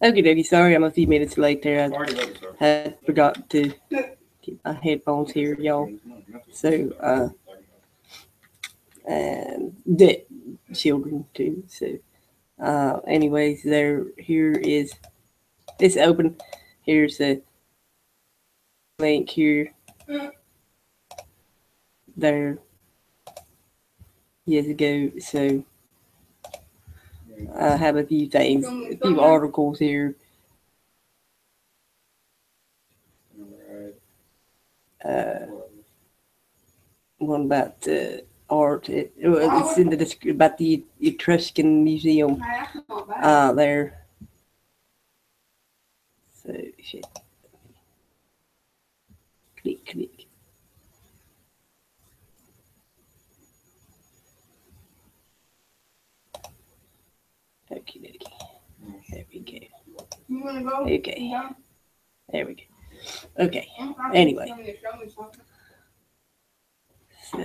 Okay, dokie. Sorry, I'm a few minutes late there. I had forgot to keep my headphones here, y'all. So, and the children too. So, anyways, here is it's open. Here's a link here. There, years ago. So, I have a few things, a few articles here. Uh, One about art. It's in the about the Etruscan Museum there. So shit. Click, click. Okay, there we go. Okay, there we go. Okay. Anyway, so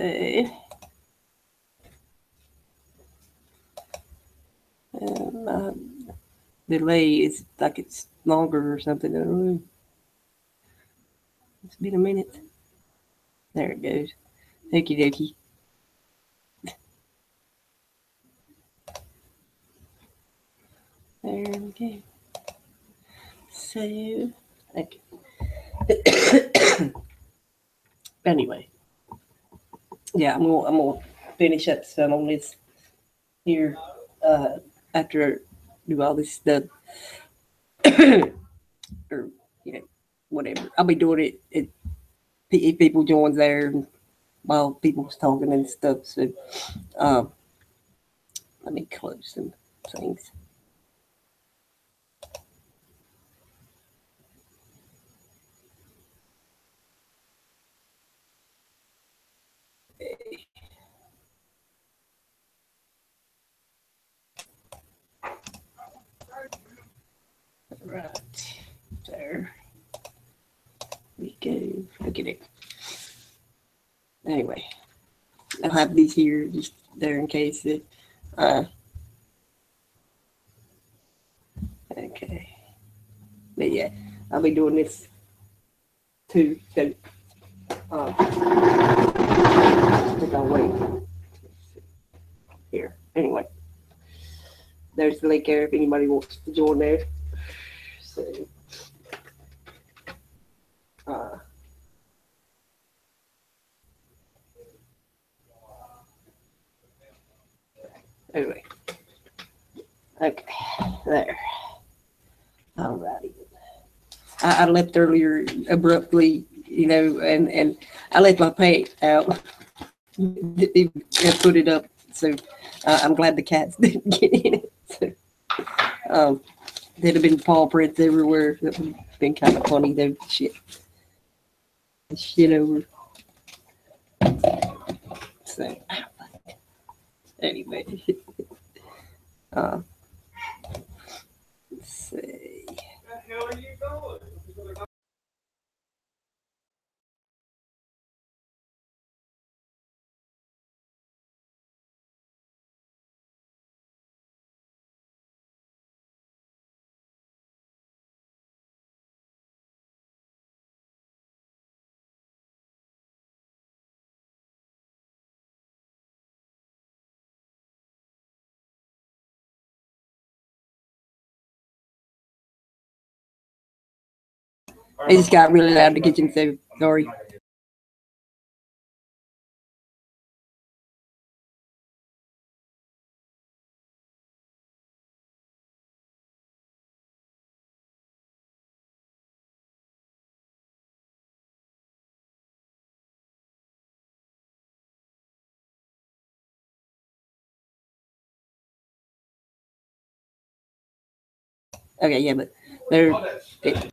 delay is like it's longer or something. I don't know. It's been a minute. There it goes. Okie dokie. There we go. So, okay. Anyway, yeah, I'm gonna finish up some on this here after I do all this stuff, or you know, whatever. I'll be doing it if people join there while people's talking and stuff. So, um, let me close some things. Right there we go. Look at it. Anyway, I'll have these here just there in case it. Okay, but yeah, I'll be doing this too. So, I think I'll wait here. Anyway, there's the link there if anybody wants to join there. So, anyway, okay, there. Alrighty. I left earlier abruptly, you know, and I left my paint out. Put it up, so I'm glad the cats didn't get in it. So, there'd have been paw prints everywhere. That would have been kind of funny though. Shit over. So anyway, uh, let's see. It just got really loud in the kitchen, so sorry. Okay, yeah, but there. It,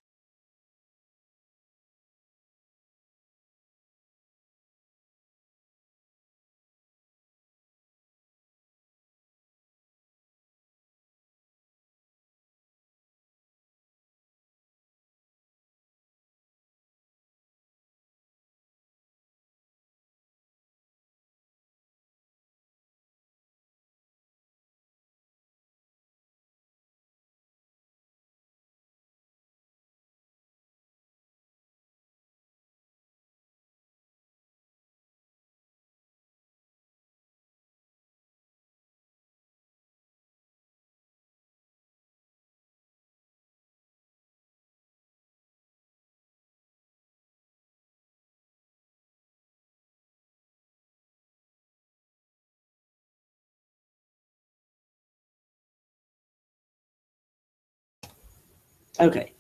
Okay.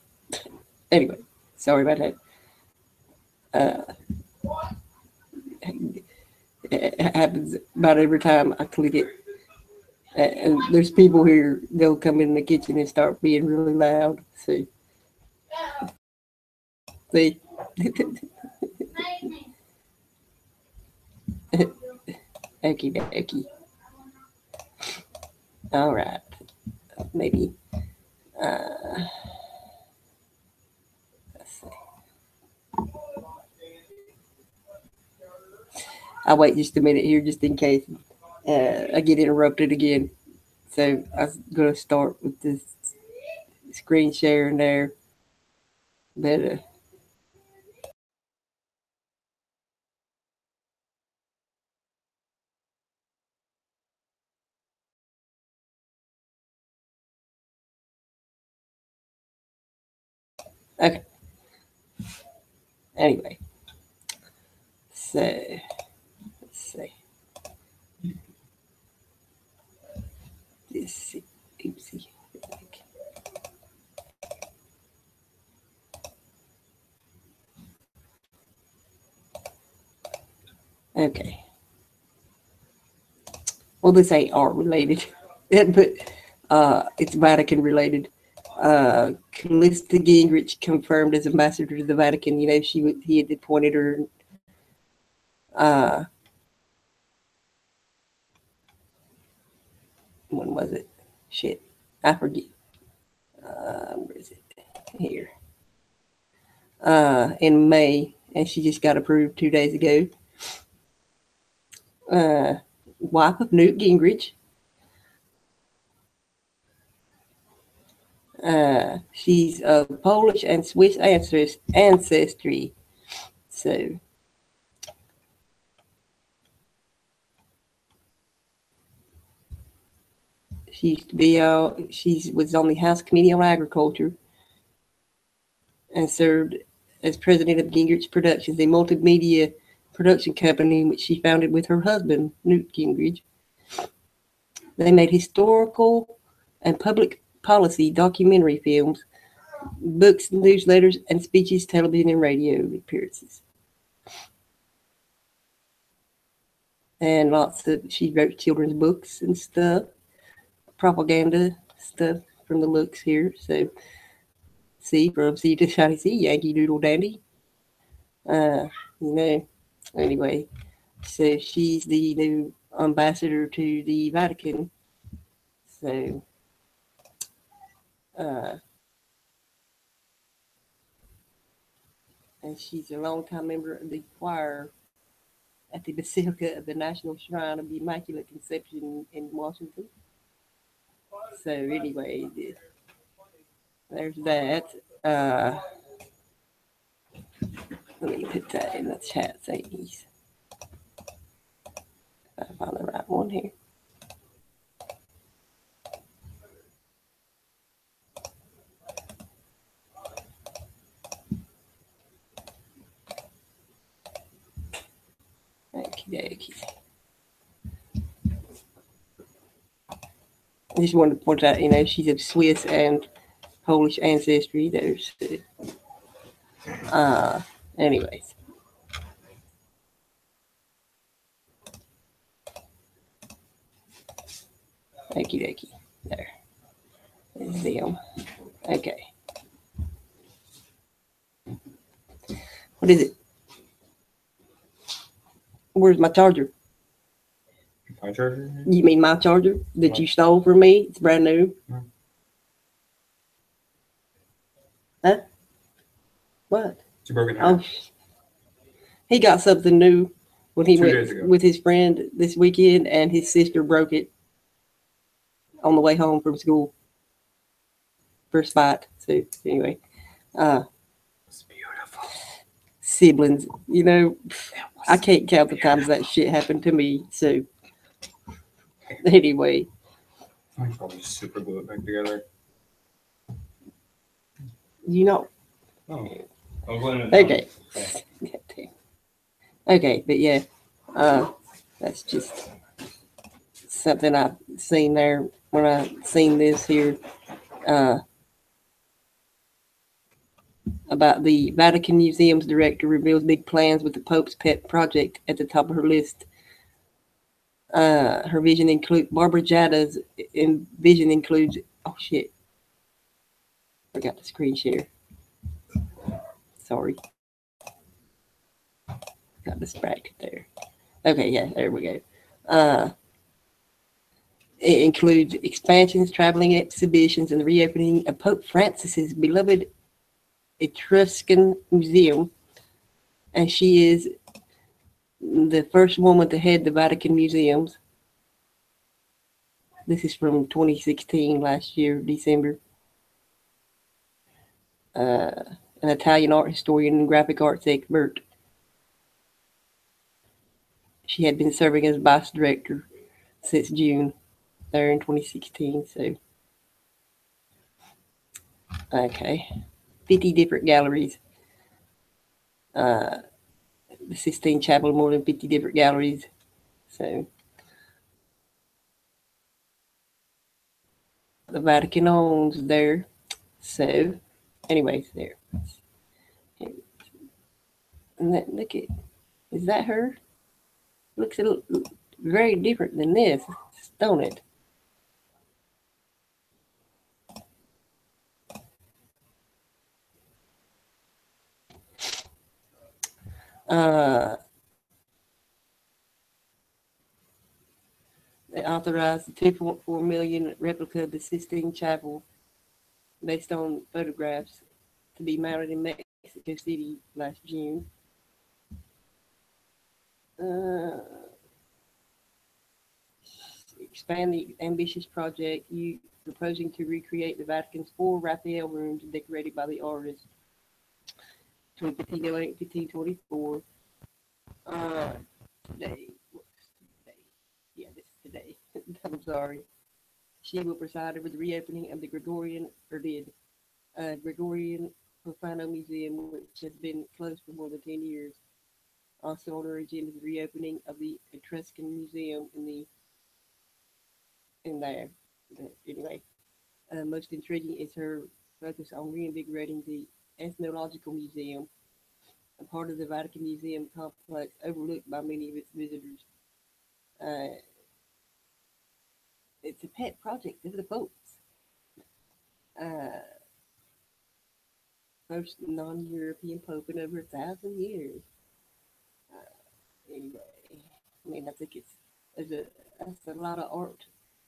Anyway, sorry about that. It happens about every time I click it. And there's people here, they'll come in the kitchen and start being really loud. So, they. Okie dokie. All right. Maybe. Let's see. I'll wait just a minute here just in case I get interrupted again. So I'm going to start with this screen sharing there. But okay. Anyway. So, let's see. This, oopsie. Okay. Well, this ain't art related, but it's Vatican related. Callista Gingrich confirmed as ambassador to the Vatican. You know, he had appointed her. Uh, when was it? Shit, I forget. Where is it? Here. In May, and she just got approved 2 days ago. Wife of Newt Gingrich. She's of Polish and Swiss ancestry. So she used to be she was on the House Committee on Agriculture and served as president of Gingrich Productions, a multimedia production company which she founded with her husband, Newt Gingrich. They made historical and public policy documentary films, books, newsletters, and speeches, television, and radio appearances. And she wrote children's books and stuff, propaganda stuff from the looks here. So, see, from sea to shiny sea, Yankee Doodle Dandy. You know, anyway, so she's the new ambassador to the Vatican. So, and she's a longtime member of the choir at the Basilica of the National Shrine of the Immaculate Conception in Washington. So, anyway, there's that. Let me put that in the chat thingies. I found the right one here. Okie dokie. I just wanted to point out, you know, she's of Swiss and Polish ancestry. There's, anyways. Okie dokie. There. There's them. Okay. What is it? Where's my charger? My charger? You mean my charger that you stole from me? It's brand new. Huh? What? It's a broken heart. He got something new when he went with his friend this weekend, and his sister broke it on the way home from school for a spite. So anyway, It's beautiful. Siblings, you know, I can't count the times that shit happened to me. So anyway, I can probably just super glue it back together. You know. Oh. Okay. Okay, but yeah, that's just something I've seen there when I seen this here. about the Vatican Museum's director reveals big plans with the Pope's pet project at the top of her list. Her vision includes Barbara Jatta's vision includes. Oh shit! Forgot the screen share. Sorry, got distracted there. Okay, yeah, there we go. It includes expansions, traveling exhibitions, and the reopening of Pope Francis's beloved Etruscan Museum. And she is the first woman to head the Vatican museums. This is from 2016, last year, December. An Italian art historian and graphic arts expert. She had been serving as vice director since June there in 2016. So, okay, 50 different galleries. The Sistine Chapel, more than 50 different galleries. So, the Vatican owns there. So, anyways, there. And that, look at, is that her? Looks very different than this, don't it? They authorized the 2.4 million replica of the Sistine Chapel based on photographs to be mounted in Mexico City last June. Expand the ambitious project, you proposing to recreate the Vatican's 4 Raphael rooms decorated by the artist between 1508 and 1524. Today. Yeah, this is today. I'm sorry. She will preside over the reopening of the Gregorian Profano Museum, which has been closed for more than 10 years. Also on her agenda is the reopening of the Etruscan Museum in there. Anyway, most intriguing is her focus on reinvigorating the Ethnological Museum, a part of the Vatican Museum complex overlooked by many of its visitors. It's a pet project of the Pope's. First non-European Pope in over 1,000 years. Anyway, I mean, I think that's a lot of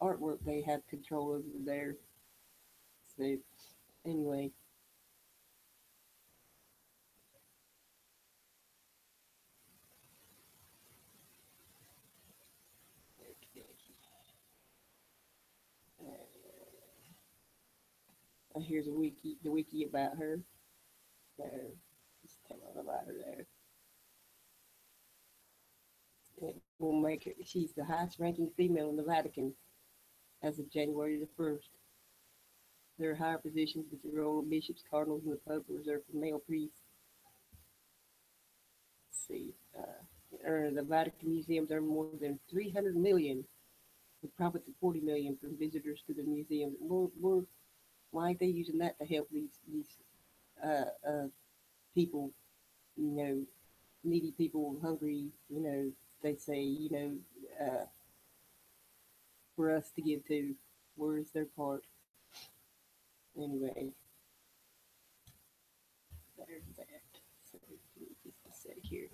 artwork they have control over there. So, anyway. Here's the wiki about her. There, just tell her about her there. It will make her, she's the highest ranking female in the Vatican as of January the 1st. There are higher positions with the role of bishops, cardinals, and the Pope are reserved for male priests. Let's see. The Vatican museums earn more than 300 million, with profits of 40 million from visitors to the museum. Why aren't they using that to help these people, needy people, hungry, they say, for us to give to? Where is their part? Anyway, there's that. So, just a sec here.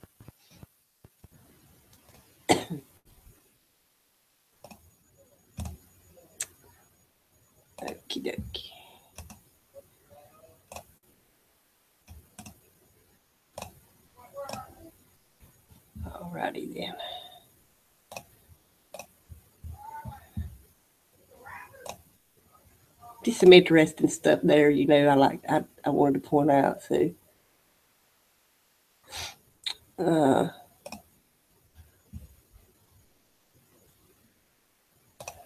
Okie dokie. Alrighty then. Just some interesting stuff there, I wanted to point out. So,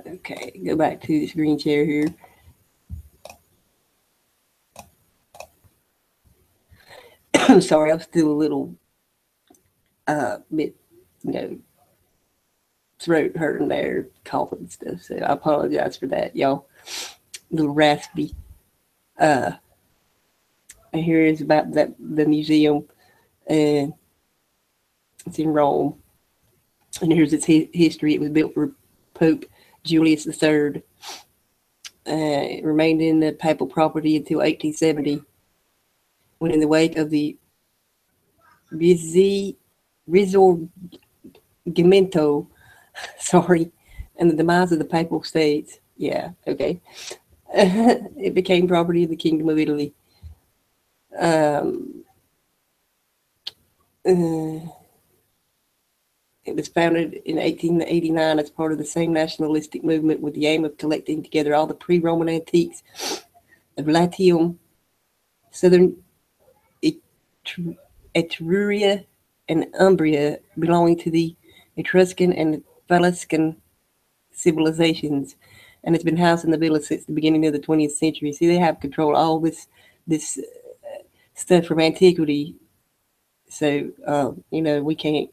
okay, go back to this green chair here. I'm sorry, I'm still a little bit, throat hurting there, coughing and stuff. So I apologize for that, y'all. A little raspy. And here is about the museum. It's in Rome. And here's its history. It was built for Pope Julius III. It remained in the papal property until 1870, when in the wake of the Risorgimento, sorry, and the demise of the Papal States, it became property of the Kingdom of Italy. It was founded in 1889 as part of the same nationalistic movement with the aim of collecting together all the pre-Roman antiques of Latium, southern Etruria, and Umbria, belonging to the Etruscan and Etruscan civilizations, and it's been housed in the villa since the beginning of the 20th century. See, they have control of all this stuff from antiquity. So, we can't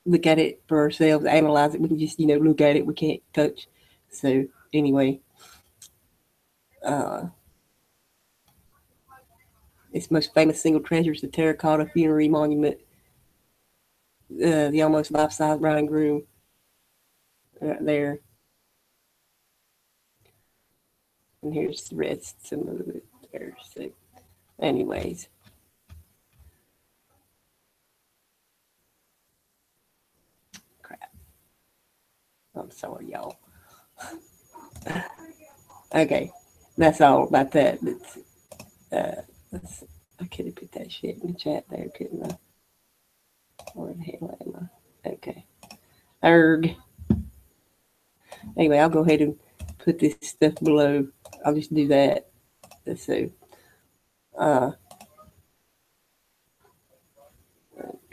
look at it for ourselves, analyze it. We can just, look at it. We can't touch. So, anyway, its most famous single treasure is the terracotta funerary monument, the almost life-size bride and groom right there. And here's the rest, some of it there. So, anyways. Crap. I'm sorry, y'all. Okay, that's all about that. I could have put that shit in the chat there, couldn't I? Where the hell am I? Okay. Erg. Anyway, I'll go ahead and put this stuff below. I'll just do that. So,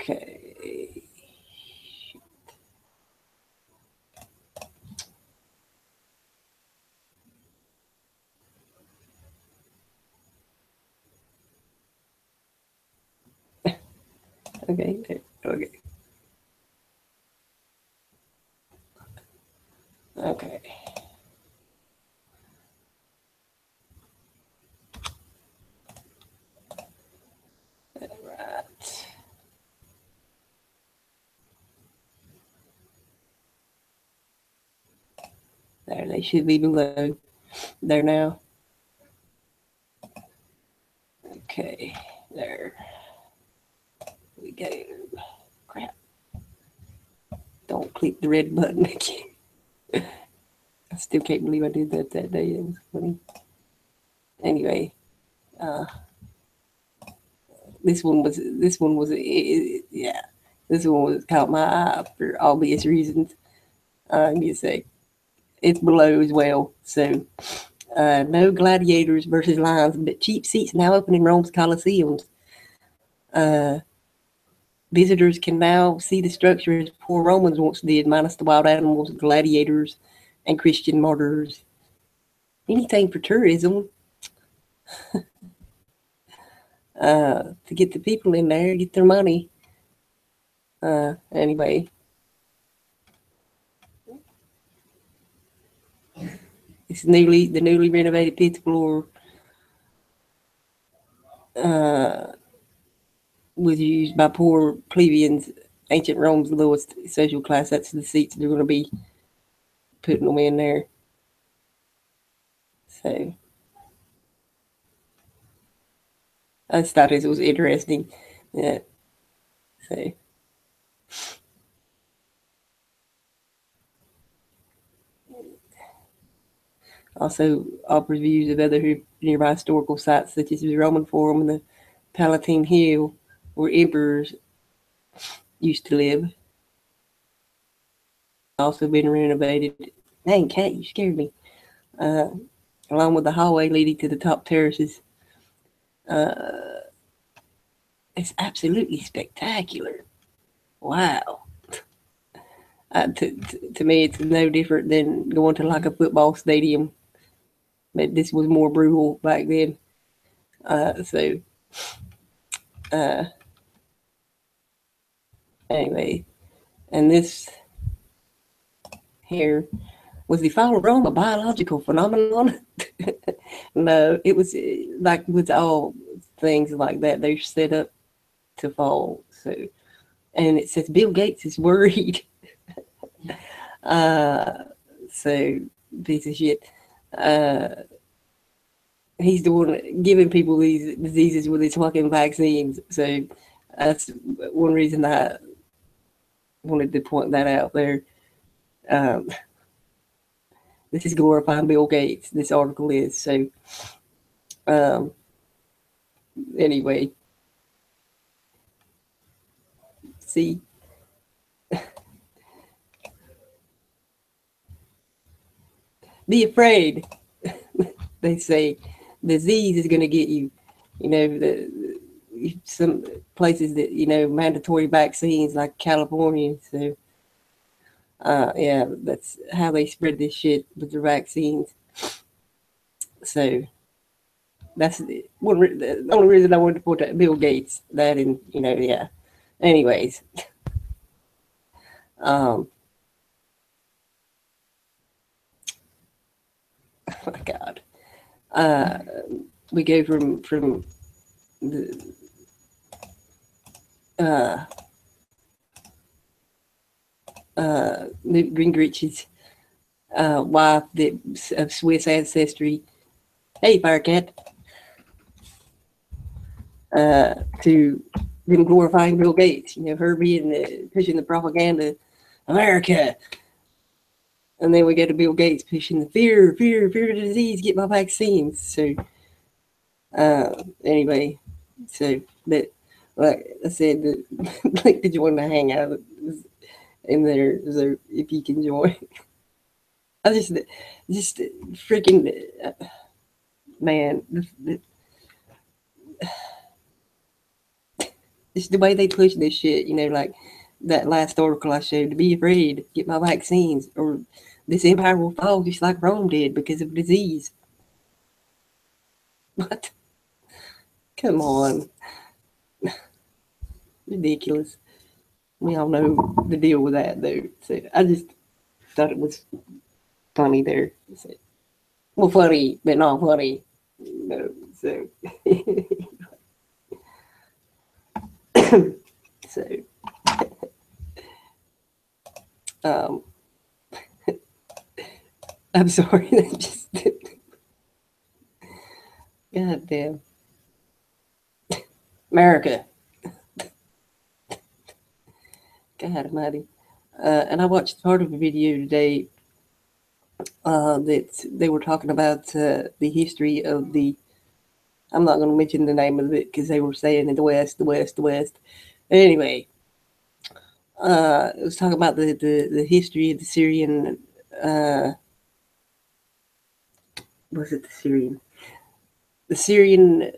okay. Okay. Okay. Right. There, they should be below. There now. Okay, there we go. Crap. Don't click the red button again. I still can't believe I did that day. It was funny. Anyway, this one was caught my eye for obvious reasons. You say it's below as well. So, no gladiators versus lions, but cheap seats now open in Rome's Colosseums. Visitors can now see the structure as poor Romans once did, minus the wild animals, gladiators, and Christian martyrs. Anything for tourism. To get the people in there, get their money. Anyway. The newly renovated fifth floor was used by poor plebeians, ancient Rome's lowest social class. That's the seats they're going to be putting them in there. So I just thought it was interesting. Yeah. So also offers views of other nearby historical sites such as the Roman Forum and the Palatine Hill, where emperors used to live. Also been renovated. Dang, cat, you scared me. Along with the hallway leading to the top terraces. It's absolutely spectacular. Wow. To me, it's no different than going to like a football stadium. But this was more brutal back then. Anyway, and this here was the fall of Rome a biological phenomenon? No, it was like with all things like that, they're set up to fall. So, and it says Bill Gates is worried. So piece of shit. He's doing giving people these diseases with his fucking vaccines. So that's one reason I wanted to point that out there. Um, this is glorifying Bill Gates. This article is so. Anyway, see, be afraid. They say disease is going to get you. You know, some places that mandatory vaccines like California. So, yeah, that's how they spread this shit with the vaccines. So that's the only reason I wanted to put that Bill Gates that in. Yeah. Anyways, oh my God, we go from the Newt Gingrich's wife of Swiss ancestry. Hey, Firecat. To them glorifying Bill Gates. Her being pushing the propaganda, America. And then we go to Bill Gates pushing the fear of disease, get my vaccines. So, anyway, so, but like I said, the link to join the hangout is in there, so if you can join. I just freaking, man, it's the way they push this shit, like that last article I showed, to be afraid, get my vaccines, or this empire will fall just like Rome did because of disease. What? Come on. Ridiculous. We all know the deal with that, though. So I just thought it was funny there. So, well, funny, but not funny. So. So. I'm sorry. That just. God damn. America. God almighty. And I watched part of a video today that they were talking about the history of the. I'm not going to mention the name of it because they were saying in the West. Anyway, it was talking about the history of the Syrian. Was it the Syrian? The Syrian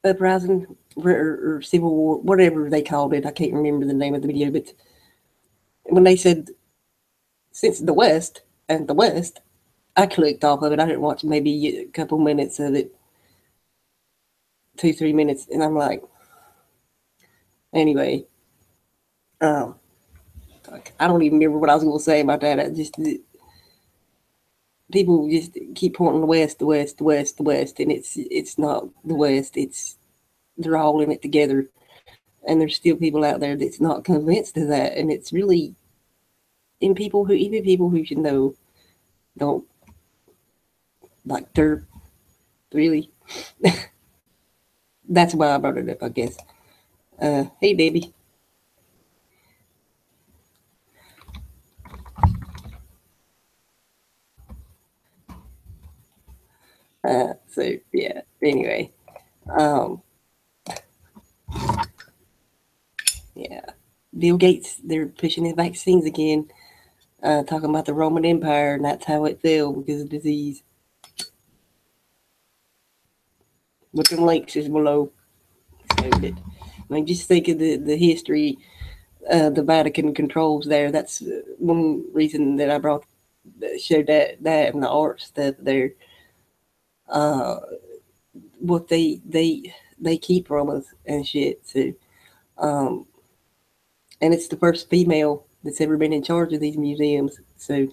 uprising or civil war, whatever they called it. I can't remember the name of the video, but when they said since the West and the West, I clicked off of it. I didn't watch maybe a couple minutes of it, 2-3 minutes, and I'm like, anyway, I don't even remember what I was going to say about that. People just keep pointing the West, and it's not the West. They're all in it together, and there's still people out there that's not convinced of that, and it's really even people who should know don't like derp. Really, that's why I brought it up, I guess. Hey, baby. So yeah. Anyway, yeah. Bill Gates, they're pushing his vaccines again, talking about the Roman Empire, and that's how it fell because of disease. But the links is below. So I mean, just think of the history the Vatican controls there. That's one reason that I showed that and the art stuff there. What they keep from us and shit. So, and it's the first female that's ever been in charge of these museums. So,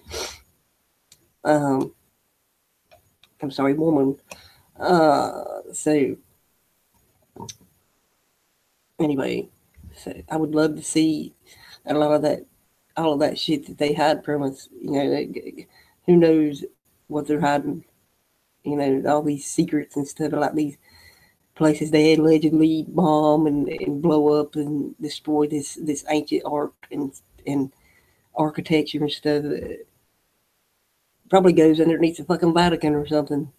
I'm sorry, woman. So anyway, so I would love to see a lot of that, all of that shit that they hide from us. You know, who knows what they're hiding? You know, all these secrets and stuff, like these places they allegedly bomb and blow up and destroy this ancient art and architecture and stuff. Probably goes underneath the fucking Vatican or something.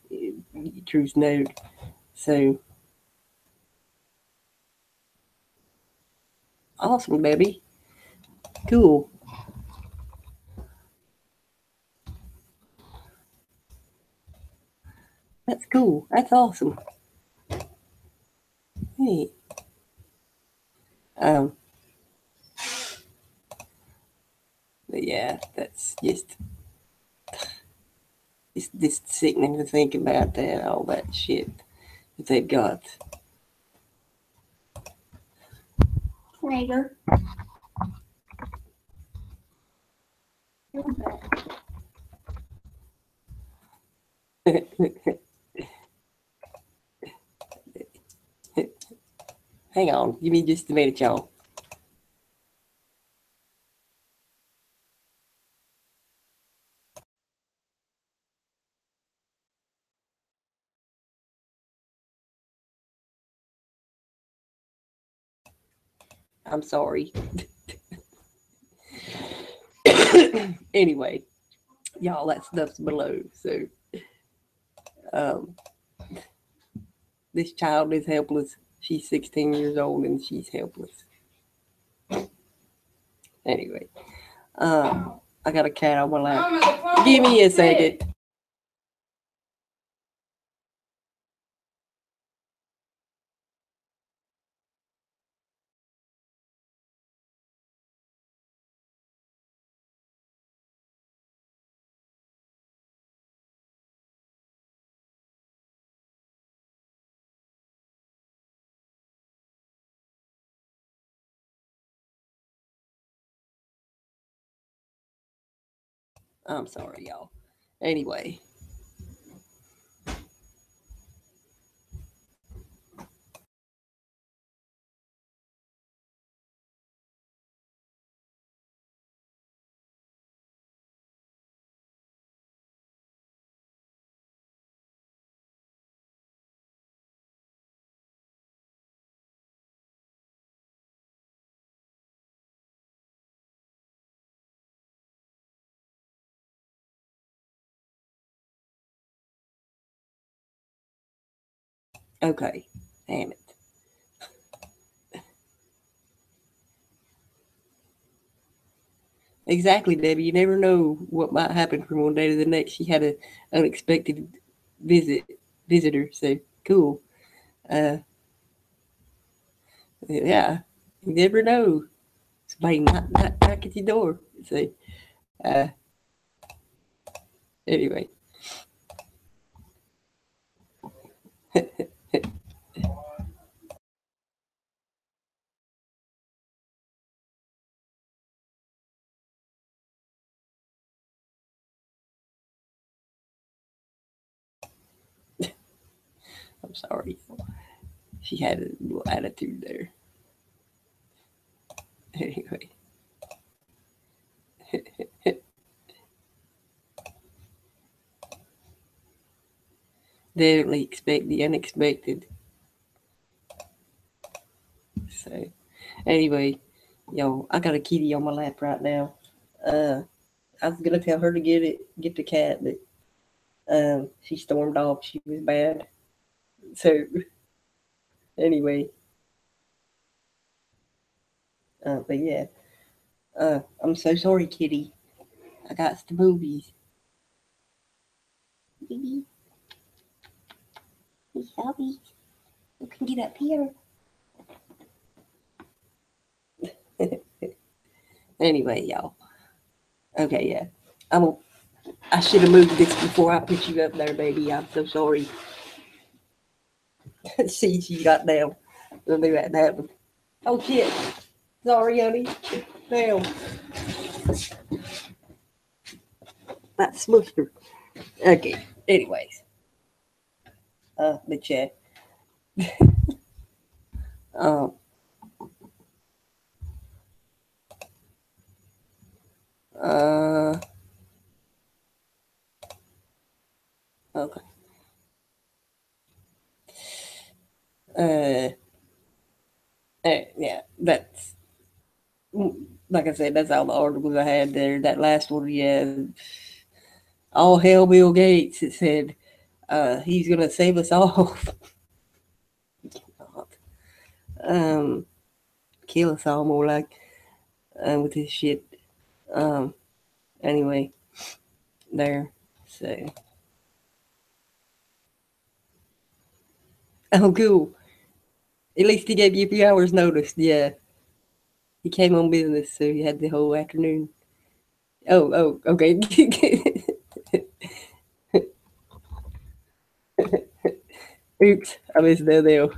Truth known. So awesome, baby. Cool. That's cool. That's awesome. Hey. Um. But yeah, that's just sickening to think about that, all that shit that they've got. Later. Hang on, give me just a minute, y'all. I'm sorry. Anyway, y'all, that stuff's below. So, um, this child is helpless. She's 16 years old and she's helpless. Anyway, I got a cat on my lap. Give me a second. I'm sorry, y'all. Anyway. Okay. Damn it. Exactly, Debbie. You never know what might happen from one day to the next. She had an unexpected visitor. So cool. Uh, yeah. You never know. Somebody knock at your door. So uh, anyway. I'm sorry. She had a little attitude there. Anyway. Definitely expect the unexpected. So anyway, yo, I got a kitty on my lap right now. I was gonna tell her to get the cat, but she stormed off. She was bad. So anyway, but yeah, I'm so sorry, kitty. I got the movies. Baby, sorry. You can get up here. Anyway, y'all. Okay, yeah. I should have moved this before I put you up there, baby. I'm so sorry. See, she got down. Don't do that happen. Oh shit. Sorry, honey. Damn. That smushed her. Okay. Anyways. But yeah. um, okay. Yeah, that's like I said, that's all the articles I had there. That last one, yeah, all hell Bill Gates. It said he's gonna save us all. um, kill us all more like with this shit. Um, anyway, there. So, oh, cool. At least he gave you a few hours notice. Yeah, he came on business, so he had the whole afternoon. Oh, okay. Oops, I missed that deal.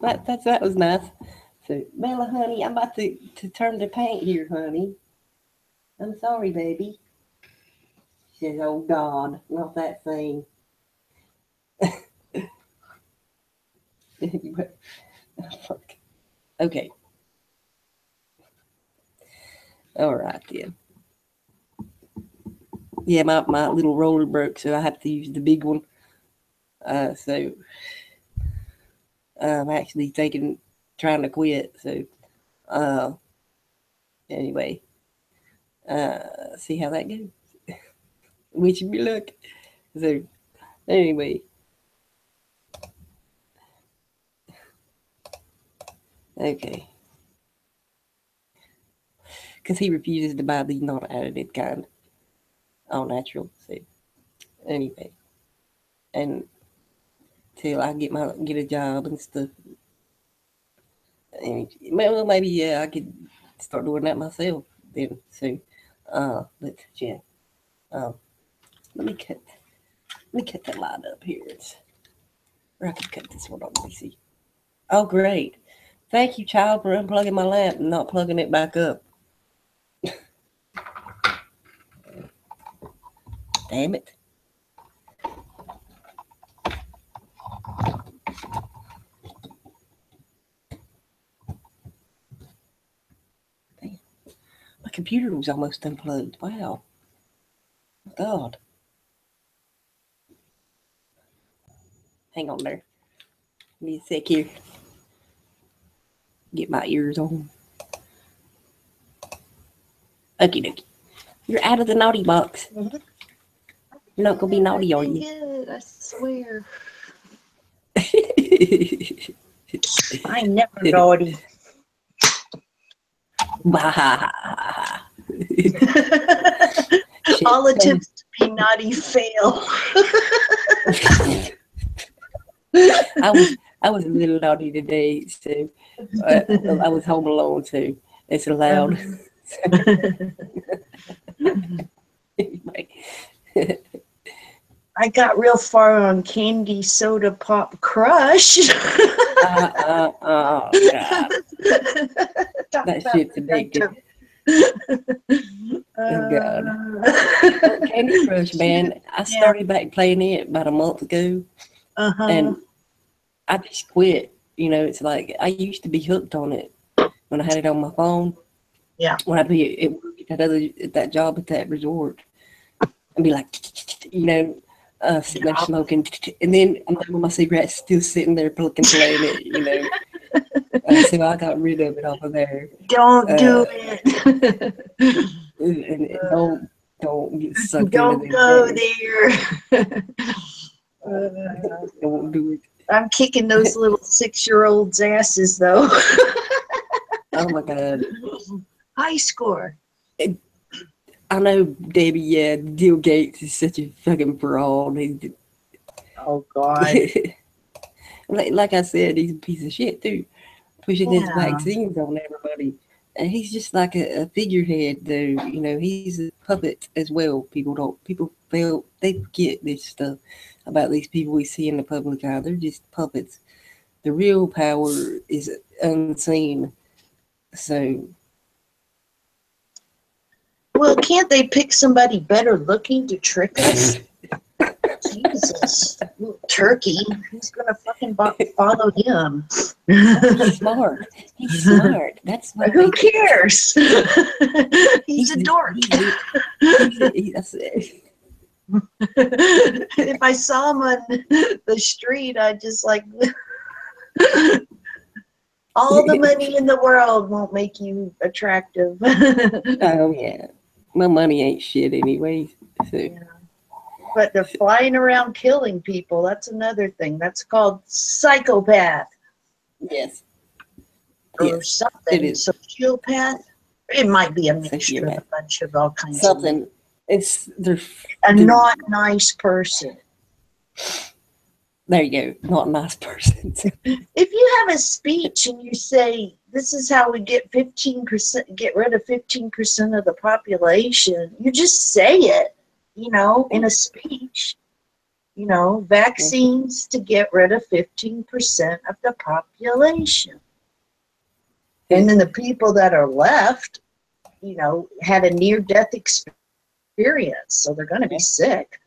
That was nice. So, Bella, honey, I'm about to turn the paint here, honey. I'm sorry, baby. She says, oh, God, not that thing. Okay. All right, then. Yeah, my little roller broke, so I have to use the big one. So I'm actually trying to quit. So anyway, see how that goes. Wish me luck. So anyway, okay, because he refuses to buy the non-edited kind, all natural. So anyway, and till I get a job and stuff. And, well, maybe yeah, I could start doing that myself then. So, but yeah, um, let me cut that line up here. Or I could cut this one on. Let me see. Oh, great! Thank you, child, for unplugging my lamp and not plugging it back up. Damn it! Damn. My computer was almost unplugged. Wow. God. Hang on there. Give me a sec here. Get my ears on. Okie dokie. You're out of the naughty box. Mm-hmm. You're not gonna be naughty, are you? Good, I swear. I never naughty. All attempts to be naughty fail. I was a little naughty today, so I was home alone, so it's allowed. Anyway. I got real far on Candy Soda Pop Crush. Oh, God. That shit's addictive. Oh, God. Candy Crush, man. I started back playing it about a month ago, and I just quit. You know, it's like I used to be hooked on it when I had it on my phone. Yeah. When I'd be at work at that job at that resort, and be like, you know, sitting there smoking, and then I'm done with my cigarette, still sitting there playing it, you know. So I got rid of it off of there. Don't do it. And don't get sucked don't into go things. there. Don't do it. I'm kicking those little 6-year-olds' asses, though. Oh my God. High score. I know, Debbie, yeah, Bill Gates is such a fucking fraud. Oh, God. like I said, he's a piece of shit, too. Pushing his vaccines on everybody. And he's just like a figurehead, though. You know, he's a puppet as well. People they forget this stuff about these people we see in the public eye. They're just puppets. The real power is unseen. So, Well, can't they pick somebody better looking to trick us? Jesus, little turkey. Who's gonna fucking follow him? He's smart. He's smart. That's what. Who cares? He's a dork. That's it. If I saw him on the street, I'd just like, all the money in the world won't make you attractive. Oh yeah, my money ain't shit anyway. So. Yeah. But they're flying around killing people. That's another thing. That's called psychopath. Yes. Or Yes, something. it is. Sociopath. It might be a mixture of Sociopath. a bunch of all kinds Something. of. They're A not nice person. There you go. Not a nice person. If you have a speech and you say, this is how we get 15%, get rid of 15% of the population, you just say it, you know, in a speech. You know, vaccines to get rid of 15% of the population. And then the people that are left, you know, had a near-death experience, so they're going to be sick.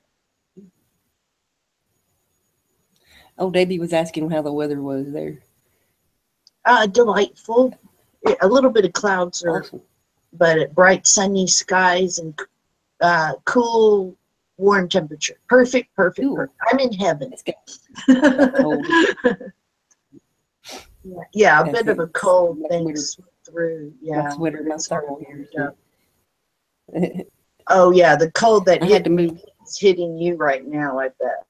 Oh, Debbie was asking how the weather was there. Delightful. A little bit of clouds, Awesome. but bright sunny skies and cool, warm temperature. Perfect. Cool. I'm in heaven. It's good. Cold. Yeah, a That's bit of a it. cold That's thing winter. through. Yeah. That's winter. My thermal here. So. Oh yeah, the cold that I had to move. is hitting you right now. I bet.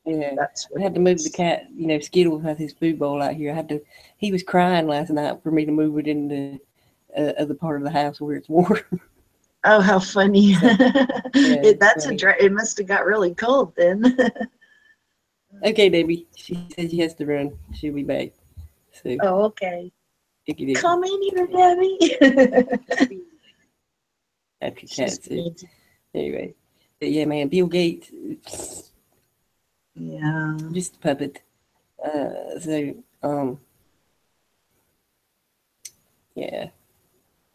Yeah, That's what I had to move the cat. You know, Skittles has his food bowl out here. I had to. He was crying last night for me to move it into other part of the house where it's warm. Oh, how funny! So, yeah, That's funny. It must have got really cold then. Okay, Debbie. She says she has to run. She'll be back. So, Oh, okay. take it Come in here, Debbie. After She's cats. good. Anyway, but yeah, man. Bill Gates, Yeah. just a puppet. Yeah.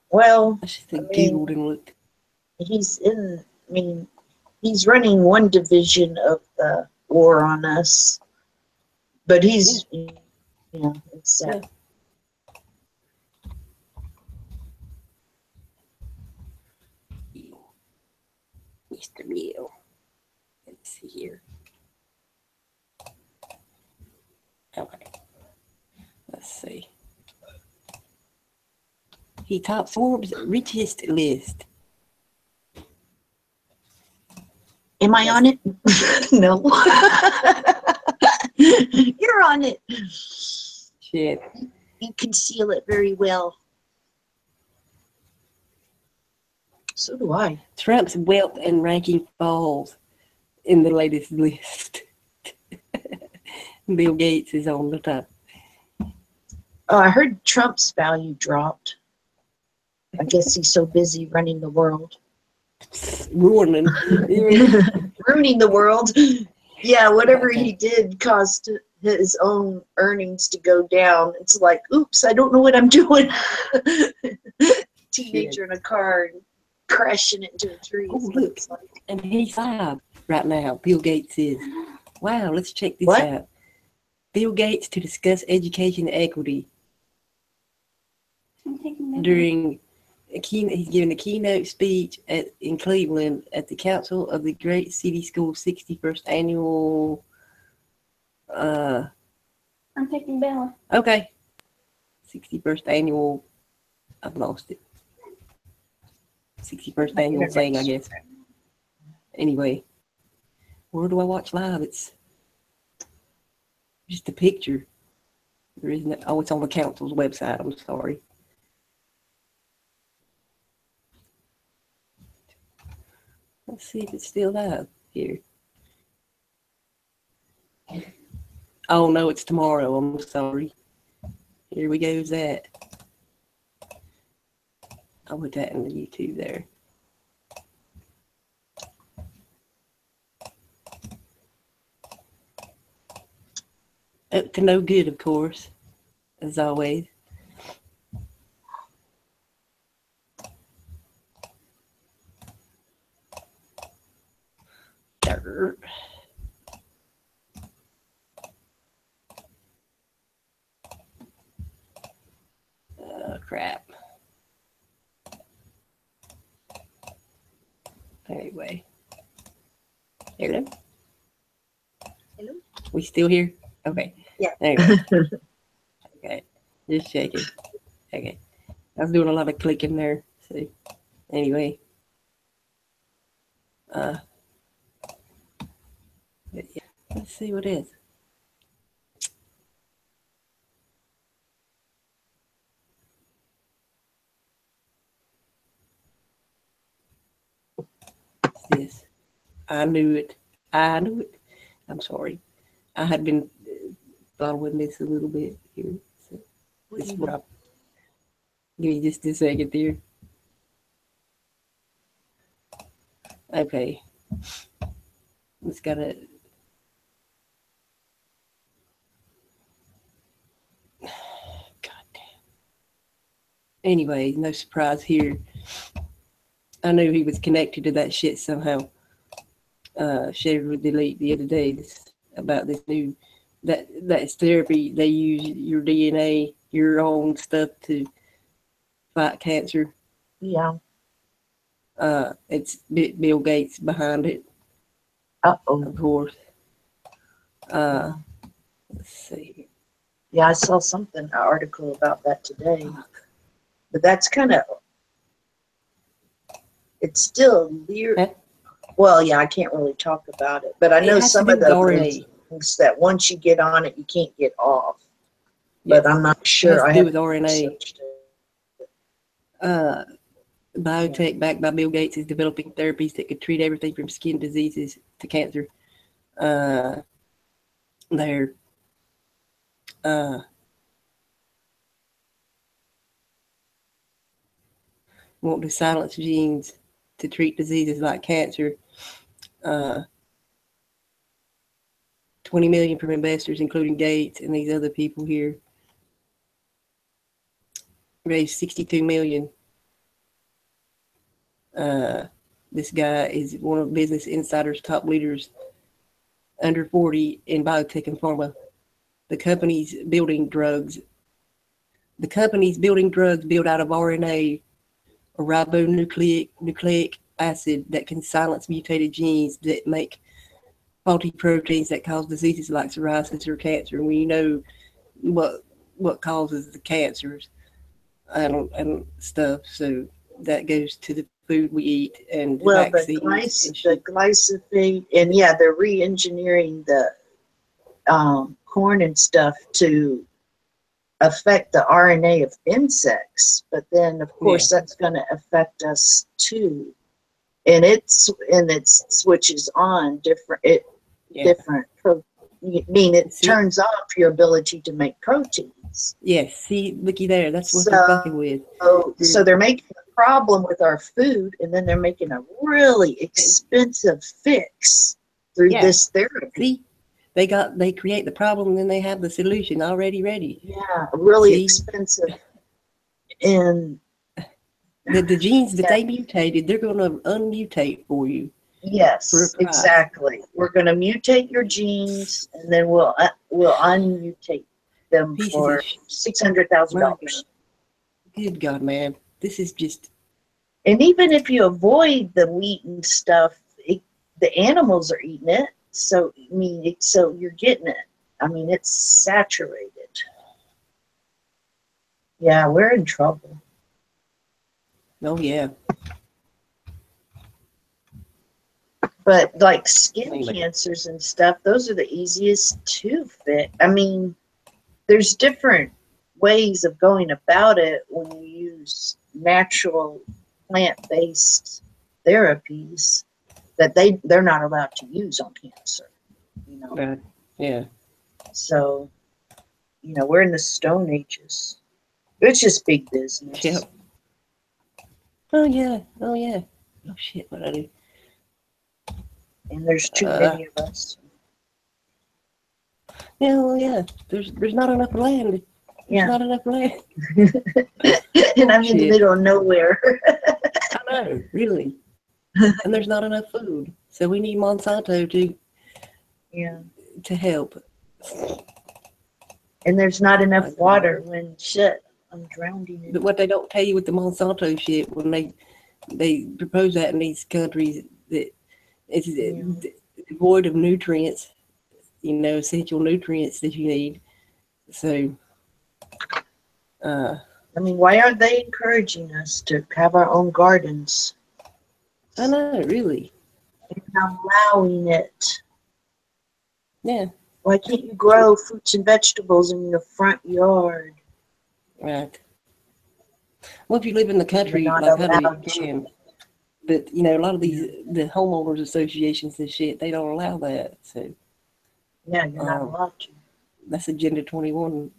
Well, I should have Googled and looked. He's running one division of the war on us, but he's, you know, it's Yeah. Mr. Bill. Let's see here. Okay. Let's see. He tops Forbes' richest list. Am I on it? No. You're on it. Shit. You conceal it very well. So do I. Trump's wealth and ranking falls in the latest list. Bill Gates is on the top. Oh, I heard Trump's value dropped. I guess he's so busy running the world. Ruining. Ruining the world. Yeah, whatever he did caused his own earnings to go down. It's like, oops, I don't know what I'm doing. Teenager in a car and crashing it into a tree. Oh, look. And he's live right now. Bill Gates is. Wow, let's check this out. Bill Gates to discuss education equity. During he's giving a keynote speech in Cleveland at the Council of the Great City Schools 61st annual. I'm taking Bella. Okay. 61st annual. I've lost it. 61st annual thing, I guess. Anyway, where do I watch live? It's just a picture. There isn't. Oh, it's on the council's website. I'm sorry. Let's see if it's still live here. Oh no, it's tomorrow. I'm sorry. Here we go. That. I'll put that in the YouTube there. Up to no good, of course, as always. Crap. Anyway. Hello? Hello? We still here? Okay. Yeah. Anyway. Okay. Just checking. Okay. I was doing a lot of clicking there. So anyway. But yeah. Let's see what it is. What's this? I knew it. I knew it. I'm sorry. I had been following this a little bit here. So this is what I'm. Give me just a second here. Okay. It's got a. God damn. Anyway, no surprise here. I knew he was connected to that shit somehow. Shared with Delete the other day about this new that's therapy. They use your DNA, your own stuff to fight cancer. Yeah. It's Bill Gates behind it, Uh-oh. of course. Let's see. Yeah, I saw an article about that today. But that's kind of, it's still weird. Huh? Well, yeah, I can't really talk about it. But I know some of the things that once you get on it, you can't get off. But Yes. I'm not sure. It has to I do haven't with RNA. researched it. Biotech backed by Bill Gates is developing therapies that could treat everything from skin diseases to cancer. They're want to silence genes to treat diseases like cancer. 20 million from investors, including Gates and these other people here. Raised 62 million. This guy is one of Business Insider's top leaders under 40 in biotech and pharma. The company's building drugs built out of RNA or ribonucleic acid that can silence mutated genes that make faulty proteins that cause diseases like psoriasis or cancer. We know what causes the cancers and stuff. So that goes to the food we eat and Well, vaccines. the glyphosate, and yeah, they're re-engineering the corn and stuff to affect the RNA of insects, but then of course that's going to affect us too, and it switches on different turns off your ability to make proteins. Yes, see, looky there, that's what they're fucking with. So they're making a problem with our food, and then they're making a really expensive fix through this therapy. See? They create the problem and then they have the solution already ready. Yeah, really expensive. And the genes that they mutated, they're going to unmutate for you. Yes, exactly. We're going to mutate your genes, and then we'll unmutate them for $600,000. Good God, man. This is just... And even if you avoid the wheat and stuff, the animals are eating it. So, I mean, so you're getting it. I mean, it's saturated. Yeah, we're in trouble. Oh, yeah. But like skin cancers and stuff, those are the easiest to fix. I mean, there's different ways of going about it when you use natural plant-based therapies that they're not allowed to use on cancer, you know. Yeah. So, you know, we're in the Stone Ages. It's just big business. Yeah. Oh yeah. Oh shit, what I do? And there's too many of us. Yeah, well, yeah. There's not enough land. There's not enough land. And I'm in the middle of nowhere. I know, really. and there's not enough food. So we need Monsanto to help. And there's not enough water when shit, I'm drowning in But what they don't tell you with the Monsanto shit, when they propose that in these countries, that it's devoid of nutrients, essential nutrients that you need. So, I mean, why aren't they encouraging us to have our own gardens? I know, really. And allowing it. Yeah. Why can't you grow fruits and vegetables in your front yard? Right. Well, if you live in the country, You're not like how allowed you can. But, a lot of the homeowners associations and shit, they don't allow that. So, yeah, you're not allowed to. that's Agenda 21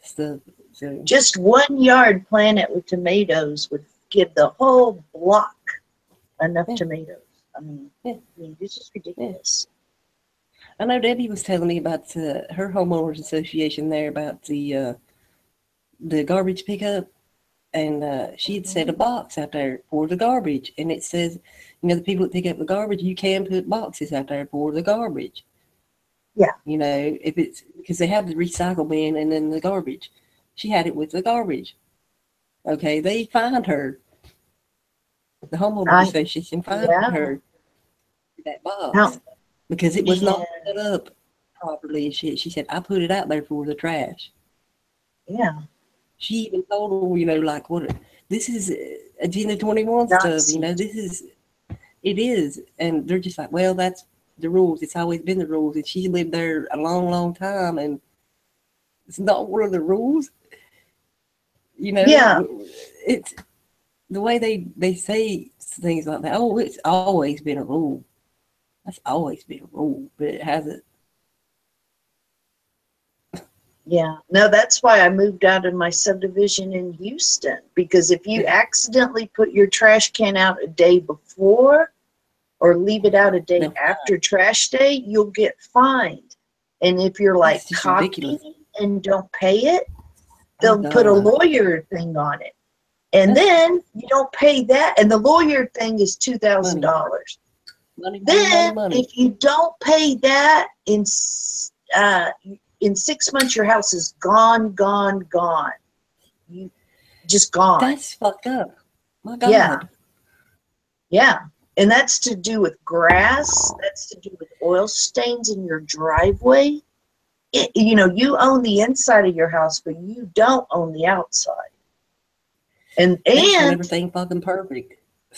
stuff. So. Just 1 yard planted with tomatoes would give the whole block enough tomatoes. I mean, this is ridiculous. I know Debbie was telling me about her homeowners association there about the garbage pickup, and she had set a box out there for the garbage, and it says, the people that pick up the garbage, you can put boxes out there for the garbage. Yeah. If it's because they have the recycle bin and then the garbage. She had it with the garbage. Okay, they fined her. The homeowners association fined her that box because it was not set up properly and shit. She said, I put it out there for the trash. Yeah. She even told them, like, what this is Agenda 21 stuff, it is. And they're just like, well, that's the rules. It's always been the rules. And she lived there a long, long time, and it's not one of the rules. Yeah. It's the way they say things like that. Oh, it's always been a rule. That's always been a rule, but it hasn't. Yeah. No, that's why I moved out of my subdivision in Houston, because if you accidentally put your trash can out a day before or leave it out a day after trash day, you'll get fined. And if you're like cocky and don't pay it, they'll put a lawyer thing on it. And then you don't pay that, and the lawyer thing is $2,000. Then if you don't pay that in 6 months, your house is gone. You just gone. That's fucked up. My God. Yeah. Yeah. And that's to do with grass. That's to do with oil stains in your driveway. You own the inside of your house, but you don't own the outside. And everything fucking perfect.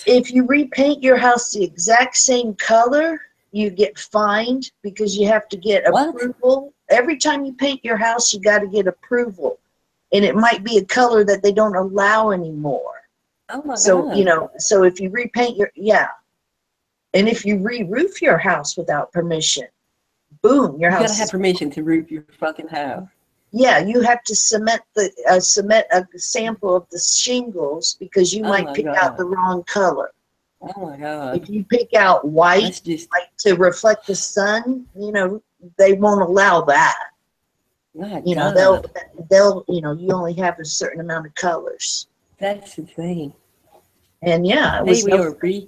If you repaint your house the exact same color, you get fined because you have to get approval. Every time you paint your house, you got to get approval. And it might be a color that they don't allow anymore. Oh my God. So if you repaint and if you re-roof your house without permission, boom, your house. You got to have permission to roof your fucking house. Yeah, you have to submit a sample of the shingles because you might pick out the wrong color. Oh my God. If you pick out white to reflect the sun, they won't allow that. They'll you only have a certain amount of colors. That's insane. And we are free.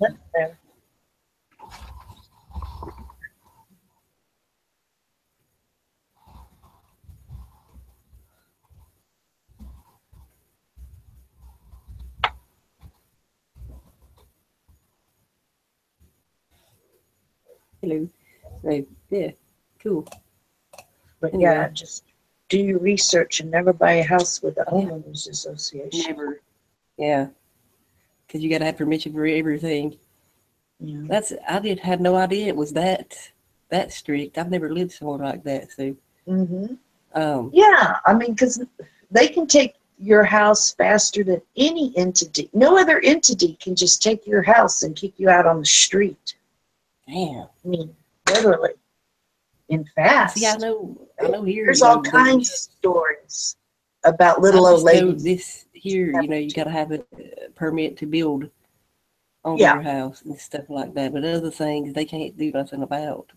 Hello. So, yeah, cool. But anyway. Just do your research and never buy a house with a homeowners association. Never. Yeah. Because you got to have permission for everything. Yeah. Had no idea it was that strict. I've never lived somewhere like that. So. Mm-hmm. Yeah, I mean, because they can take your house faster than any entity. No other entity can just take your house and kick you out on the street. Damn. I mean, literally. In fast. See, I know here. There's all kinds of stories about little old ladies. This here, you got to have a permit to build on your house and stuff like that. But other things, they can't do nothing about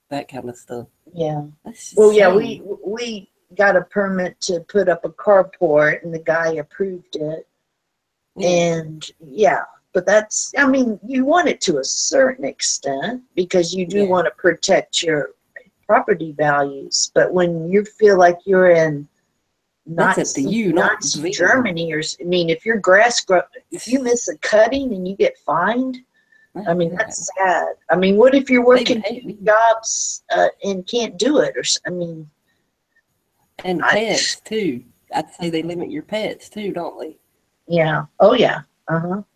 that kind of stuff. Yeah. We got a permit to put up a carport, and the guy approved it. Yeah. And but that's, I mean, you want it to a certain extent because you do want to protect your property values. But when you feel like you're in That's up to you, not Nazi them. Germany, or I mean, if your grass grow, if you miss a cutting and you get fined, I mean, that's sad. I mean, what if you're working two jobs and can't do it? Or I mean, and pets too. I'd say they limit your pets too, don't they? Yeah. Oh yeah.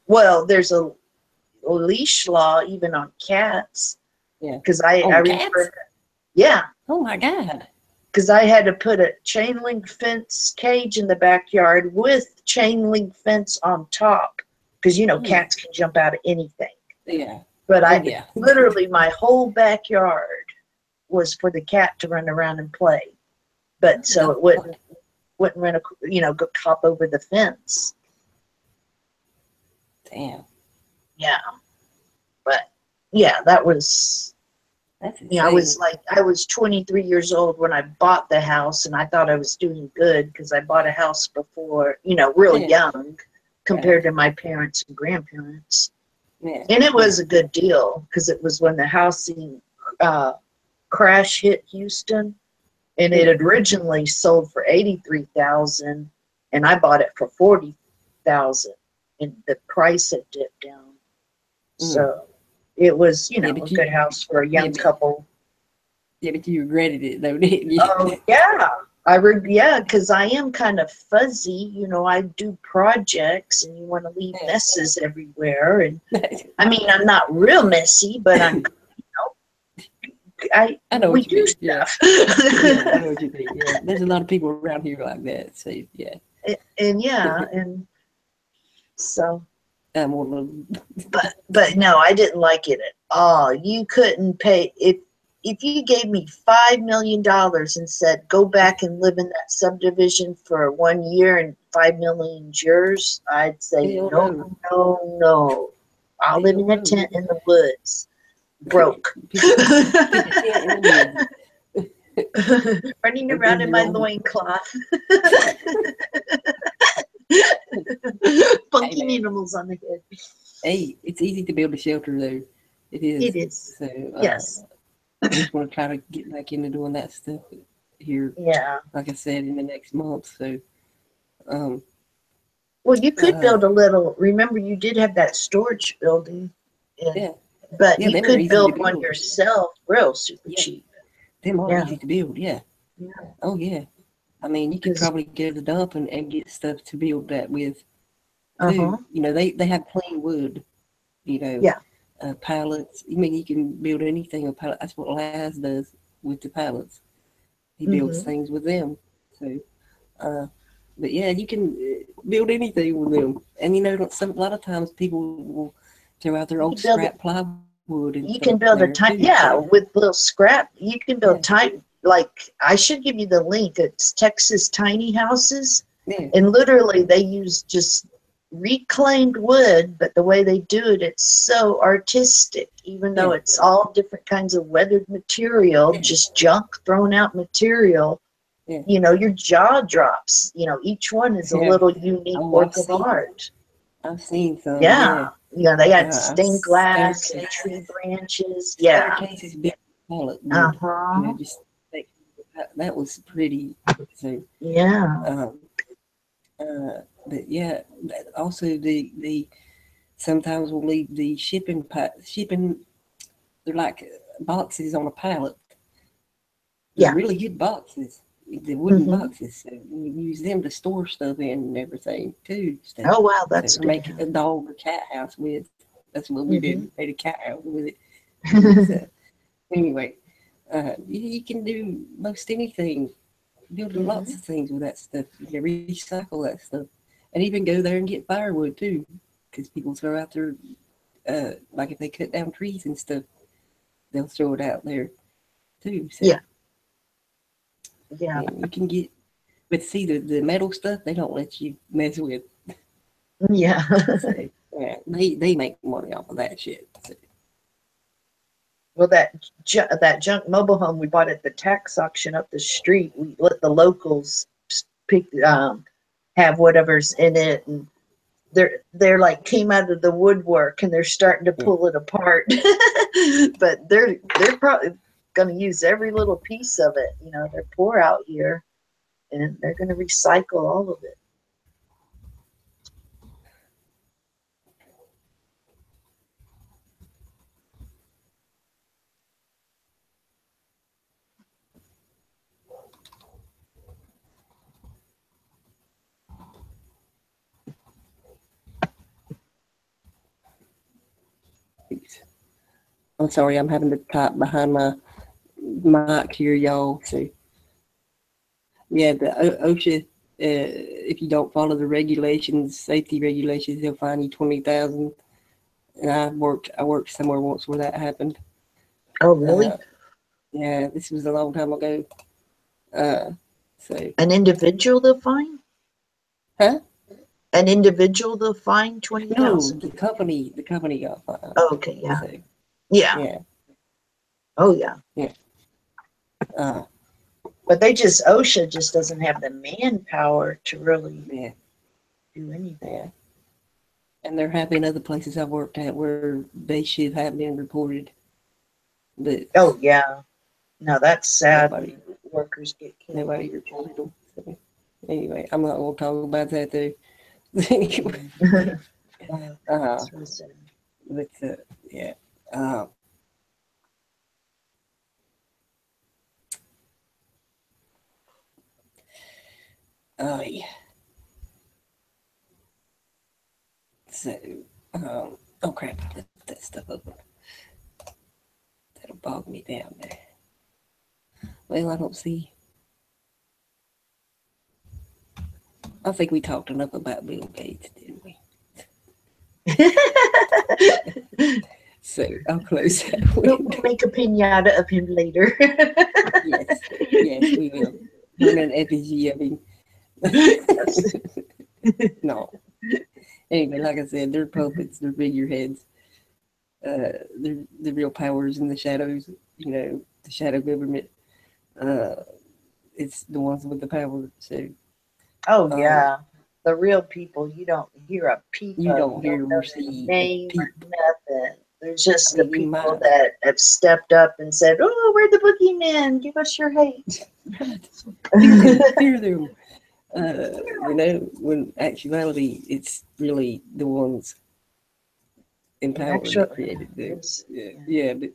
Well, there's a leash law even on cats. Yeah. Because I remember. Cats? Yeah. Oh my God. Because I had to put a chain link fence cage in the backyard with chain link fence on top. Because you know cats can jump out of anything. Yeah. But literally my whole backyard was for the cat to run around and play. But so it wouldn't run go hop over the fence. Damn. Yeah. But yeah, that was, That's insane. you know, I was 23 years old when I bought the house, and I thought I was doing good because I bought a house before, you know, real young compared to my parents and grandparents. Yeah. And it was a good deal because it was when the housing crash hit Houston, and it had originally sold for $83,000, and I bought it for $40,000, and the price had dipped down. So it was, you know, a good house for a young couple. Yeah, but you regretted it though, didn't you? Oh yeah, because I am kind of fuzzy. You know, I do projects, and you want to leave messes everywhere. And I mean, I'm not real messy, but I'm, I know we do stuff. Yeah, I know what you think. Yeah, there's a lot of people around here like that. So yeah, and so. But no, I didn't like it at all. You couldn't pay if you gave me $5 million and said go back and live in that subdivision for 1 year and $5 million is yours. I'd say no. I'll live in a tent in the woods, broke, running around in my loincloth. Funky animals on the head. Hey, it's easy to build a shelter though. It is. It is. So yes. I just want to try to get back into doing that stuff here. Yeah. Like I said, in the next month. So well, you could build a little, remember you did have that storage building. But you could build one yourself real super cheap. Them are easy to build, Oh yeah. I mean, you could probably go to the dump and get stuff to build that with. You know, they have plain wood, you know, pallets. I mean, you can build anything with pallets. That's what Laz does with the pallets. He builds things with them. So, but yeah, you can build anything with them. And you know, a lot of times people will throw out their old scrap plywood. And you can build a tiny, with little scrap. You can build tiny. Like, I should give you the link. It's Texas Tiny Houses. Yeah. And literally they use just reclaimed wood, but the way they do it, it's so artistic, even though it's all different kinds of weathered material, just junk thrown out material. You know, your jaw drops. You know, each one is a little unique work of art. I've seen some. Yeah, they had stained glass and tree branches. Staircases built with pallet. Just that was pretty. So, but yeah, also the sometimes we'll leave the shipping. They're like boxes on a pallet. They're really good boxes. The wooden boxes. So you use them to store stuff in and everything too. Oh wow, that's good. Make a dog or cat house with. That's what we did. Made a cat house with it. So, anyway. You can do most anything, build lots of things with that stuff. You can recycle that stuff, and even go there and get firewood too, because people throw out their, like if they cut down trees and stuff, they'll throw it out there too. So, and you can get, but see the metal stuff they don't let you mess with. So, they make money off of that shit. So. Well, that junk mobile home we bought at the tax auction up the street, we let the locals pick, have whatever's in it, and they're like came out of the woodwork and they're starting to pull it apart. But they're probably going to use every little piece of it. You know, they're poor out here, and they're going to recycle all of it. I'm sorry, I'm having to type behind my mic here, y'all. So, yeah, the OSHA, if you don't follow the regulations, safety regulations, they'll fine you $20,000. And I worked somewhere once where that happened. Oh, really? Yeah, this was a long time ago. So An individual they'll fine? Huh? An individual they'll fine no, 20,000? the company got fined. Oh, okay, yeah. So, Yeah. yeah. Oh, yeah. Yeah. But OSHA just doesn't have the manpower to really Yeah. do anything. Yeah. And there have been other places I've worked at where they should have been reported. But Oh, yeah. No, that's sad. Nobody- When workers get killed. nobody reported them. So, anyway, I'm not going to talk about that though. That's really sad. But yeah. Yeah. So, oh crap, I left that stuff open. That'll bog me down there. Well, I don't see. I think we talked enough about Bill Gates, didn't we? So I'll close that We'll window. make a pinata of him later. Yes, we will. Burn an effigy of him. No. Anyway, like I said, they're puppets, they're figureheads. They're the real powers in the shadows, you know, the shadow government. It's the ones with the power. So Oh, yeah. The real people, you don't hear a peep you of. don't hear know or their see a name peep. or nothing. There's just I the mean, you people might. that have stepped up and said, "Oh, we're the boogeymen. Give us your hate." Fear them. You know, when actuality, it's really the ones in power that created them. Yeah, but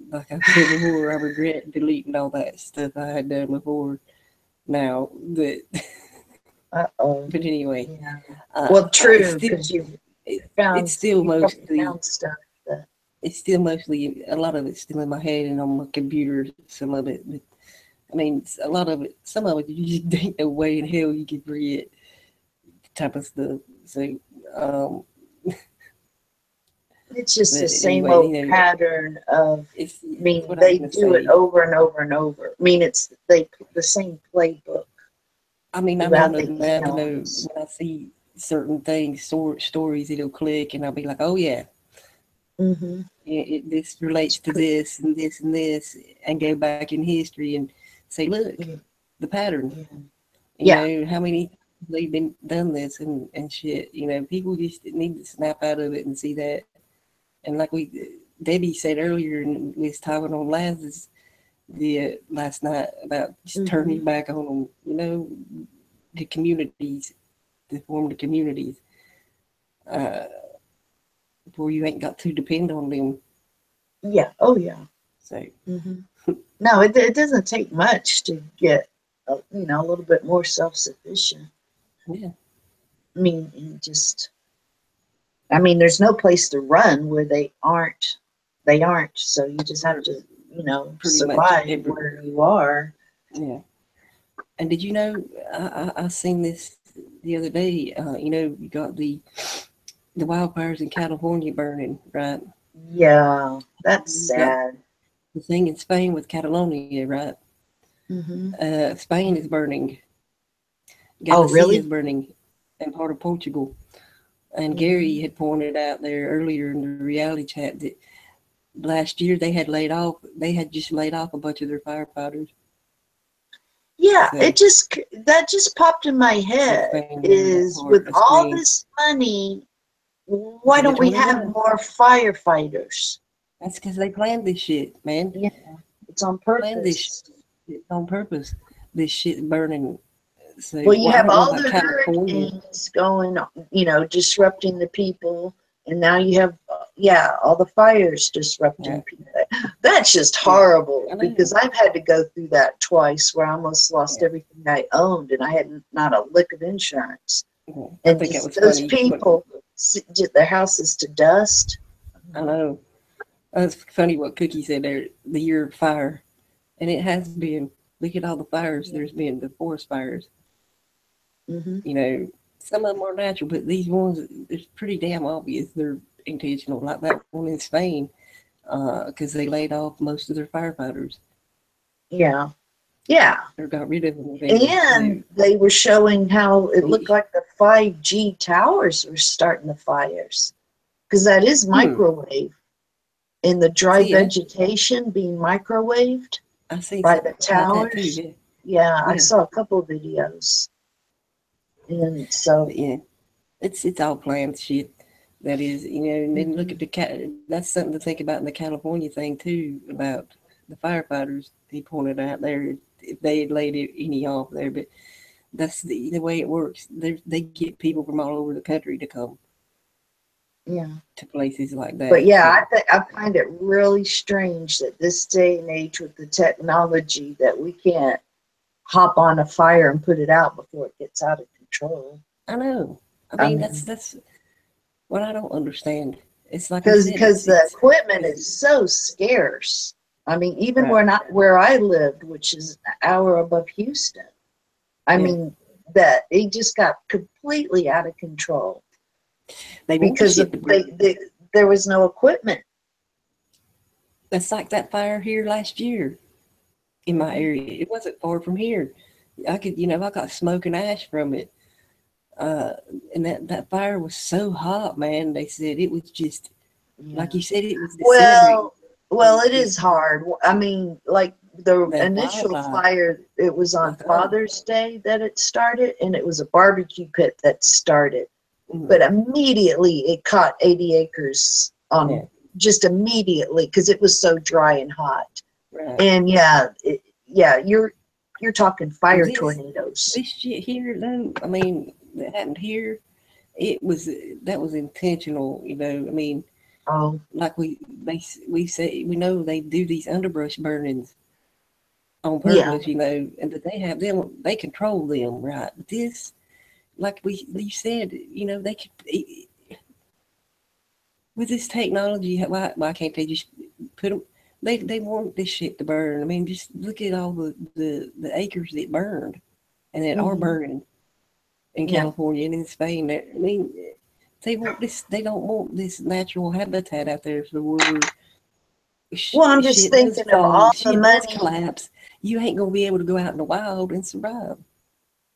like I said before, I regret deleting all that stuff I had done before. Now, but Uh-oh. but anyway, Yeah. Well, true, because it's still mostly found stuff that. it's still mostly a lot of it's still in my head and on my computer. Some of it, but I mean, a lot of it, some of it, you just ain't no way in hell you can forget type of stuff. So, It's just the but same anyway, old you know, pattern of. it's I mean, what I was they gonna do it say. over and over and over. I mean, it's the same playbook. I mean, I'm throughout old the enough to know eons. when I see certain things, stories, it'll click, and I'll be like, oh yeah, Mm-hmm. this relates to this and this and this, and go back in history and say, look, the pattern. Yeah. You know, how many they've been done this and shit. You know, people just need to snap out of it and see that. And like Debbie said earlier, and we was talking on last night about just turning your back on them. You know, the communities, to form the communities, where you ain't got to depend on them. Yeah. Oh, yeah. So. No, it doesn't take much to get, a little bit more self-sufficient. Yeah. I mean, there's no place to run where they aren't. So you just have to, survive where you are. Yeah. And did you know, I seen this the other day, you got the wildfires in California burning, right? Yeah, that's sad. The thing in Spain with Catalonia, right? Spain is burning. Galicia is burning, and part of Portugal. And Gary had pointed out there earlier in the reality chat that last year they had just laid off a bunch of their firefighters. Yeah, So, that just popped in my head expanding that is part, with that's all green. this money, why Get don't we what it have is. more firefighters? That's because they planned this shit, man. Yeah, it's on Planned this purpose. shit on purpose. This shit burning. So, Well, you I have don't know all about the California. hurricanes going, disrupting the people, and now you have, all the fires disrupting Yeah. people. That's just Yeah, horrible I know. because I've had to go through that twice where I almost lost Yeah. everything I owned and I had not a lick of insurance. I And think it just was those funny. people, their houses to dust. I know. It's funny what Cookie said there, the year of fire. And it has been. Look at all the fires there's been, the forest fires. Mm-hmm. You know, some of them are natural, but these ones, it's pretty damn obvious they're intentional. Like that one in Spain, because they laid off most of their firefighters Yeah. Yeah. or got rid of them. Whatever. And they were showing how it looked So, like the 5G towers were starting the fires because that is microwave. In the dry vegetation being microwaved I see by the about that towers. too. Yeah, I Yeah. saw a couple of videos. And so, But yeah, it's all planned shit. That is, and then look at that's something to think about in the California thing too, about the firefighters. He pointed out there, if they had laid any off there, but that's the way it works. They get people from all over the country to come to places like that. But yeah, I find it really strange that this day and age with the technology that we can't hop on a fire and put it out before it gets out of control. I know. I mean, that's what I don't understand. It's like because the equipment is so scarce. I mean, even where I lived, which is an hour above Houston, I mean that it just got completely out of control because there was no equipment. That's like that fire here last year in my area. It wasn't far from here. I could, I got smoke and ash from it. And that fire was so hot, man. They said it was just, like you said, it was disintegrating. Well, it is hard. I mean, like the initial fire, it was on Father's Day that it started, and it was a barbecue pit that started. But immediately it caught 80 acres on just immediately because it was so dry and hot. Right. And you're talking fire tornadoes. This shit here, though, I mean, that happened here. That was intentional, I mean, like we say, we know they do these underbrush burnings on purpose, and that they have them, they control them, right? But this, like we said, they could, with this technology, why can't they just put them? They want this shit to burn. I mean, just look at all the acres that burned and that are burning in California and in Spain. I mean, they want this. They don't want this natural habitat out there for the world. Well, I'm just thinking of all the money. Collapse. You ain't gonna be able to go out in the wild and survive.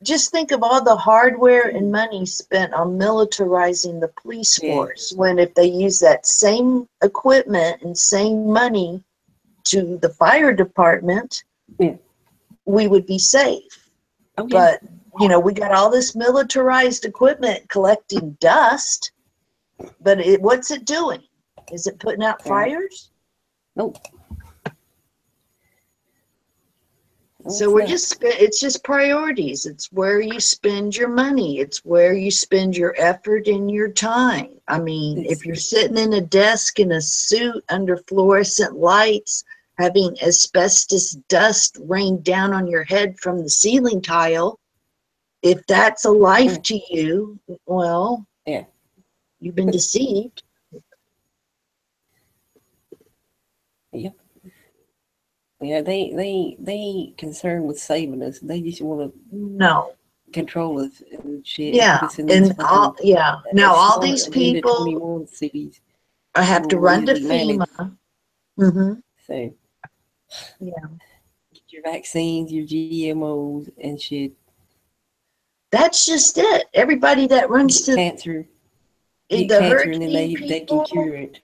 Just think of all the hardware and money spent on militarizing the police force when if they use that same equipment and same money to the fire department, we would be safe. But, we got all this militarized equipment collecting dust, but what's it doing? Is it putting out fires? Nope. So it's just priorities. It's where you spend your money. It's where you spend your effort and your time. I mean, if you're sitting in a desk in a suit under fluorescent lights, having asbestos dust rain down on your head from the ceiling tile, if that's a life to you, well, you've been deceived. Yep. Yeah, they ain't concerned with saving us. They just want to control us and shit. Yeah, and now all these people 21 cities. I have to run to FEMA. So get your vaccines, your GMOs and shit. That's just it. Everybody that runs to cancer, the cancer, and then they people, can cure it.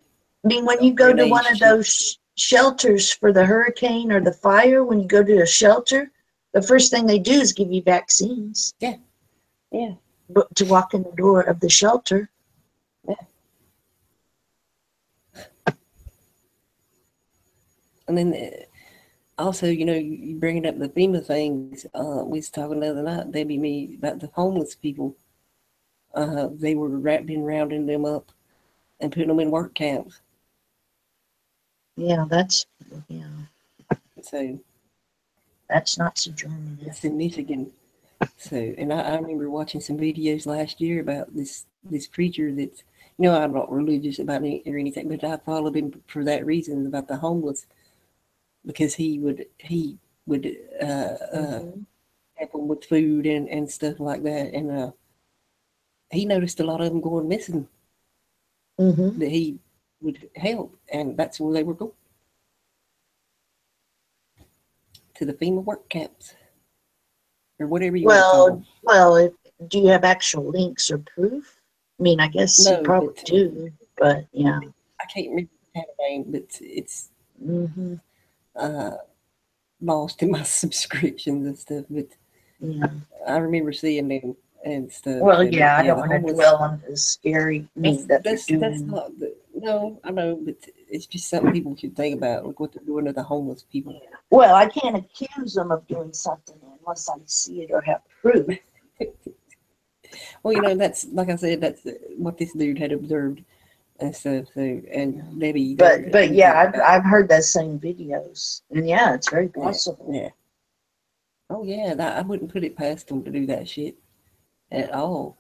I mean, when you go to one of those shelters for the hurricane or the fire, when you go to a shelter, The first thing they do is give you vaccines. Yeah. But to walk in the door of the shelter. And then also, you know, you bringing up the FEMA things. We was talking the other night, Debbie, me, about the homeless people. They were been rounding them up and putting them in work camps. Yeah, that's So that's Nazi Germany. it's in Michigan. So, and I remember watching some videos last year about this preacher that's, you know, I'm not religious about it or anything, but I followed him for that reason about the homeless, because he would help them with food and stuff like that, and he noticed a lot of them going missing Mm-hmm. that he would help, and that's where they were going, to the FEMA work camps or whatever you want to call them. Well, do you have actual links or proof? I mean, I guess No, you probably but- do, but yeah. I can't remember the kind of name, but it's Mm-hmm. lost in my subscriptions and stuff. But Yeah. I remember seeing them and stuff. Well, and, yeah, I don't the want to homeless- dwell on the scary mean that they're That's doing. not the, no, I know, but it's just something people should think about, like what they're doing to the homeless people. Well, I can't accuse them of doing something unless I see it or have proof. Well, you know, that's like I said, that's what this dude had observed and stuff. So, and maybe, But yeah, I've heard those same videos, and yeah, it's very possible. Yeah. Oh yeah, I wouldn't put it past them to do that shit at all.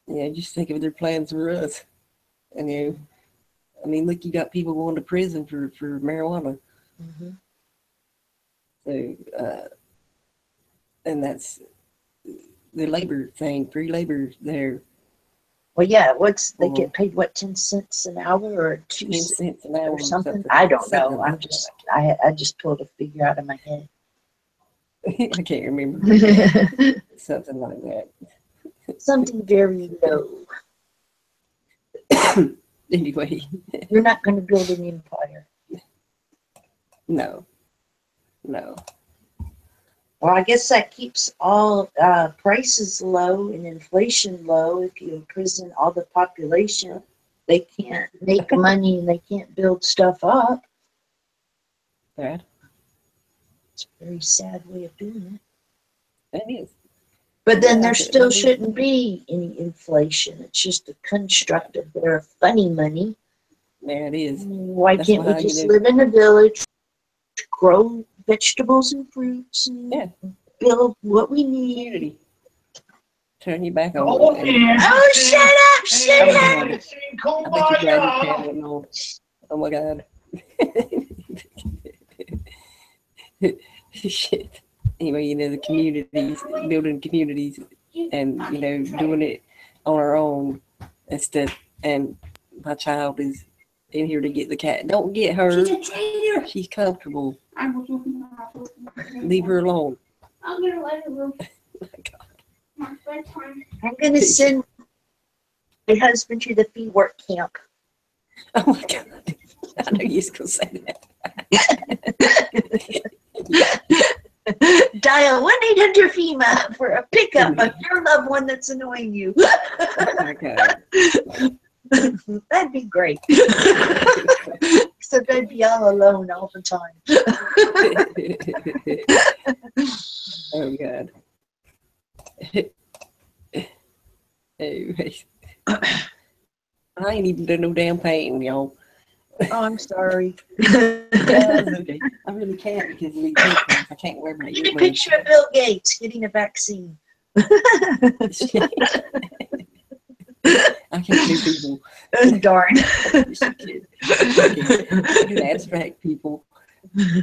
Yeah, just think of their plans for us. And you know, I mean, look, you got people going to prison for marijuana. Mm-hmm. So, and that's the labor thing, free labor there. Well, yeah, they get paid what, 10 cents an hour or 2 10 cents cents an hour or something? I don't know. I'm just I just pulled a figure out of my head. I can't remember. Something like that. Something very low. Anyway, You're not going to build an empire. no. Well, I guess that keeps all prices low and inflation low. If you imprison all the population, they can't make money and they can't build stuff up. Bad. It's a very sad way of doing it. That is. But then Yeah, there but still maybe- shouldn't be any inflation. It's just a construct of their funny money. There it is. Why That's can't we why, just you know- live in a village, grow vegetables and fruits, and Yeah. build what we need? Community. Turn your back on Oh, it. yeah. Oh, shut up! Shut Oh, up! God. I bet you glad you can't went on. Oh my God. Shit. Anyway, you know, the communities, building communities and, you know, doing it on our own and stuff. And my child is in here to get the cat. Don't get her. She's a traitor. She's comfortable. I was looking for Leave her alone. I'm gonna let her go. Oh my God. My bedtime. I'm gonna send my husband to the fee work camp. Oh my God. I know you was going to say that. Dial 1-800-FEMA for a pickup of your loved one that's annoying you. Oh my God. That'd be great. Except I'd be all alone all the time. Oh God. Anyways. I ain't even done no damn painting, y'all. Oh, I'm sorry. It's okay. I really can't because of these headphones. I can't wear my Get a earbuds. picture of Bill Gates getting a vaccine. I can't do people. Darn. I do abstract people.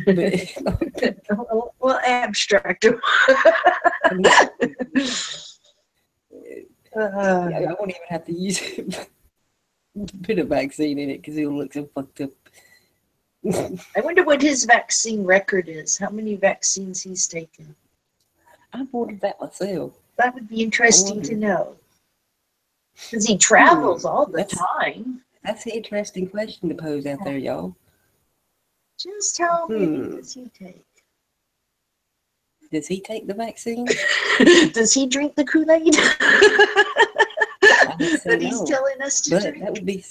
But, Well, abstract. I won't even have to use it. Put a vaccine in it because it'll look so fucked up. I wonder what his vaccine record is. How many vaccines he's taken? I wondered that myself. That would be interesting to know. Because he travels all the That's- time. That's an interesting question to pose out there, y'all. Just how many Hmm. does he take? Does he take the vaccine? Does he drink the Kool-Aid? I would say That he's no, telling us to but drink? that would be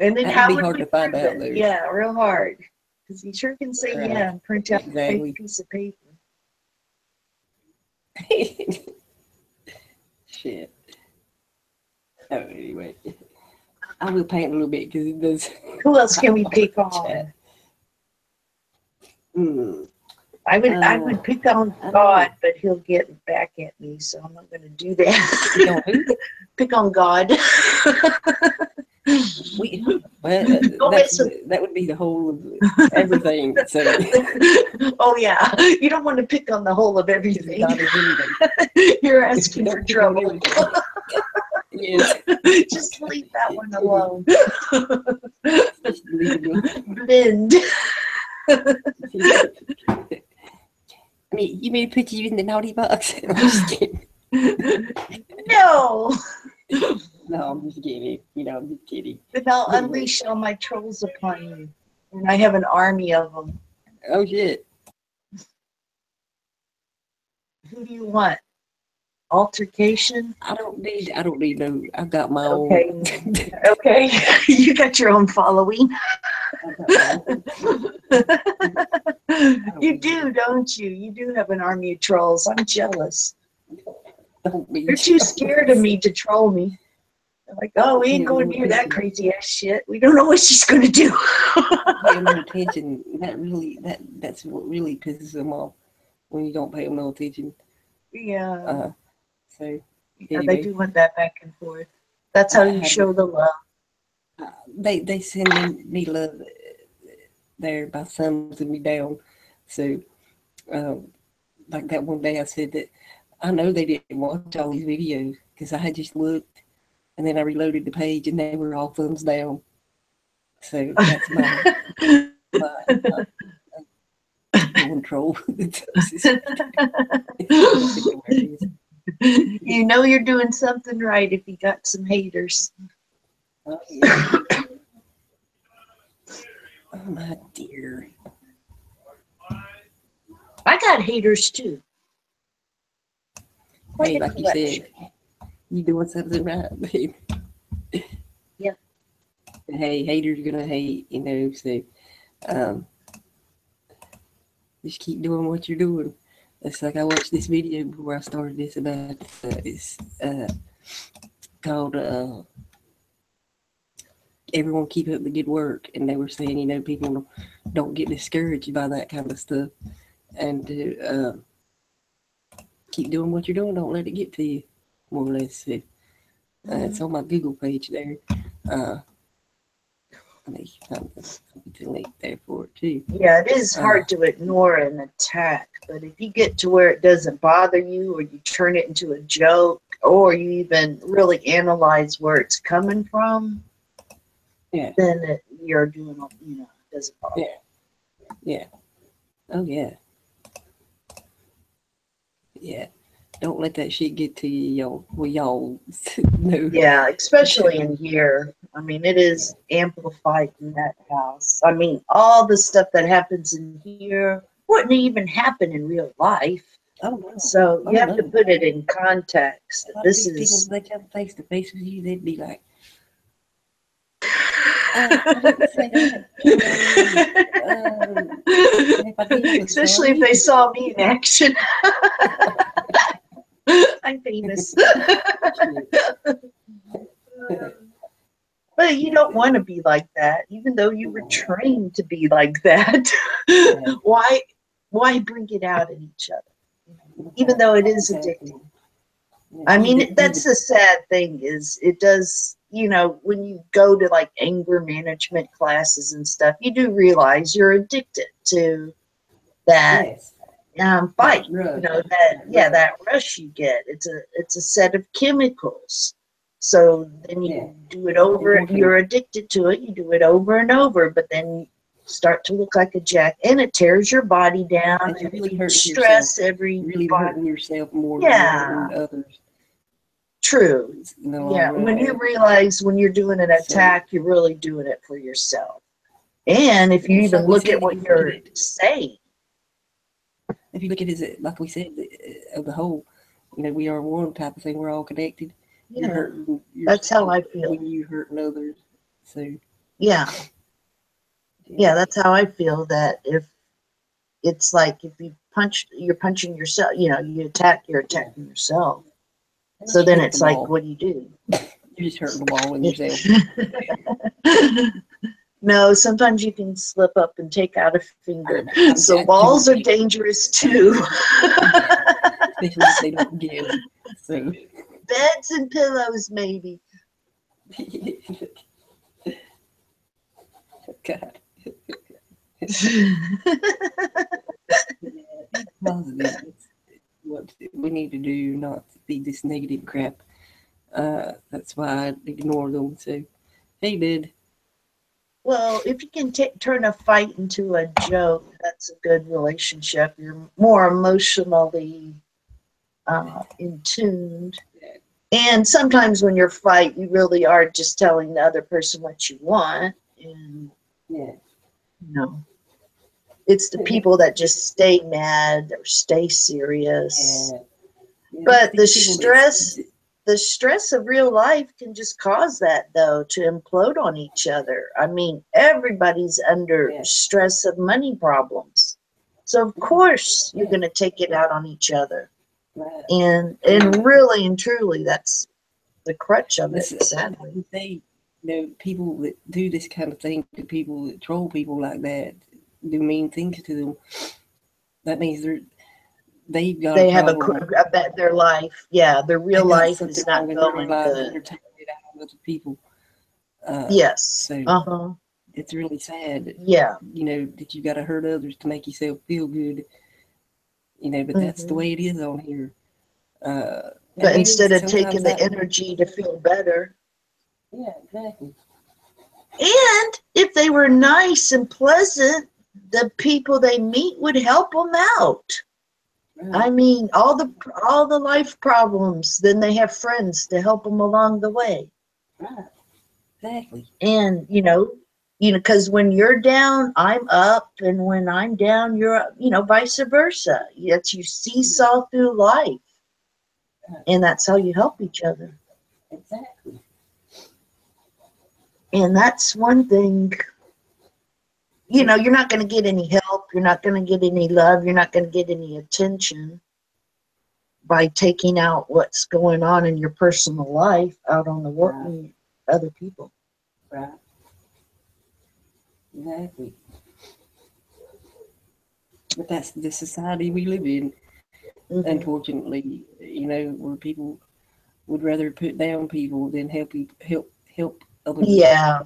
And then that how would be would hard we to find prove out, it? though. Yeah, real hard. Because he sure can say Right. yeah and print out a Exactly. fake piece of paper. Shit. Oh, anyway, I will paint a little bit because it does. Who else can we pick on? Chat. Mm. I would pick on I don't God, know. but he'll get back at me, so I'm not going to do that. You know who? Pick on God. That would be the whole of everything. So Oh yeah, you don't want to pick on the whole of everything. God is anything. You're asking for Don't pick on trouble. everything. Yes. Just leave that one alone. Just leave it alone. Blend. I mean, you may put you in the naughty box. I'm just kidding. No. No, I'm just kidding. You know, I'm just kidding. But I'll unleash all my trolls upon you. And I have an army of them. Oh shit. Who do you want? Altercation? I don't need no. I've got my own. Okay. Okay. You got your own following. You do, don't you? You do have an army of trolls. I'm jealous. They're too scared of me to troll me. They're like, oh, we ain't going near that crazy ass shit. We don't know what she's gonna do. Pay them no attention. That's what really pisses them off when you don't pay them no attention. Yeah. So Yeah, anyway. they do want that back and forth. That's how you show the love. They send me love there by thumbsing me down. So like that one day I said that I know they didn't watch all these videos because I had just looked and then I reloaded the page and they were all thumbs down. So that's my troll. You know you're doing something right if you got some haters. Oh, yeah. Oh my dear. I got haters too. Hey, like you said, you doing something right, babe. Yeah. Hey, haters gonna hate, you know, so just keep doing what you're doing. It's like I watched this video before I started this about it's called Everyone Keep Up the Good Work, and they were saying, you know, people don't get discouraged by that kind of stuff, and to keep doing what you're doing. Don't let it get to you, more or less. So, it's on my Google page there. There's a link there for it too. Yeah, it is hard to ignore an attack, but if you get to where it doesn't bother you, or you turn it into a joke, or you even really analyze where it's coming from, yeah, then you're doing, you know, it doesn't bother. Yeah. Oh yeah. Yeah. Don't let that shit get to you, y'all. Well, y'all know. Yeah, especially in here. I mean, it is amplified in that house. I mean, all the stuff that happens in here wouldn't even happen in real life. Oh no. So you have to put it in context. This people, is. they come face to face with you, they'd be like, I didn't say that. Especially if they saw me in action. I'm famous. But you don't want to be like that, even though you were trained to be like that. Why bring it out in each other? Even though it is addicting. I mean, that's the sad thing is it does, you know, when you go to like anger management classes and stuff, you do realize you're addicted to that fight. You know, that rush you get. It's a set of chemicals. So then you do it over, you're addicted to it, you do it over and over, but then you start to look like a jack, and it tears your body down, and you really hurt stress yourself. every really hurting yourself more than others. True. No, yeah, when you realize when you're doing an attack, you're really doing it for yourself. And if you even look at what you're saying, if you look at it, as like we said, of the whole, we are one type of thing. We're all connected. You're Yeah, hurting. that's how I feel. When you hurting others. So Yeah, that's how I feel. That if it's like if you punch, you're punching yourself. You attack, you're attacking yourself. So then it's like, what do you do? You're just hurting the wall and yourself. No, sometimes you can slip up and take out a finger. So walls are dangerous too. Especially if they don't give. So Beds and pillows, maybe. God. Positive. It's what we need to do, not be this negative crap. That's why I ignore them. So, hey, bud. Well, if you can turn a fight into a joke, that's a good relationship. You're more emotionally in tuned. And sometimes when you fight, you really are just telling the other person what you want. And, it's the people that just stay mad or stay serious. But the stress of real life can just cause that, though, to implode on each other. I mean, everybody's under stress of money problems. So, of course, you're going to take it out on each other. Right. And really and truly, that's the crutch of it, sadly. People that do this kind of thing, people that troll people like that, do mean things to them, that means they have their life. Yeah, their real life is not going good. They're taking it out on other people. Yes. So it's really sad. Yeah. That you got to hurt others to make yourself feel good. But that's the way it is on here. But instead of taking the energy to feel better. Yeah, exactly. And if they were nice and pleasant, the people they meet would help them out. Right. I mean, all the life problems, then they have friends to help them along the way. Right. Exactly. And, because when you're down, I'm up. And when I'm down, you're up, vice versa. You seesaw through life. Right. And that's how you help each other. Exactly. And that's one thing, you're not going to get any help. You're not going to get any love. You're not going to get any attention by taking out what's going on in your personal life out on the work and other people. Right. Exactly. But that's the society we live in, unfortunately, where people would rather put down people than help other people. Yeah.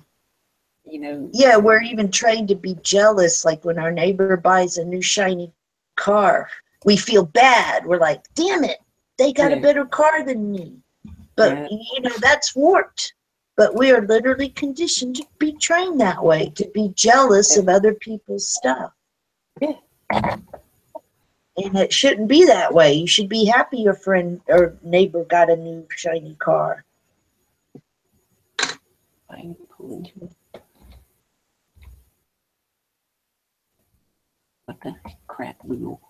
Yeah, we're even trained to be jealous. Like when our neighbor buys a new shiny car, we feel bad. We're like, damn it, they got a better car than me. But, that's warped. But we are literally conditioned to be trained that way, to be jealous of other people's stuff. Yeah. And it shouldn't be that way. You should be happy your friend or neighbor got a new shiny car. I'm pulling you. What the crap wheel?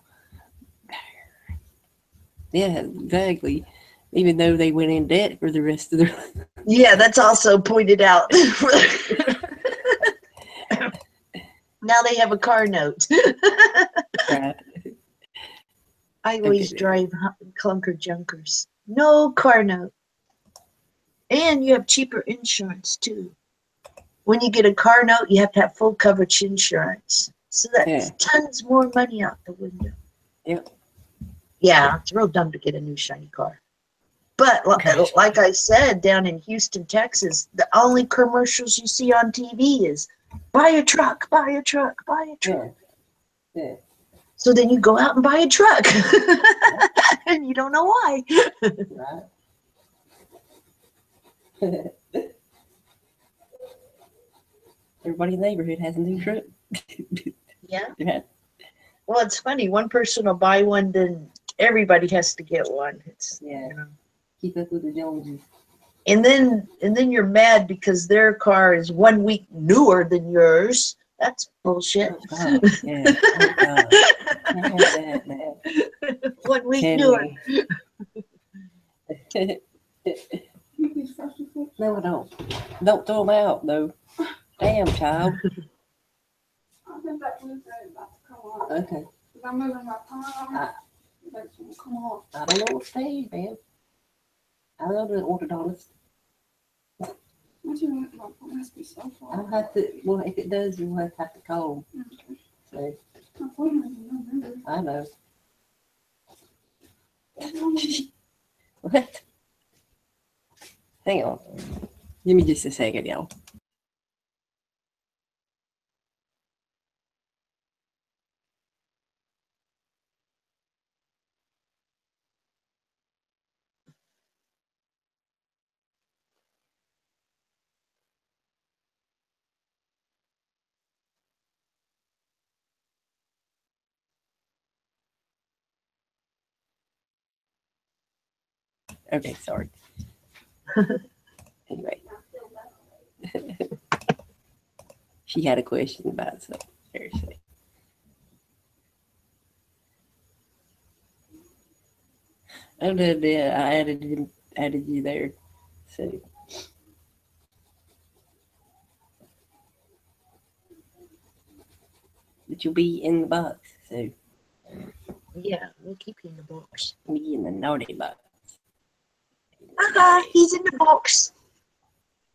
Yeah, exactly. Even though they went in debt for the rest of their life. Yeah, that's also pointed out. Now they have a car note. Right. I always drive clunker junkers. No car note. And you have cheaper insurance too. When you get a car note, you have to have full coverage insurance. So that's tons more money out the window. Yep. Yeah, it's real dumb to get a new shiny car. But like I said, down in Houston, Texas, the only commercials you see on TV is buy a truck, buy a truck, buy a truck. Yeah. So then you go out and buy a truck. And you don't know why. Right. Everybody in the neighborhood has a new truck. Yeah. Well, it's funny. One person will buy one, then everybody has to get one. Keep up with the Joneses. And then you're mad because their car is 1 week newer than yours, That's bullshit. Oh, God. Yeah. Oh, God. Can't have that now. 1 week Tell doing. me. You be fresh and food. No, I don't. Don't throw them out, though. Damn, child. I think that Wednesday is about to come on. Okay. Because I'm moving my time. Ah. That's gonna come off. I don't know what stage, man. I love the orthodontist. What you want? My must be so far. I'll have to, well, if it does, you'll have to call. Okay. So, My appointment is in November. I know. Okay. What? Hang on. Give me just a second, y'all. Okay, sorry. Anyway. She had a question about something. Seriously. Oh, I added you there. So. But you'll be in the box. So Yeah, we'll keep you in the box. be in the naughty box. He's in the box.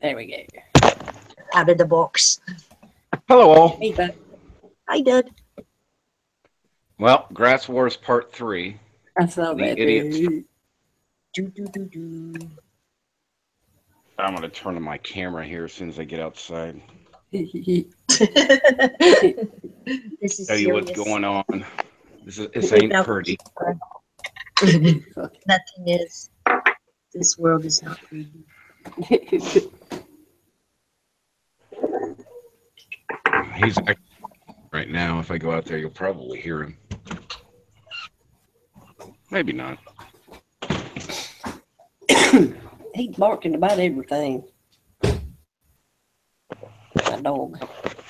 There we go. Out of the box. Hello, all. Hey, bud. Hi, Dad. Well, Grass Wars Part 3. I saw The that. idiots. Do. I'm going to turn on my camera here as soon as I get outside. This is Tell you what's serious. going on. This ain't pretty. Nothing is. This world is not pretty. He's actually right now. If I go out there, you'll probably hear him. Maybe not. He's barking about everything. My dog.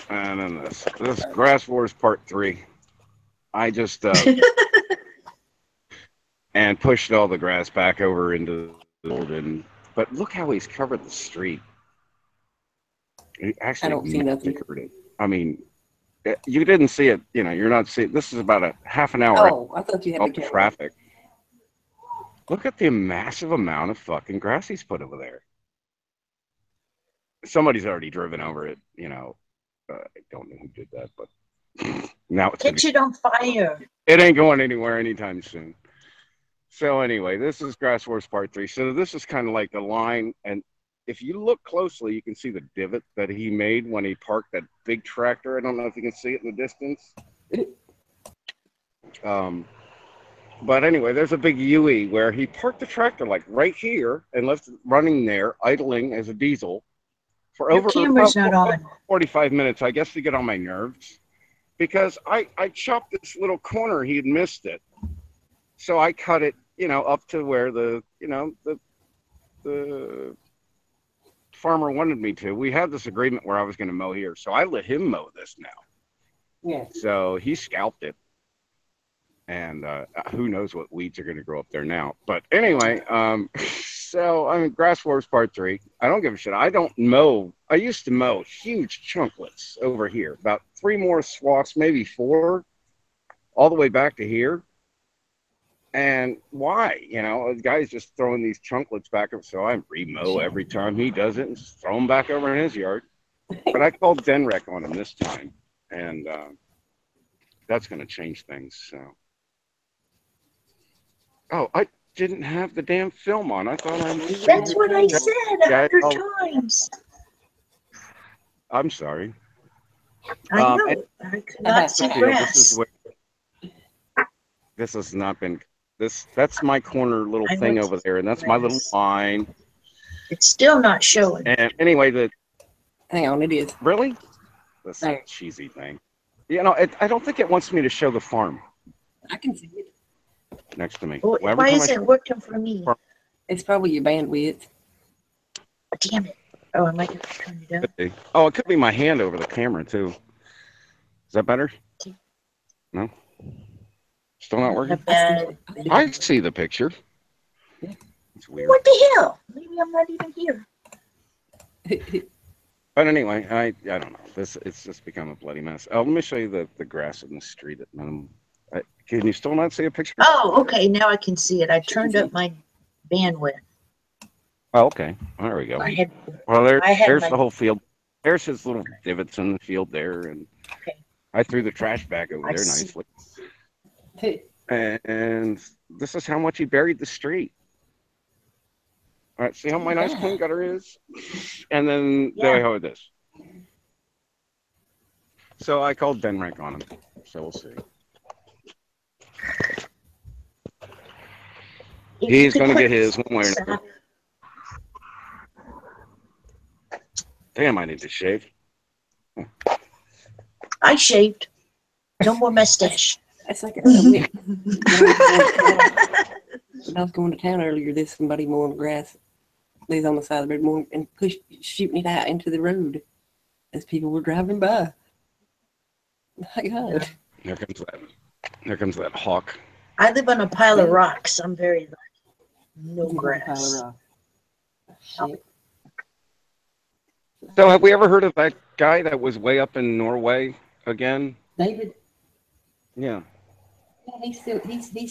And then this Grass Wars Part 3. I just and pushed all the grass back over into the building. But look how he's covered the street. He actually I don't see nothing. massacred it. I mean, you didn't see it. You know, you're not seeing. This is about a half an hour Oh, I thought you had of the camera. traffic. Look at the massive amount of fucking grass he's put over there. Somebody's already driven over it. You know, I don't know who did that, but now it's Catch it on fire. it ain't going anywhere anytime soon. So anyway, this is Grass Wars Part 3. So this is kind of like the line, and if you look closely, you can see the divot that he made when he parked that big tractor. I don't know if you can see it in the distance. But anyway, there's a big UE where he parked the tractor like right here and left it running there, idling as a diesel for Your over camera's not on. 45 minutes, I guess, to get on my nerves. Because I chopped this little corner, he had missed it. So I cut it, you know, up to where the farmer wanted me to. We had this agreement where I was going to mow here. So I let him mow this now. Yeah. So he scalped it. And who knows what weeds are going to grow up there now. But anyway, so I mean, Grass Wars Part 3. I don't give a shit. I don't mow. I used to mow huge chunklets over here. About 3 more swaths, maybe 4, all the way back to here. And why? You know, the guy's just throwing these chunklets back up. So I remow every time he does it and just throw them back over in his yard. But I called Denrec on him this time. And that's going to change things. So. Oh, I didn't have the damn film on. I thought I knew. That's what I said 100 times. I'm sorry. I know. I could not see grass. This has not been. That's my corner little I thing know over there, and that's my little line. It's still not showing. And anyway, Hang on, it is. really this There. cheesy thing. You know, I don't think it wants me to show the farm I can see it. next to me. Well, Every why time is I it working for me? It's probably your bandwidth. Damn it. Oh, I might have to turn it up. Oh, it could be my hand over the camera too. that better? No? Still not working? I see the picture. It's weird. What the hell? Maybe I'm not even here. But anyway, I don't know. It's just become a bloody mess. Oh, let me show you the grass in the street at minimum. Can you still not see a picture? Oh, okay. Now I can see it. I turned up my bandwidth. Oh, okay. There we go. Well, there's the whole field. There's his little divots in the field there, and I threw the trash bag over there nicely. And this is how much he buried the street. All right, see how my nice clean gutter is? And then there we have this. So I called Denrick on him. So we'll see. He's going to get his one way or another. Damn, I need to shave. I shaved. No more mustache. That's like when I was going to town earlier, somebody mowing the grass. They was on the side of the road and shooting it out into the road as people were driving by. My God. Here comes that hawk. I live on a pile of rocks. I'm very lucky. No grass. Shit. So have we ever heard of that guy that was way up in Norway again? David? Yeah. Yeah, he's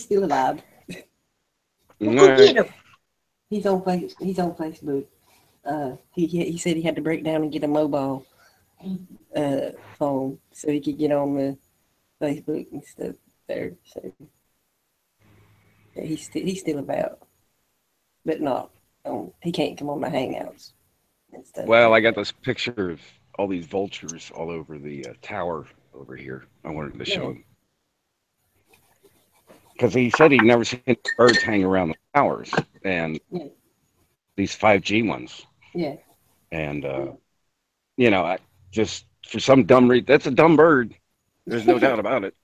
still alive. Go get him. He's on Facebook. He said he had to break down and get a mobile phone so he could get on the Facebook and stuff there. So yeah, he's still about, but not on. He can't come on the Hangouts and stuff. Well, I got this picture of all these vultures all over the tower over here. I wanted to show him. Because he said he'd never seen birds hang around the towers, and these 5G ones. Yeah. And, I just, for some dumb reason, that's a dumb bird. There's no doubt about it.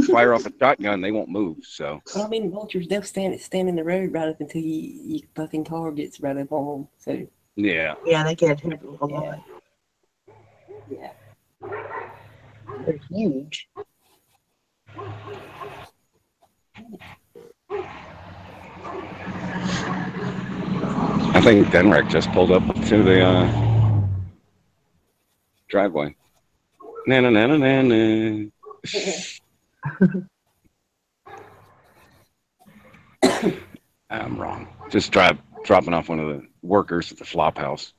Fire off a shotgun, they won't move, so. Well, I mean, vultures, they'll stand in the road right up until you fucking car gets right up on them, so. Yeah, they get hit a lot. Yeah. They're huge. I think Denrick just pulled up to the driveway. Na-na-na-na-na-na. I'm wrong. Just dropping off one of the workers at the flop house.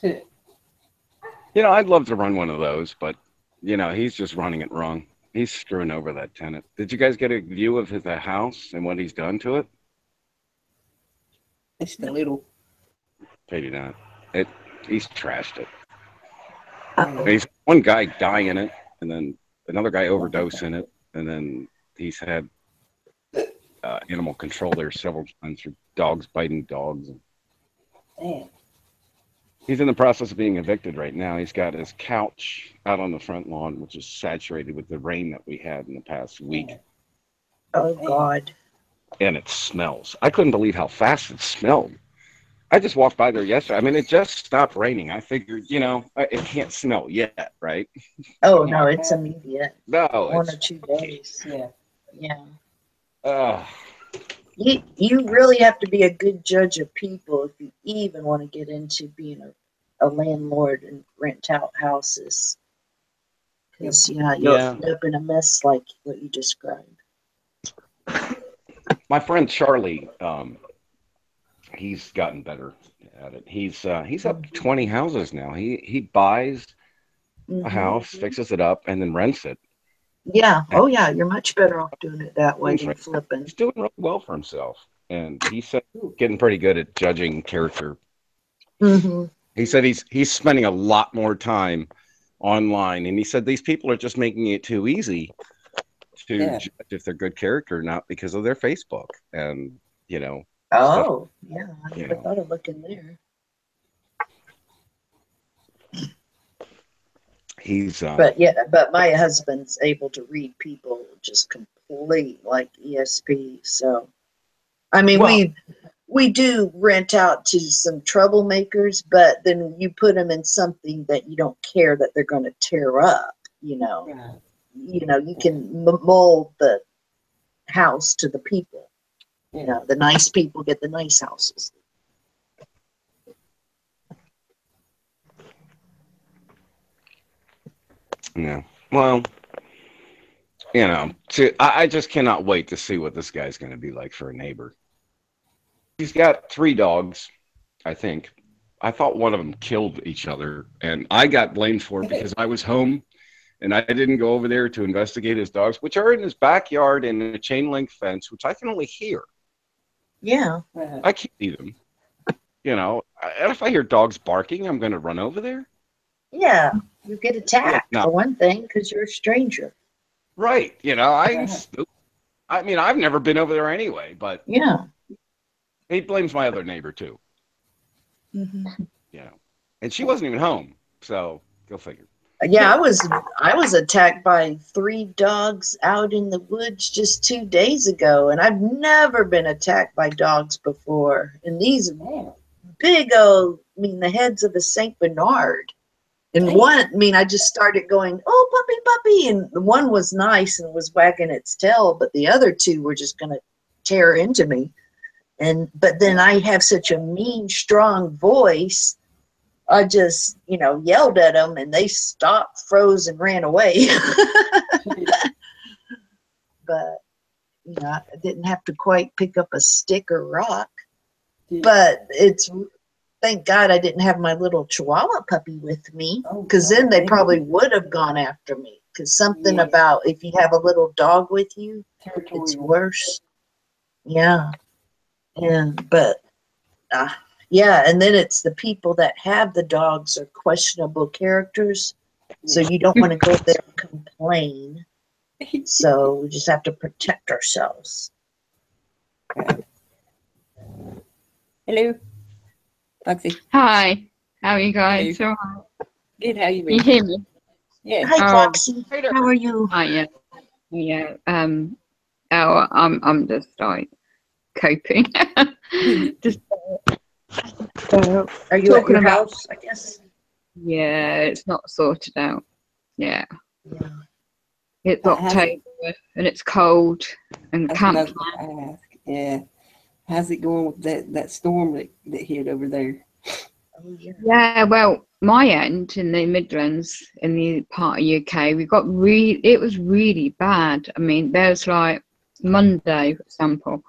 I'd love to run one of those, but, he's just running it wrong. He's screwing over that tenant. Did you guys get a view of the house and what he's done to it? It's a little. Maybe not. He's trashed it. He's one guy dying in it, and then another guy overdosed in it, and then he's had animal control there several times for dogs biting dogs. Damn. He's in the process of being evicted right now. He's got his couch out on the front lawn, which is saturated with the rain that we had in the past week. Oh, God. And it smells. I couldn't believe how fast it smelled. I just walked by there yesterday. I mean, it just stopped raining. I figured, it can't smell yet, right? Oh, no, it's immediate. No. 1 or 2 days. Yeah. You really have to be a good judge of people if you even want to get into being a landlord and rent out houses. Because, you'll end up in a mess like what you described. My friend Charlie, he's gotten better at it. He's up to 20 houses now. He buys a house, fixes it up, and then rents it. Yeah. Oh, yeah. You're much better off doing it that way than flipping. He's doing really well for himself, and he said getting pretty good at judging character. Mm-hmm. He said he's spending a lot more time online, and he said these people are just making it too easy to judge if they're good character or not because of their Facebook and Oh, yeah. I never thought of looking there. But my husband's able to read people just complete like ESP. So, I mean, we do rent out to some troublemakers, but then you put them in something that you don't care that they're going to tear up. You know, Right. you can mold the house to the people. You know, the nice people get the nice houses. Yeah. Well, I just cannot wait to see what this guy's going to be like for a neighbor. He's got 3 dogs, I think. I thought one of them killed each other, and I got blamed for it because I was home and I didn't go over there to investigate his dogs, which are in his backyard in a chain link fence, which I can only hear. Yeah. I can't see them. And if I hear dogs barking, I'm going to run over there. Yeah. You get attacked, Yeah, no. for one thing, because you're a stranger. Right. I mean, I've never been over there anyway, but Yeah. he blames my other neighbor too. Mm-hmm. And she wasn't even home, so go figure. Yeah, I was attacked by 3 dogs out in the woods just 2 days ago, and I've never been attacked by dogs before. And these big old, the heads of a Saint Bernard. And one, I just started going, oh, puppy, puppy, and the one was nice and was wagging its tail, but the other 2 were just going to tear into me. But then I have such a mean, strong voice. I just, yelled at them, and they stopped, froze, and ran away. But, I didn't have to quite pick up a stick or rock. But thank God I didn't have my little Chihuahua puppy with me, because then they probably would have gone after me. Because something about if you have a little dog with you, it's worse. Yeah. But and then it's the people that have the dogs are questionable characters, so you don't want to go there and complain. So we just have to protect ourselves. Hello, Foxy. Hi, how are you guys? Hey. All right. Good. How you Can you been? hear me? Yeah. Hi, Foxy. How are you? Oh yeah, yeah. I'm just like coping. Just Are you at talking your about house? I guess. Yeah, it's not sorted out. Yeah, Yeah. it's How's October and it's cold and That's what I camp. was going to ask. Yeah. How's it going with that storm that hit over there? Oh, yeah. Yeah, well, my end in the Midlands, in the part of UK, it was really bad. I mean, there's like Monday, for example,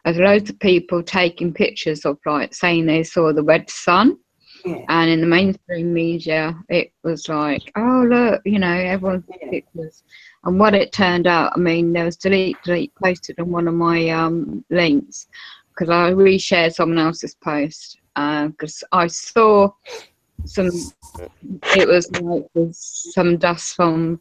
there's loads of people taking pictures of like saying they saw the red sun. Yeah. And in the mainstream media, it was like, oh, look, everyone's pictures. And what it turned out, there was delete posted on one of my links, because I reshared someone else's post, because I saw it was like some dust from,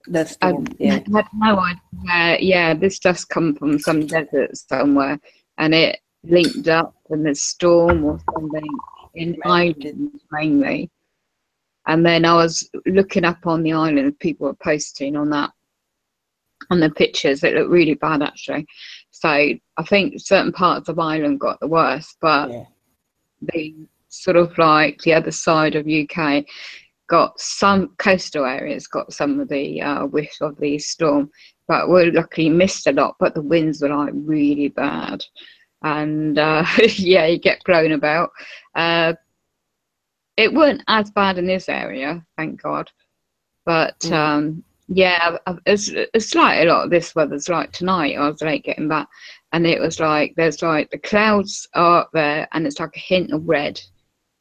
That storm. I had no idea. Yeah, this dust come from some desert somewhere, and it linked up in the storm or something in Ireland mainly. And then I was looking up on the island, people were posting on the pictures. It looked really bad actually. So I think certain parts of Ireland got the worst, but the sort of like the other side of UK got some coastal areas, got some of the whiff of the storm, but we luckily missed a lot, but the winds were like really bad. And you get blown about. It weren't as bad in this area, thank God. But it's like a lot of this weather's like tonight. I was late getting back, and it was like there's like the clouds are up there, and it's like a hint of red.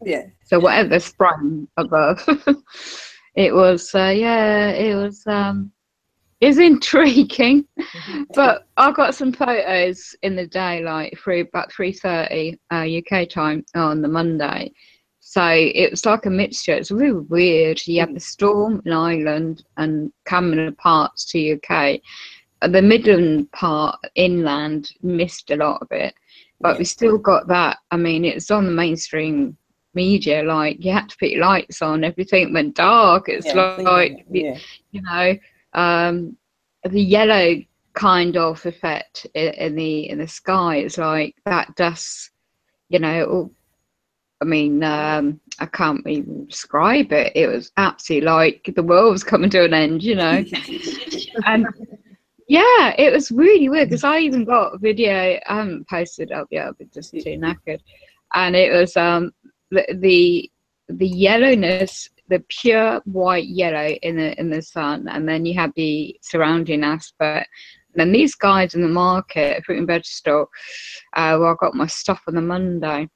Yeah. So whatever sprang above, it was it's intriguing. But I got some photos in the day, like about 3:30 UK time on the Monday. So it was like a mixture. It's really weird. You have the storm in Ireland and coming parts to UK. The Midland part, inland, missed a lot of it. But we still got that. It's on the mainstream media. Like, you had to put your lights on. Everything went dark. It's the yellow kind of effect in the sky. It's like that dust, I mean, I can't even describe it. It was absolutely like the world was coming to an end, you know. And yeah, it was really weird because I even got a video. I haven't posted it up yet, but just too knackered. And it was the yellowness, the pure white yellow in the sun, and then you have the surrounding aspect. And then these guys in the market, fruit and veg store, where I got my stuff on the Monday.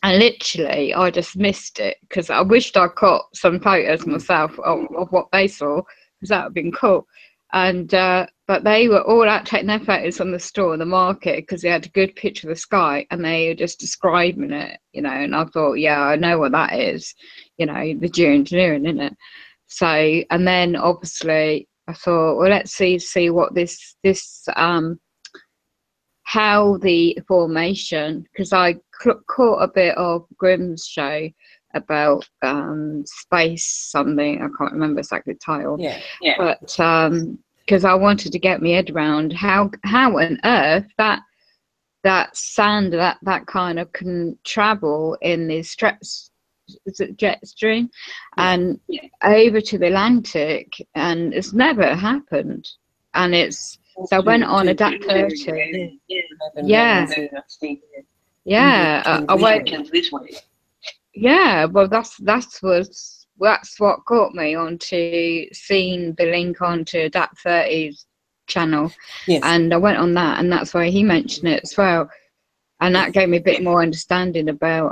And literally, I just missed it because I wished I caught some photos myself of what they saw, because that would have been cool. And but they were all out taking their photos on the store, the market, because they had a good picture of the sky, and they were just describing it, you know. And I thought, yeah, I know what that is, you know, the geoengineering, isn't it? So, and then obviously I thought, well, let's see what this how the formation, because I caught a bit of Grimm's show about space something, I can't remember exactly the title, but because I wanted to get my head around how on earth that sand that kind of can travel in this jet stream and over to the Atlantic, and it's never happened. And it's so I went on a DAT 30. Yeah. I went this way. Yeah, well, that's what got me onto seeing the link onto DAT 30's channel. Yes. And I went on that, and that's why he mentioned it as well. And that gave me a bit more understanding about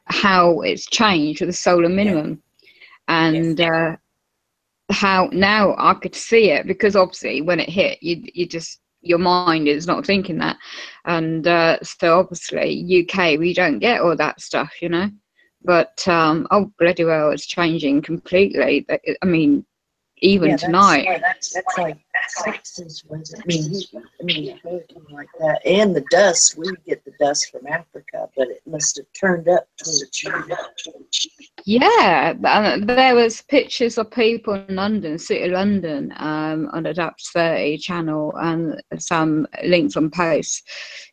how it's changed with the solar minimum, and how now I could see it, because obviously when it hit, you just, your mind is not thinking that. And so obviously UK, we don't get all that stuff, you know. But oh bloody well, it's changing completely. I mean, even tonight. That's like Texas was it? I mean, hurricane like that, and the dust. We get the dust from Africa, but it must have turned up towards you. Yeah, there was pictures of people in London, City of London, on the DAT 30 channel, and some links on posts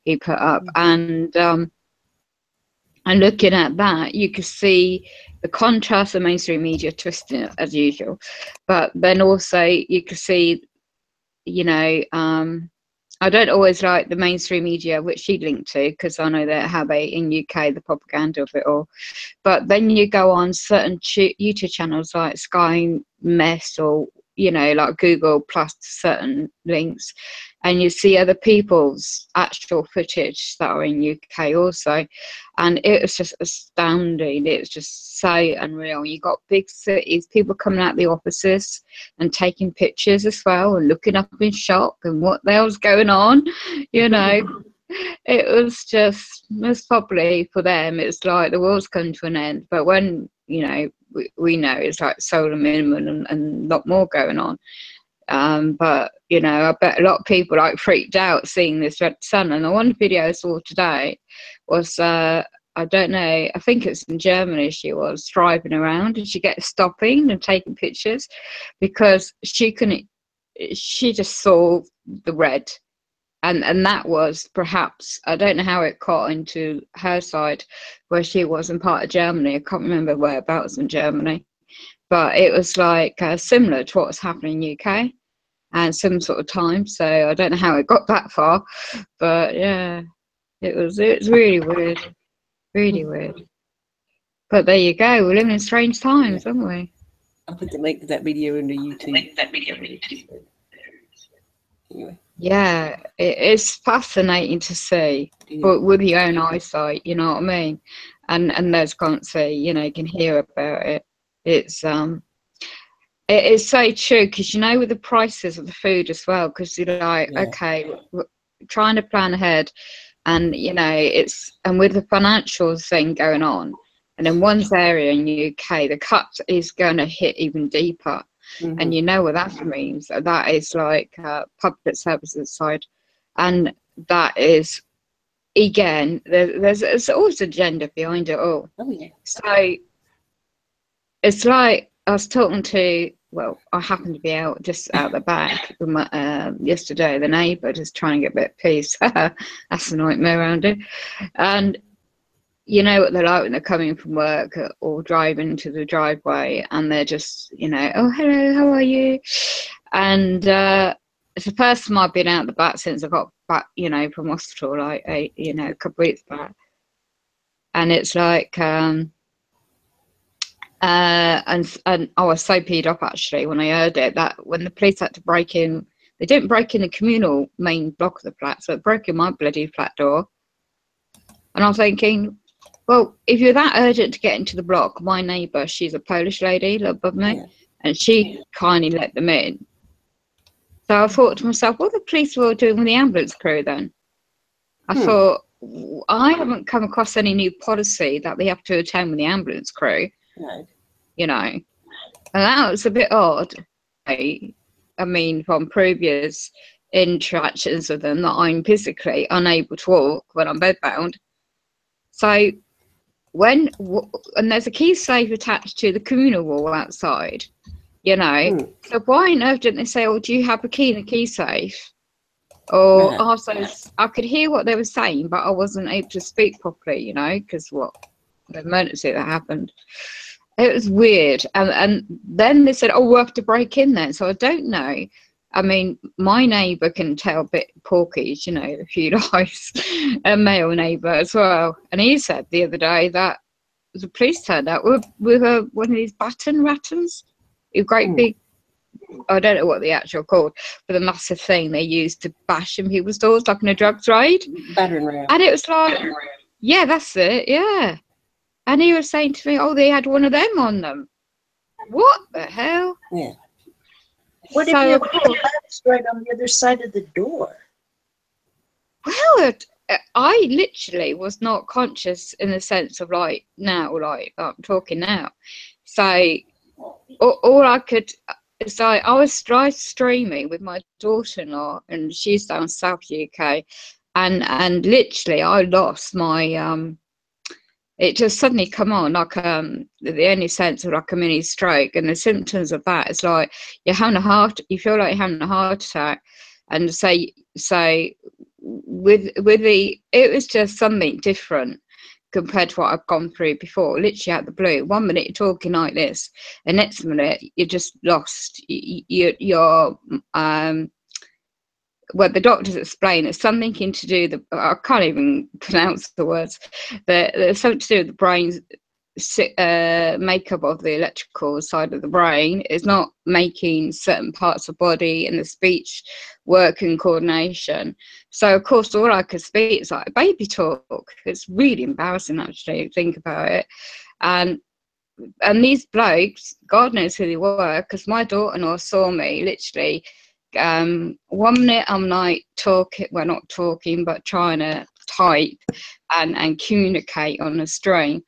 he put up, and looking at that, you could see the contrast of mainstream media twisting it as usual, but then also you could see, you know, I don't always like the mainstream media which she linked to, because I know that how they in UK, the propaganda of it all. But then you go on certain YouTube channels like Sky Mess, or you know, like Google plus certain links, and you see other people's actual footage that are in UK also, and it was just astounding. It was just so unreal. You got big cities, people coming out of the offices and taking pictures as well, and looking up in shock and what the hell's going on, you know. It was just, most probably for them, it's like the world's come to an end. But when, you know, we know it's like solar minimum and a lot more going on. But, you know, I bet a lot of people like freaked out seeing this red sun. And the one video I saw today was, I don't know, I think it's in Germany. She was driving around and she kept stopping and taking pictures because she just saw the red. And that was perhaps, I don't know how it got into her side where she was in part of Germany. I can't remember whereabouts in Germany, but it was like similar to what was happening in UK and some sort of time. So I don't know how it got that far, but yeah, it's really weird, really weird. But there you go. We're living in strange times, aren't we? I'll put the link to that video into YouTube. Anyway. Yeah, it's fascinating to see, but with your own eyesight, you know what I mean? And those can't see, you know, you can hear about it. It's it is so true, because you know, with the prices of the food as well, because you're like, okay, we're trying to plan ahead, and you know, and with the financial thing going on, and in one's area in the UK, the cut is going to hit even deeper. Mm-hmm. And you know what that means. That is like public services side, and that is, again, there's always an agenda behind it all. Oh yeah. So it's like I was talking to, well, I happened to be out just out the back with my, yesterday, the neighbour, just trying to get a bit of peace. That's a nightmare around it. And you know what they're like when they're coming from work or driving to the driveway, and they're just, you know, oh, hello, how are you? And it's the first time I've been out the back since I got back, you know, from hospital, like, you know, a couple of weeks back. And it's like, and I was so peed up actually when I heard it, that when the police had to break in, they didn't break in the communal main block of the flat, so it broke in my bloody flat door. And I was thinking, well, if you're that urgent to get into the block, my neighbour, she's a Polish lady above me, and she kindly let them in. So I thought to myself, what are the police were doing with the ambulance crew then? I thought, I haven't come across any new policy that they have to attend with the ambulance crew. No. You know, and that was a bit odd. I mean, from previous interactions with them, that I'm physically unable to walk when I'm bedbound. So and there's a key safe attached to the communal wall outside, you know, so why on earth didn't they say, oh, do you have a key in the key safe? Or also, I could hear what they were saying, but I wasn't able to speak properly, you know, because the emergency that happened. It was weird. And then they said, oh, we'll have to break in then. So I don't know. I mean, my neighbour can tell a bit porkies, you know, a few lies, a male neighbour as well. And he said the other day that the police turned up with one of these baton rattans, a great big, I don't know what the actual called, but the massive thing they used to bash in people's doors, like in a drugs raid. Battering ram. And it was like, yeah, that's it, yeah. And he was saying to me, oh, they had one of them on them. What the hell? Yeah. What if your bag's right on the other side of the door? Well, I literally was not conscious in the sense of like now, like I'm talking now. So all I could, so I was streaming with my daughter-in-law, and she's down South UK, and literally I lost my it just suddenly come on like the only sense of like a mini stroke, and the symptoms of that is like you feel like you're having a heart attack, and so with it was just something different compared to what I've gone through before. Literally out the blue, 1 minute you're talking like this, the next minute you're just lost. You're well, the doctors explain it's something to do I can't even pronounce the words, but there's something to do with the brain's makeup of the electrical side of the brain is not making certain parts of the body and the speech work in coordination. So of course all I could speak is like baby talk. It's really embarrassing actually to think about it. And these blokes, God knows who they were, because my daughter-in-law saw me literally 1 minute I'm like not talking, but trying to type and communicate on a string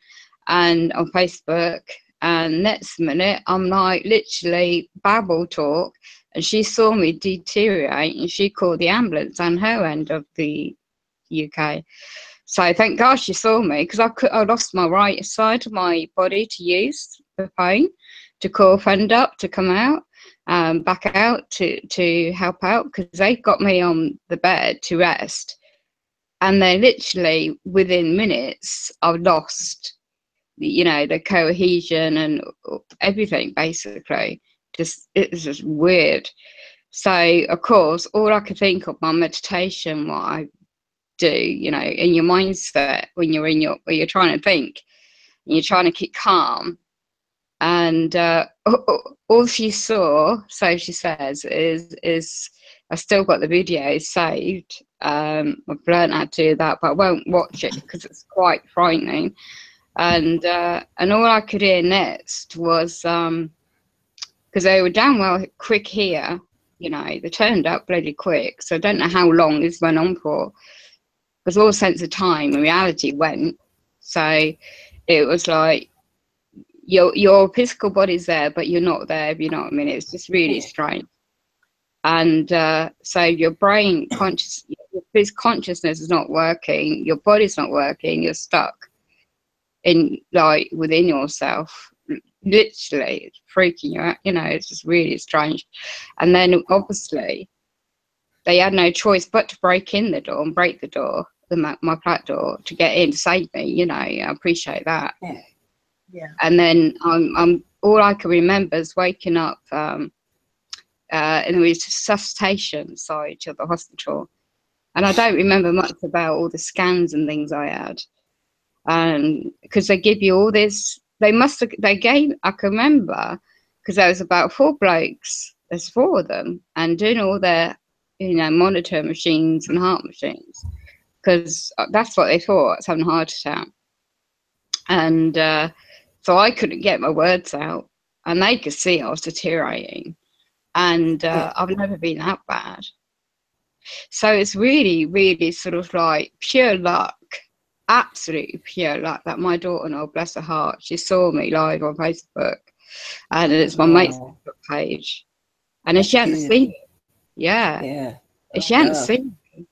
and on Facebook, and next minute I'm like literally babble talk, and she saw me deteriorate and she called the ambulance on her end of the UK. So thank God she saw me, because I lost my right side of my body to use the phone to call a friend up to come out. Back out to help out, because they got me on the bed to rest, and then literally within minutes I've lost, you know, the cohesion and everything basically. It was just weird. So of course all I could think of my meditation, what I do, you know, in your mindset when you're trying to think and you're trying to keep calm. And all she saw, so she says, is I still got the video saved. I've learned how to do that, but I won't watch it because it's quite frightening. And all I could hear next was because they were damn well quick here, you know, they turned up bloody quick. So I don't know how long this went on for, because all sense of time and reality went. So it was like, your physical body's there, but you're not there, if you know what I mean. It's just really strange. And so your brain your consciousness is not working, your body's not working, you're stuck in like within yourself. Literally, it's freaking you out, you know. It's just really strange. And then obviously they had no choice but to break in the door and break the door. my flat door to get in to save me. You know, I appreciate that. Yeah. Yeah. And then I'm all I can remember is waking up in the resuscitation side of the hospital, and I don't remember much about all the scans and things I had. And because they give you all this, they gave, I can remember, because there was about 4 blokes, there's 4 of them, and doing all their, you know, monitor machines and heart machines, because that's what they thought, I was having a heart attack. And so I couldn't get my words out, and they could see I was deteriorating, and I've never been that bad. So it's really, really sort of like pure luck, absolutely pure luck, that my daughter-in-law, bless her heart, she saw me live on Facebook, and it's my mate's Facebook page, and if she hadn't seen it, if she hadn't seen it,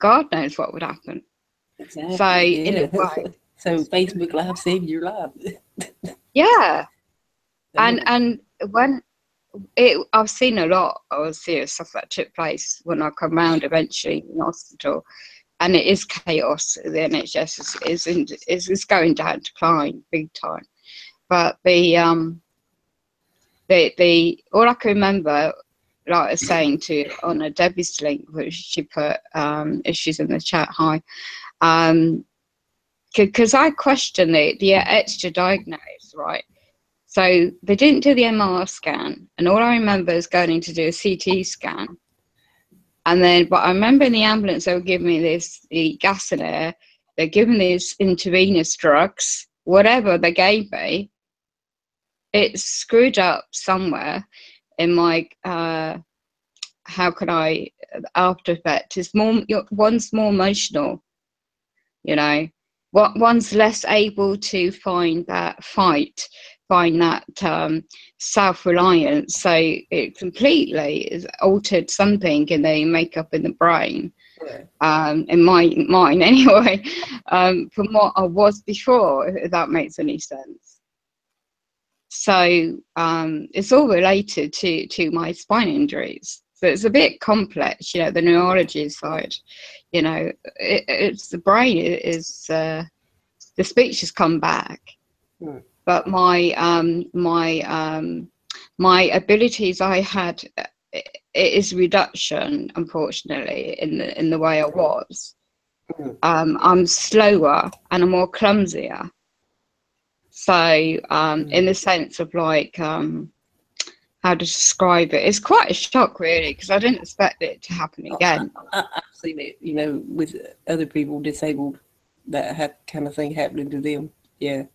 God knows what would happen. Exactly. So in a way, so Facebook Live saved your life. yeah. And when I've seen a lot of serious stuff that took place when I come round eventually in the hospital, and it is chaos. The NHS is going down decline big time. But the all I can remember, like I was saying to on a Debbie's link, which she put, if she's in the chat, hi, because I questioned the extra diagnosed, right? So they didn't do the MR scan, and all I remember is going to do a CT scan. And then, but I remember in the ambulance they were giving me the gas and air, they're giving these intravenous drugs, whatever they gave me, it's screwed up somewhere in my, how can I, after effect is more, one's more emotional, you know, one's less able to find that self-reliance. So it completely is altered something in the makeup in the brain, in my mind anyway, from what I was before, if that makes any sense. So it's all related to my spine injuries. So it's a bit complex, you know, the neurology side, you know, it's the brain is, the speech has come back. But my abilities I had, it is reduction, unfortunately, in the way I was. I'm slower and I'm more clumsier. So in the sense of like, how to describe it, it's quite a shock really, because I didn't expect it to happen again. I've seen it, you know, with other people disabled, that kind of thing happening to them. Yeah.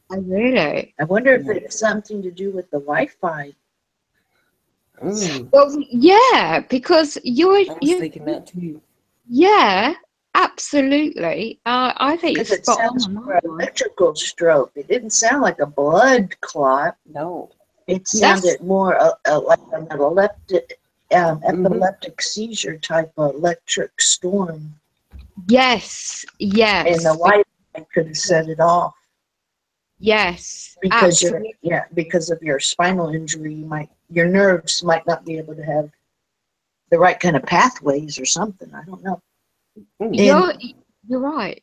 Oh, really? I wonder if it's something to do with the Wi-Fi. Well, yeah, because I was thinking that too. Yeah, absolutely. I think Because it's it sounds more electrical stroke. It didn't sound like a blood clot. No. It sounded more like an epileptic seizure type of electric storm. Yes, yes. And the Wi-Fi could have set it off. Yes, because absolutely. because of your spinal injury, your nerves might not be able to have the right kind of pathways or something. I don't know. You're right.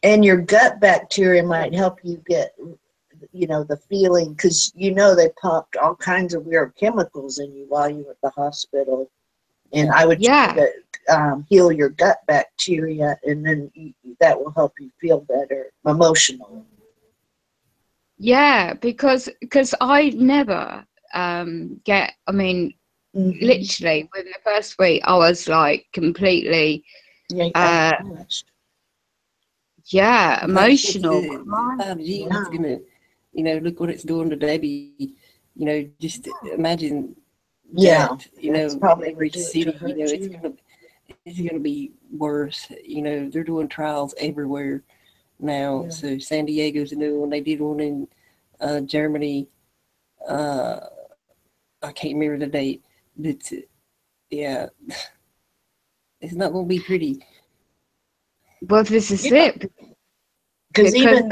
And your gut bacteria might help you get, you know, the feeling, because you know they pumped all kinds of weird chemicals in you while you were at the hospital, and I would try to heal your gut bacteria, and then that will help you feel better emotionally. Yeah, because I never get, I mean, literally within the first week I was like completely emotional. It's gonna, you know, look what it's doing to Debbie. You know, just imagine that, you know, probably every city, you know, it's gonna be worse. You know, they're doing trials everywhere now. Yeah. So San Diego's a new one. They did one in Germany. I can't remember the date, but yeah, it's not going to be pretty. Well, this is it. Because even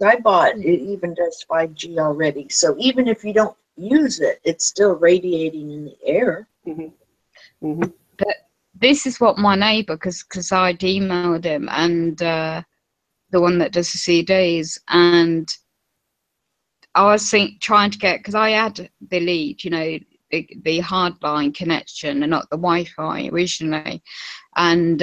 I bought it, even does 5G already. So even if you don't use it, it's still radiating in the air. this is what my neighbour, because I'd emailed him, and the one that does the CDs, and I was trying to get, because I had the lead, you know, the hardline connection and not the Wi-Fi originally, and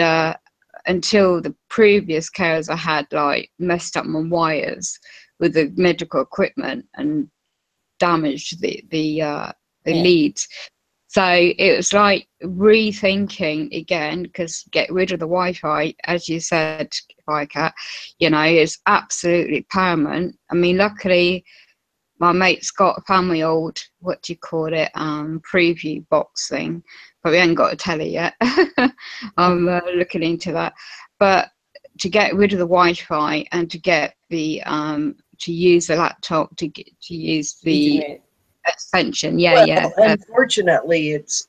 until the previous carers I had like messed up my wires with the medical equipment and damaged the leads. So it was like rethinking again, because get rid of the Wi-Fi, as you said, Vicat, you know, is absolutely paramount. I mean, luckily my mate's got a family old, what do you call it, preview box thing, but we haven't got a telly yet. I'm looking into that. But to get rid of the Wi-Fi and to get the to use the laptop to use the Internet. extension, Well, unfortunately, it's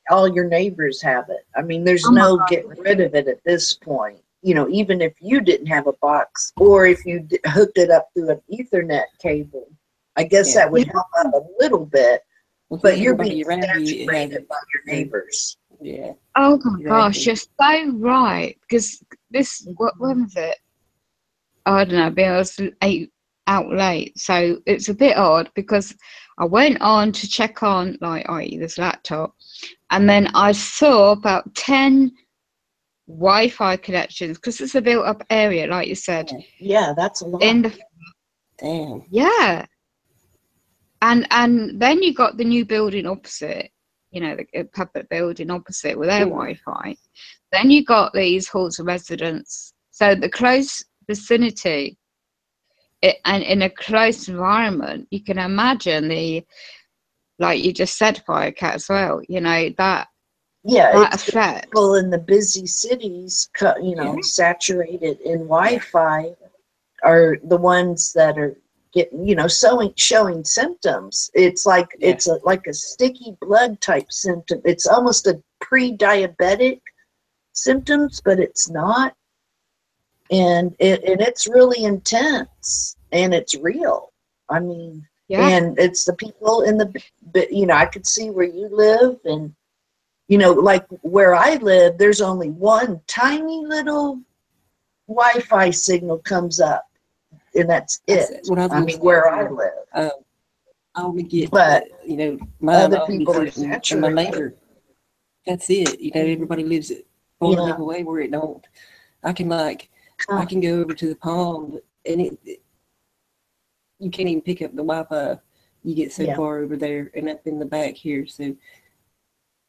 all your neighbors have it. I mean, there's no getting rid of it at this point. You know, even if you didn't have a box, or if you hooked it up through an Ethernet cable, I guess that would help out a little bit. Well, But you're being everybody around you has saturated by your neighbors. Yeah. Oh my gosh, Exactly. you're so right. Because this, when was it? I don't know, but I was out late. So it's a bit odd, because I went on to check on, like, this laptop, and then I saw about 10 Wi-Fi connections, because it's a built-up area, like you said. Yeah, that's a lot. In the Damn. yeah, and then you got the new building opposite, you know, the public building opposite with their Wi-Fi. Then you got these halls of residence. So the close vicinity, and in a close environment, you can imagine the, like you just said, Firecat as well. You know, that it's effect. people in the busy cities, you know, saturated in Wi-Fi, are the ones that are getting, you know, showing symptoms. It's like it's like a sticky blood type symptom. It's almost a pre-diabetic symptoms, but it's not. And it's really intense, and it's real. I mean, and it's the people in the, you know, I could see where you live, and, you know, like where I live, there's only one tiny little Wi-Fi signal comes up, and that's it. I mean, where I live. I only get, but you know, mine other only people are get, and my saturated. neighbor. That's it. You know, everybody lives far enough away where it don't. I can go over to the pond, and you can't even pick up the Wi-Fi. You get so far over there, and up in the back here. So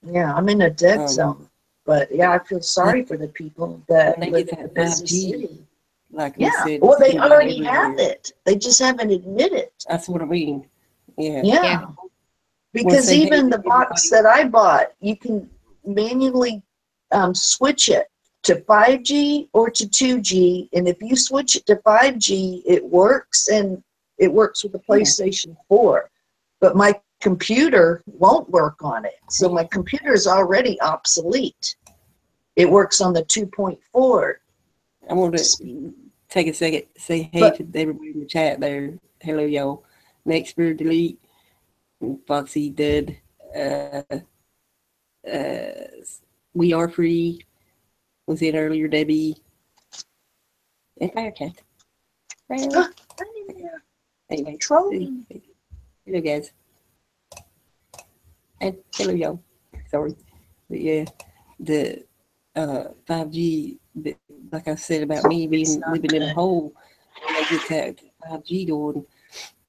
I'm in a dead zone. But I feel sorry for the people that live in a busy city. Like we said, well, they already have it. They just haven't admitted it. That's what I mean. Yeah. Because even the box that I bought, you can manually switch it to 5G or to 2G, and if you switch it to 5G, it works, and it works with the PlayStation 4. But my computer won't work on it, so my computer is already obsolete. It works on the 2.4. I want to take a second, say hey to everybody in the chat there. Hello, y'all. Next for delete, Foxy Dud. We are free. Was it earlier, Debbie? And Firecat. Anyway, hello, guys. And hello, y'all. Sorry. But yeah, the 5G, like I said about me living in a hole, when they get that 5G going,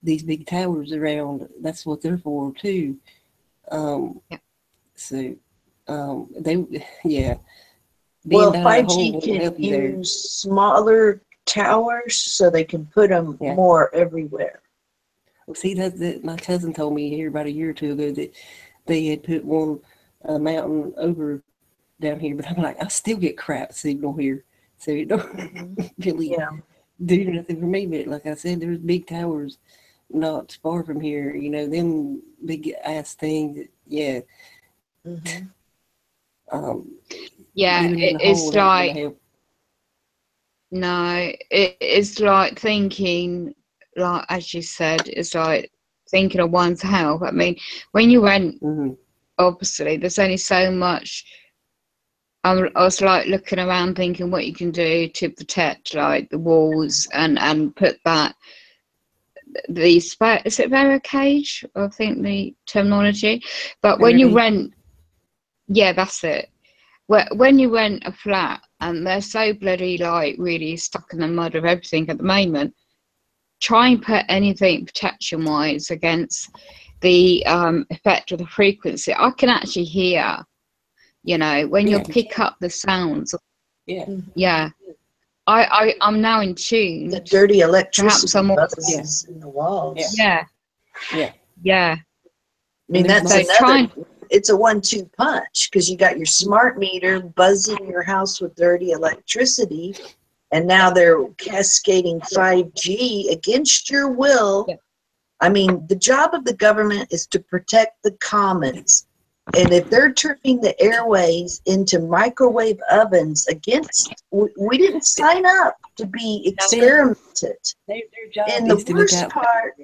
these big towers around, that's what they're for, too. So, well, 5G can use smaller towers, so they can put them more everywhere. Well, see, that my cousin told me here about a year or two ago that they had put one mountain over down here, but I'm like, I still get crap signal here, so it don't really do nothing for me. But like I said, there's big towers not far from here. You know, them big ass things. It's like, no, it's like thinking, like as you said, it's like thinking of one's health. I mean, when you rent, obviously, there's only so much I was like looking around thinking what you can do to protect like the walls and put that is it barricade? I think the terminology. But when you rent, yeah, that's it. When you rent a flat and they're so bloody like really stuck in the mud of everything at the moment, try and put anything protection wise against the effect of the frequency. I can actually hear, you know, when you pick up the sounds. Yeah. I'm now in tune. The dirty electricity buzzes in the walls. Yeah. I mean, that's another. It's a 1-2 punch because you got your smart meter buzzing your house with dirty electricity, and now they're cascading 5G against your will. Yeah. I mean, the job of the government is to protect the commons. And if they're turning the airways into microwave ovens we didn't sign up to be experimented. Their job and the worst part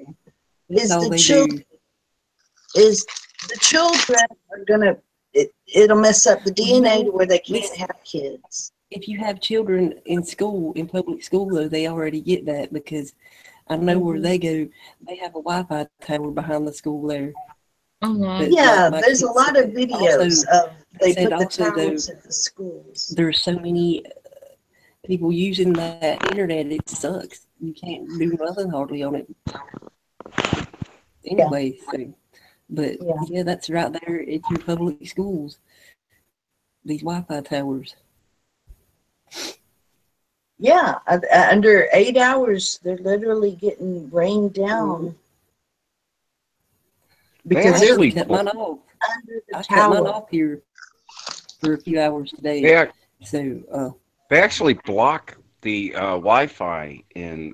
is the children are gonna. It'll mess up the DNA to where they can't have kids. If you have children in school, in public school, though, they already get that because I know where they go. They have a Wi-Fi tower behind the school there. Yeah, there's a lot of videos of they put the towers at the schools. There's so many people using that internet, it sucks. You can't do nothing hardly on it. Anyway, but yeah, that's right there at your public schools. These Wi-Fi towers. Yeah, under 8 hours, they're literally getting rained down. Because they're cut mine off. I cut mine off here for a few hours today. Yeah. So they actually block the Wi-Fi in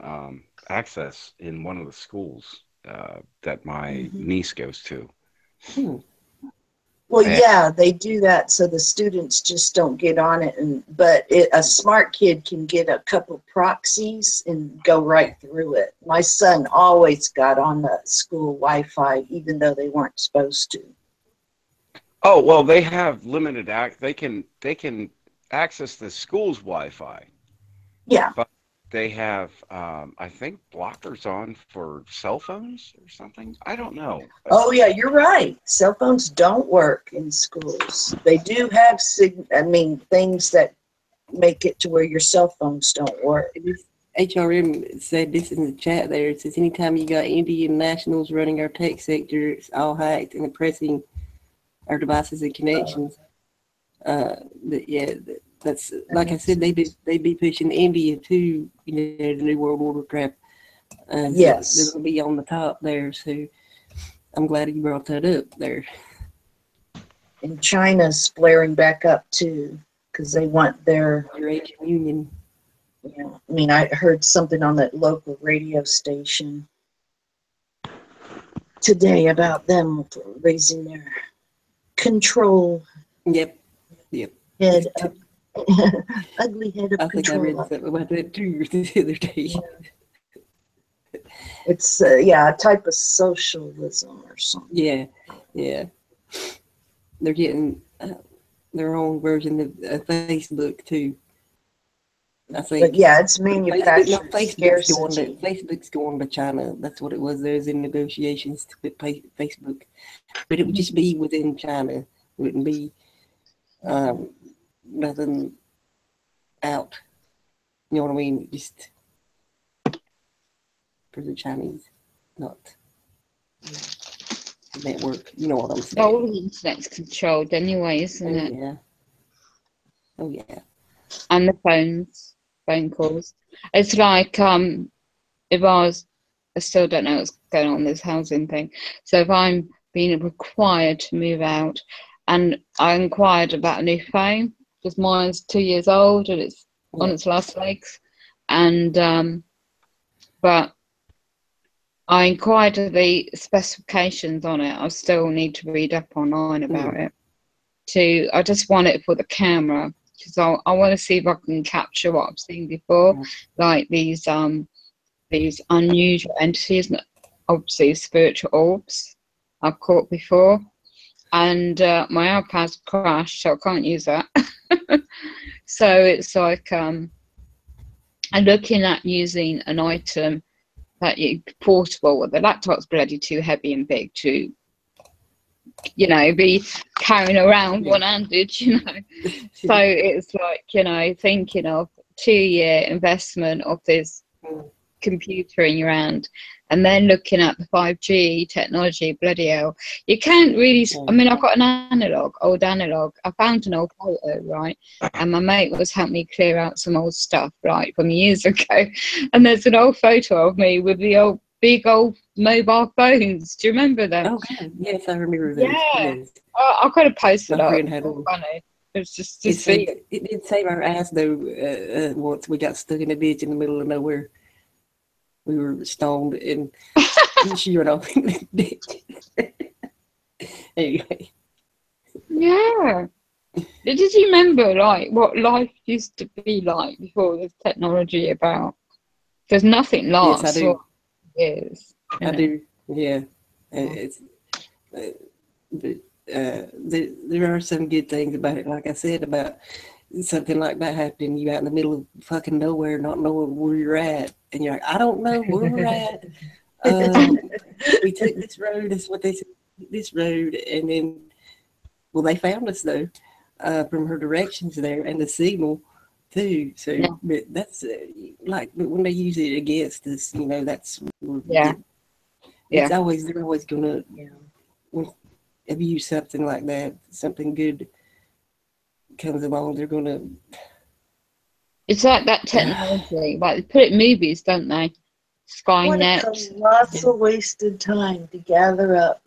access in one of the schools that my niece goes to. Well, yeah, they do that so the students just don't get on it. But a smart kid can get a couple proxies and go right through it. My son always got on the school Wi-Fi, even though they weren't supposed to. Oh, well, they have limited they can access the school's Wi-Fi. Yeah. But they have, I think, blockers on for cell phones or something. I don't know. Oh, yeah, you're right. Cell phones don't work in schools. They do have, things that make it to where your cell phones don't work. HRM said this in the chat there. It says, anytime you got Indian nationals running our tech sector, it's all hacked and oppressing our devices and connections. That's like I said, they be pushing India too, the New World Order crap. Yes, they're going to be on the top there. So I'm glad you brought that up there. And China's flaring back up too because they want their Eurasian Union. Yeah, I mean, I heard something on that local radio station today about them raising their control. Yep. Head up. Ugly head of control. I think I read something about that too the other day. It's a type of socialism or something. Yeah. They're getting their own version of Facebook too. I think. But yeah, it's manufactured scarcity. Facebook's going to China. That's what it was. There's in negotiations to put Facebook, but it would just be within China. It wouldn't be nothing out. You know what I mean? Just for the Chinese, not the network. You know what I'm saying? All the internet's controlled anyway, isn't it? Yeah. Oh yeah. And the phone calls. It's like if I still don't know what's going on with this housing thing. So if I'm being required to move out, and I inquired about a new phone because mine's 2 years old and it's on its last legs, and but I inquired the specifications on it. I still need to read up online about it. I just want it for the camera because I want to see if I can capture what I've seen before, like these unusual entities, obviously spiritual orbs I've caught before. And my iPad's crashed, so I can't use that. So it's like and looking at using an item that you portable. Well, the laptop's bloody too heavy and big to, you know, be carrying around one-handed, you know. So it's like, you know, thinking of 2-year investment of this computer in your hand, and then looking at the 5G technology. Bloody hell, you can't really. I mean, I've got an old analog. I found an old photo, right, and my mate was helping me clear out some old stuff, right, from years ago. And there's an old photo of me with the old big old mobile phones. Do you remember them? Oh God, yes, I remember those. Yeah, Yes. I've got to post it My up. friend had It's one. funny. It's just to It see. did save our ass though. Once we got stuck in a ditch in the middle of nowhere, we were stoned and she went off in the ditch. Anyway. Yeah. Did you remember like what life used to be like before this technology about? Because nothing lasts. Yes, I do. Years. I do. Yeah. It's. There are some good things about it. Like I said, about something like that happening, you out in the middle of fucking nowhere, not knowing where you're at, and you're like, I don't know where we're at. We took this road. That's what they said. This road, and then, well, they found us though, from her directions there and the signal too. So, Yeah. but that's like, but when they use it against us, you know, that's Yeah. It's always, they're always gonna, abuse something like that. Something good comes along, they're gonna. It's like that technology. Like they put it in movies, don't they? Skynet. What a colossal wasted time to gather up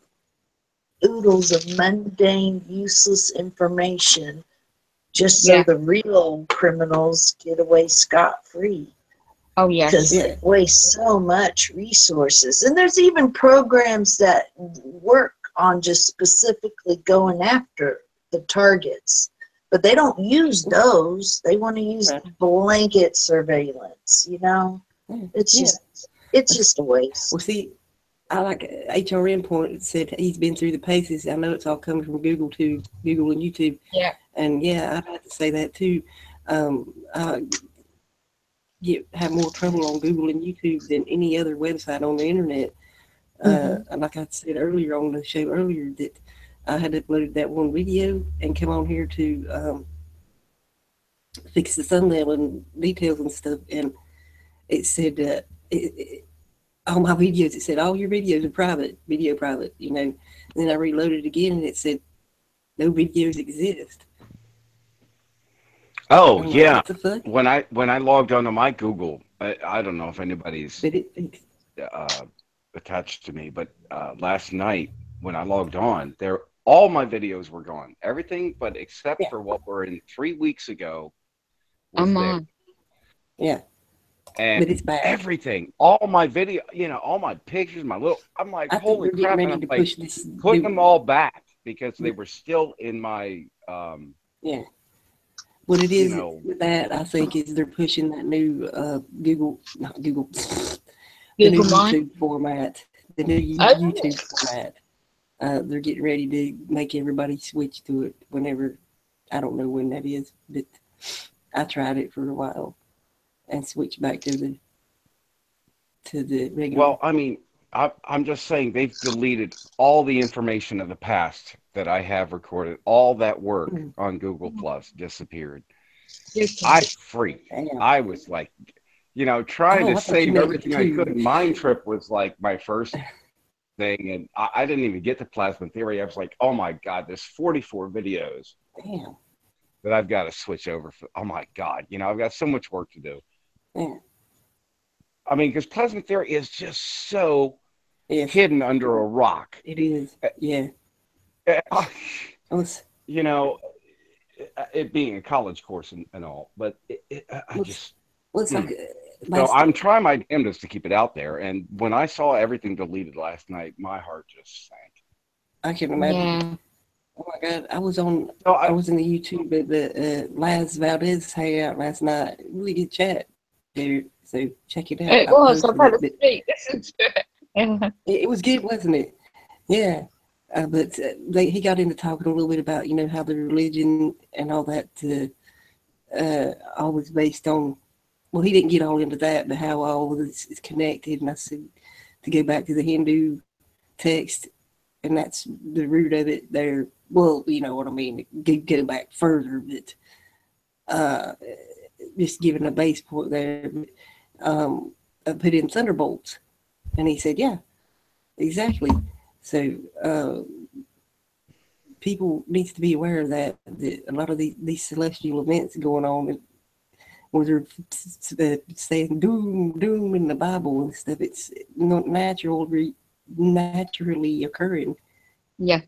oodles of mundane, useless information just so the real criminals get away scot-free. Oh, yes. Because they waste so much resources. And there's even programs that work on just specifically going after the targets. But they don't use those. They want to use blanket surveillance, you know? It's just a waste. Well, see, I like HRN point said he's been through the paces. I know it's all coming from Google and YouTube. Yeah. And yeah, I'd have to say that too. I have more trouble on Google and YouTube than any other website on the internet. And like I said earlier on the show earlier, that I had uploaded that one video and come on here to fix the thumbnail and details and stuff, and it said all my videos, it said all your videos are video private, you know. And then I reloaded again and it said no videos exist. Oh like, yeah, what the fuck? when I logged onto my Google, I don't know if anybody's attached to me, but last night when I logged on, all my videos were gone. Everything but except for what were in 3 weeks ago was there. Yeah. And but it's bad. Everything, all my video, you know, all my pictures, I'm like, holy crap, and I'm like, putting them all back because they were still in my What it is with that, I think, is they're pushing that new the new Mine? YouTube format, the new YouTube format. They're getting ready to make everybody switch to it whenever, I don't know when that is, but I tried it for a while and switched back to the regular. Well, I mean, I'm just saying they've deleted all the information of the past that I have recorded. All that work on Google Plus disappeared. I freaked. I was like, you know, trying to save everything I could. Mind Trip was like my first thing, and I didn't even get to Plasma Theory. I was like, oh my God, there's 44 videos that I've got to switch over. Oh my God, you know, I've got so much work to do. I mean, because Plasma Theory is just so hidden under a rock. It is, you know, it being a college course and all, but so I'm trying my damnedest to keep it out there. And when I saw everything deleted last night, my heart just sank. I can imagine. Yeah. Oh my God, I was in the YouTube at the Laz Valdez hangout last night. Really good chat there, so check it out. It was. I've had a speak. Listen to it. It was good, wasn't it? Yeah. But he got into talking a little bit about, how the religion and all that all was based on, well, he didn't get all into that, but how all this is connected. And I said to go back to the Hindu text, and that's the root of it there. Well, you know what I mean, go back further, but just giving a base point there, I put in thunderbolts. And he said, yeah, exactly. So people needs to be aware of that a lot of these celestial events going on, where they're saying doom in the Bible and stuff, it's not naturally occurring. Yeah.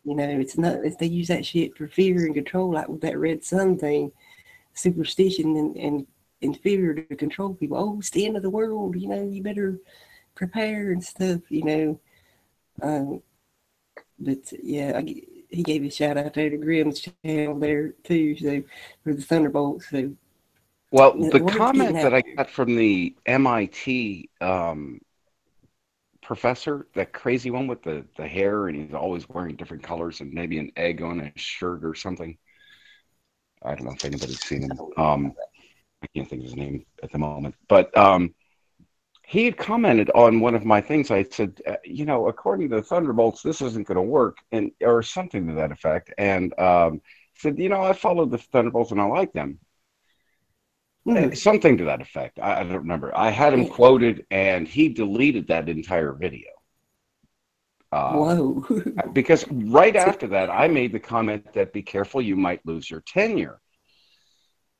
It's not, if they use that shit for fear and control, like with that red sun thing, superstition and fear to control people. Oh, it's the end of the world, you better prepare and stuff, but yeah, he gave a shout out there to Grimm's channel there too, so for the Thunderbolts. So, well, the comment that I got from the MIT professor, that crazy one with the hair, and he's always wearing different colors and maybe an egg on his shirt or something. I don't know if anybody's seen him. I can't think of his name at the moment, but he had commented on one of my things. I said, according to the Thunderbolts, this isn't going to work, or something to that effect. And said, I followed the Thunderbolts and I like them. Something to that effect. I don't remember. I had him quoted, and he deleted that entire video. Whoa. Because right after that, I made the comment that be careful, you might lose your tenure.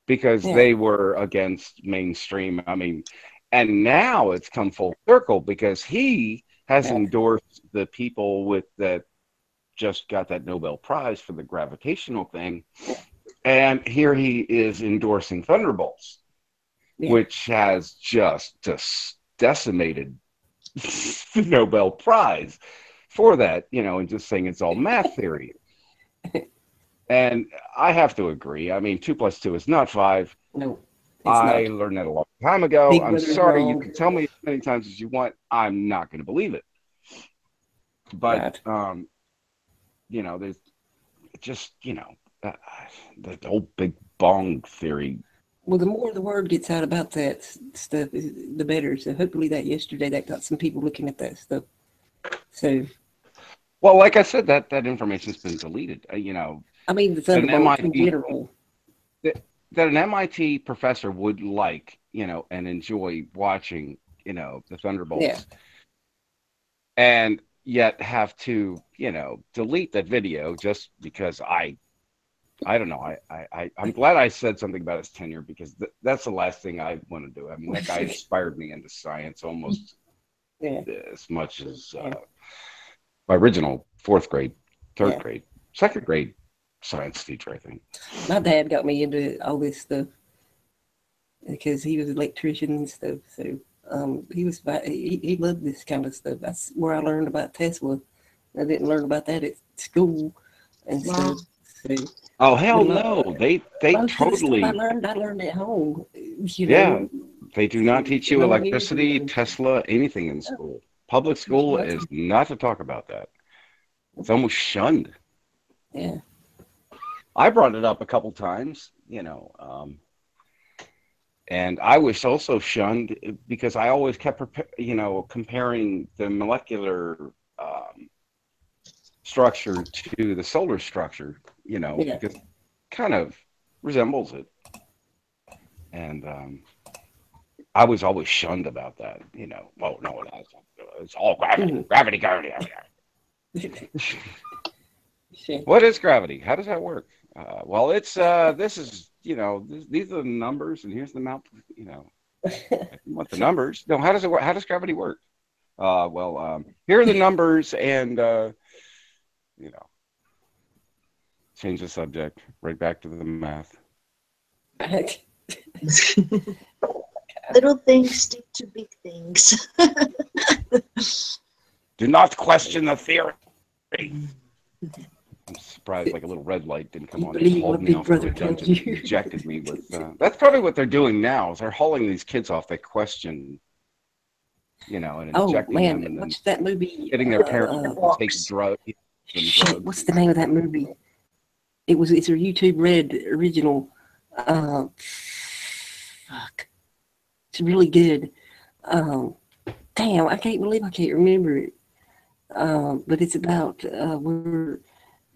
Because they were against mainstream. I mean, and now it's come full circle because he has endorsed the people that just got that Nobel Prize for the gravitational thing. And here he is endorsing Thunderbolts, which has just decimated the Nobel Prize for that, and just saying it's all math theory. And I have to agree. I mean, 2 + 2 is not 5. No. I learned that a long time ago. Big I'm sorry. You can tell me as many times as you want. I'm not going to believe it. But, there's just, the whole big bong theory. Well, the more the word gets out about that stuff, the better. So hopefully that got some people looking at that stuff. So. Well, like I said, that information's been deleted. I mean, the Thunderbolts in general. That an MIT professor would like, and enjoy watching, the Thunderbolts. Yeah. And yet have to, delete that video just because I don't know. I'm glad I said something about his tenure, because that's the last thing I want to do. I mean, that guy inspired me into science almost as much as my original 4th grade, 3rd grade, 2nd grade science teacher, I think. My dad got me into all this stuff because he was an electrician and stuff. So he loved this kind of stuff. That's where I learned about Tesla. I didn't learn about that at school and stuff. So, oh hell no! They totally. I learned at home. They do not teach you electricity, Tesla, anything in school. Public school is not to talk about that. It's almost shunned. Yeah. I brought it up a couple times, and I was also shunned because I always kept, comparing the molecular structure to the solar structure, because it kind of resembles it. And I was always shunned about that, Well, no, it's all gravity. What is gravity? How does that work? Well, it's this is these are the numbers, and here's the amount. You want the numbers? No. How does it work? How does gravity work? Here are the numbers, and change the subject right back to the math. Little things stick to big things. Do not question the theory. I'm surprised like a little red light didn't come on and hauled me off to the dungeon and ejected me with that's probably what they're doing now, is they're hauling these kids off that question and Oh injecting them man, and then watch that movie. getting their parents to take drugs. Shit, what's the name of that movie? It's a YouTube Red original. Fuck, it's really good. Damn, I can't believe I can't remember it. But it's about where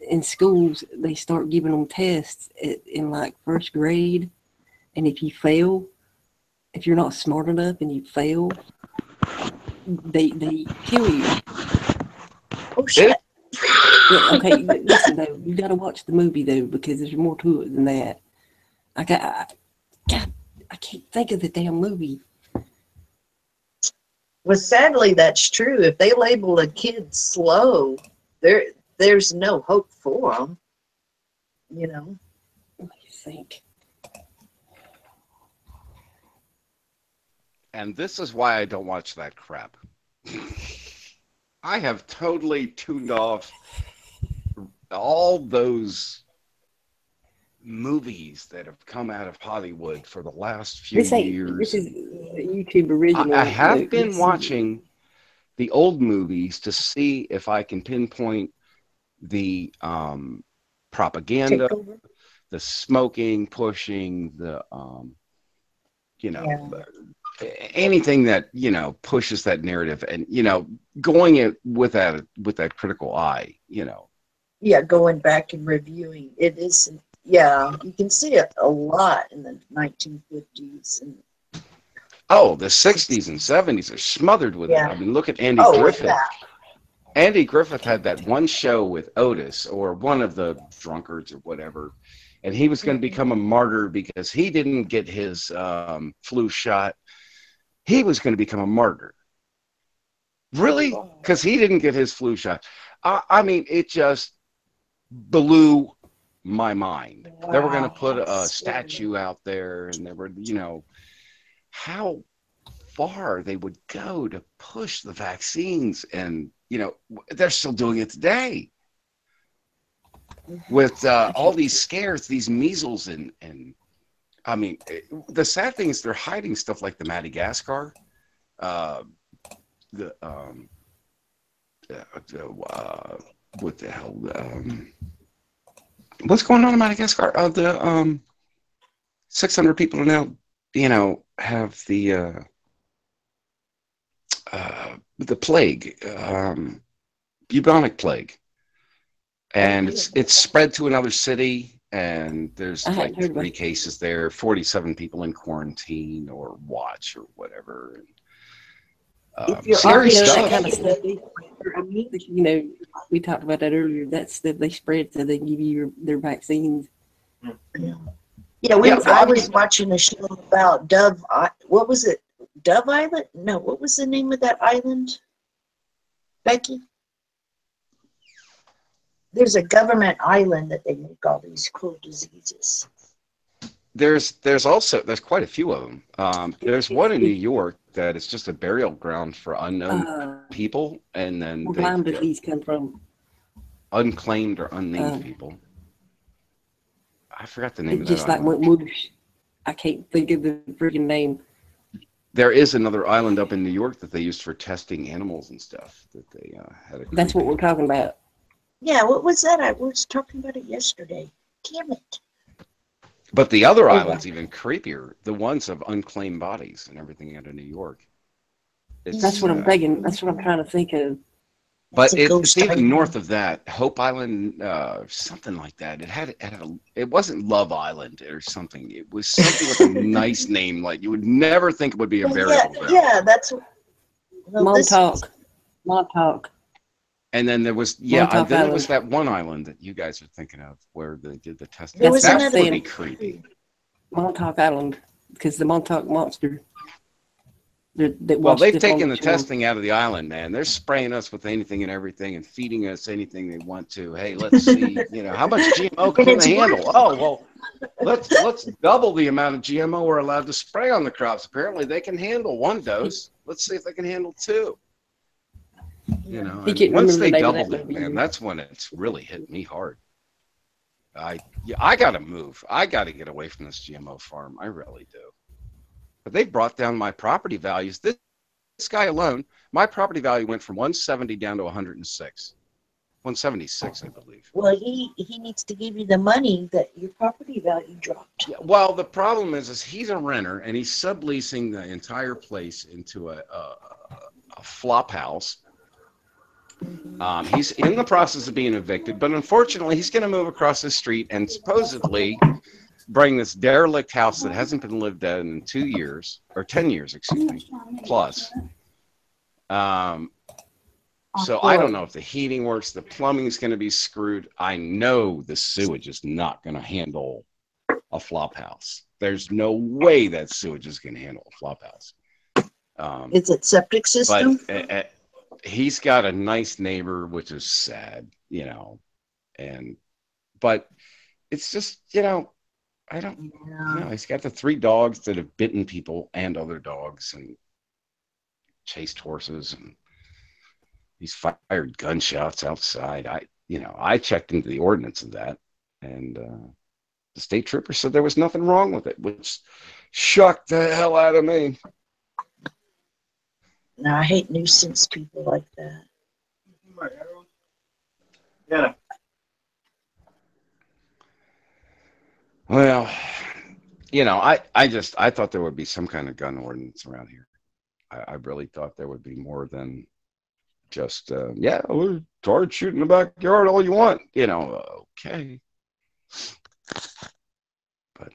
in schools they start giving them tests in like first grade, and if you fail, if you're not smart enough and you fail, they kill you. Oh shit! Yeah, okay, listen though, you got to watch the movie though because there's more to it than that. I can't think of the damn movie. Well, sadly, that's true. If they label a kid slow, there's no hope for them. You know. What do you think? And this is why I don't watch that crap. I have totally tuned off all those movies that have come out of Hollywood for the last few years. This is a YouTube original. I have been watching the old movies to see if I can pinpoint the propaganda, the smoking, pushing, the anything that pushes that narrative, and going it with that critical eye. Yeah, going back and reviewing it is. Yeah, you can see it a lot in the 1950s and. Oh, the 60s and 70s are smothered with it. I mean, look at Andy Griffith. Yeah. Andy Griffith had that one show with Otis, or one of the drunkards or whatever, and he was going to become a martyr because he didn't get his flu shot. He was going to become a martyr. Really? Because he didn't get his flu shot. I mean, it just blew my mind. Wow, they were going to put a statue out there, and they were, how far they would go to push the vaccines, and they're still doing it today with all these scares, these measles, and I mean, the sad thing is they're hiding stuff like the Madagascar, what the hell, what's going on in Madagascar? The 600 people are now, have the plague, bubonic plague, and it's spread to another city, and there's like 3 cases there, 47 people in quarantine or watch or whatever. Scary stuff. That kind of stuff. We talked about that earlier. That stuff they spread so they give you their vaccines. Yeah, I was watching a show about Dove. What was it? Dove Island? No, what was the name of that island? Becky? There's a government island that they make all these cool diseases. There's quite a few of them. There's one in New York that is just a burial ground for unknown people, and then where did these come from? Unclaimed or unnamed people. I forgot the name of that. Just like went whoosh. I can't think of the freaking name. There is another island up in New York that they used for testing animals and stuff. That they had. That's what we're talking about. Yeah, what was that? I was talking about it yesterday. Damn it. But the other island's even creepier. The ones of unclaimed bodies and everything out of New York. That's what I'm thinking. That's what I'm trying to think of. But it's even north of that, Hope Island, something like that. It wasn't Love Island or something. It was something with a nice name, like you would never think it would be a burial ground. Yeah, that's Montauk. And then there was there was that one island that you guys are thinking of where they did the testing. That would be creepy. Montauk Island, because the Montauk monster. Well, they've taken the testing out of the island, man. They're spraying us with anything and everything and feeding us anything they want to. Hey, let's see, how much GMO can they handle? Oh, well, let's double the amount of GMO we're allowed to spray on the crops. Apparently, they can handle 1 dose. Let's see if they can handle 2. Once they doubled it, man, that's when it's really hit me hard. I gotta move. I gotta get away from this GMO farm. I really do. But they brought down my property values this guy alone, my property value went from 170 down to 106. 176, I believe. Well, he needs to give you the money that your property value dropped. Yeah, well, the problem is he's a renter and he's subleasing the entire place into a flop house. He's in the process of being evicted, but unfortunately, he's going to move across the street and supposedly bring this derelict house that hasn't been lived in 2 years, or 10 years, excuse me, plus. So I don't know if the heating works, the plumbing is going to be screwed. I know the sewage is not going to handle a flop house. There's no way that sewage is going to handle a flop house. Is it septic system? But he's got a nice neighbor, which is sad, but it's just, I don't know. He's got the 3 dogs that have bitten people and other dogs and chased horses, and he's fired gunshots outside. I checked into the ordinance of that, and the state trooper said there was nothing wrong with it, which shocked the hell out of me. No, I hate nuisance people like that. Yeah. Well, I thought there would be some kind of gun ordinance around here. I really thought there would be more than just, we'll start shooting in the backyard all you want, okay. But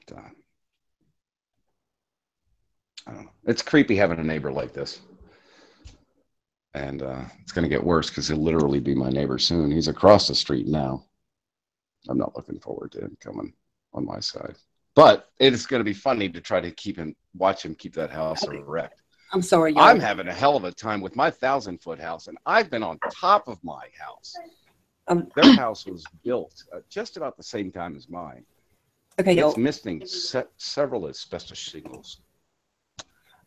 I don't know. It's creepy having a neighbor like this. And it's going to get worse because he'll literally be my neighbor soon. He's across the street now. I'm not looking forward to him coming on my side. But it's going to be funny to try to watch him keep that house erect. I'm sorry, y'all. I'm having a hell of a time with my 1,000-foot house, and I've been on top of my house. Their house was built just about the same time as mine. Okay, y'all. It's missing several asbestos shingles.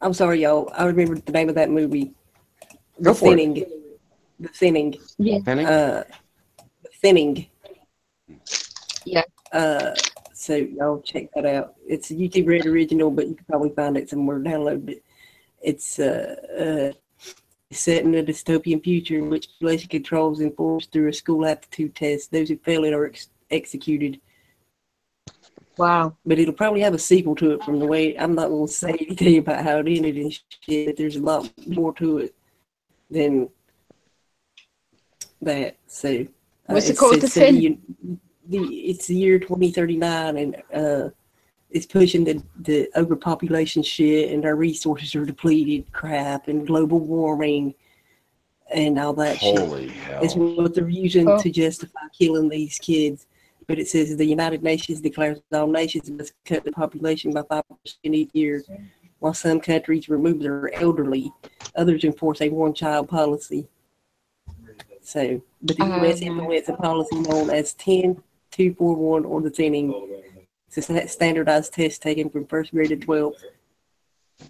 I'm sorry, y'all. I remember the name of that movie. Go for it. The Thinning. Yeah. The Thinning. Yeah. So y'all check that out. It's a YouTube Red original, but you can probably find it somewhere, download it. It's set in a dystopian future in which population control is enforced through a school aptitude test. Those who fail it are executed. Wow. But it'll probably have a sequel to it from the way, I'm not going to say anything about how it ended and shit, but there's a lot more to it than that. So What's it called? It's the year 2039, and it's pushing the overpopulation shit, and our resources are depleted, crap, and global warming, and all that shit. Holy hell. It's what they're using to justify killing these kids. But it says the United Nations declares all nations must cut the population by 5% each year, while some countries remove their elderly. Others enforce a one-child policy. So, but the U.S. implements a policy known as 10-241 or the Thinning. It's a standardized test taken from first grade to 12th.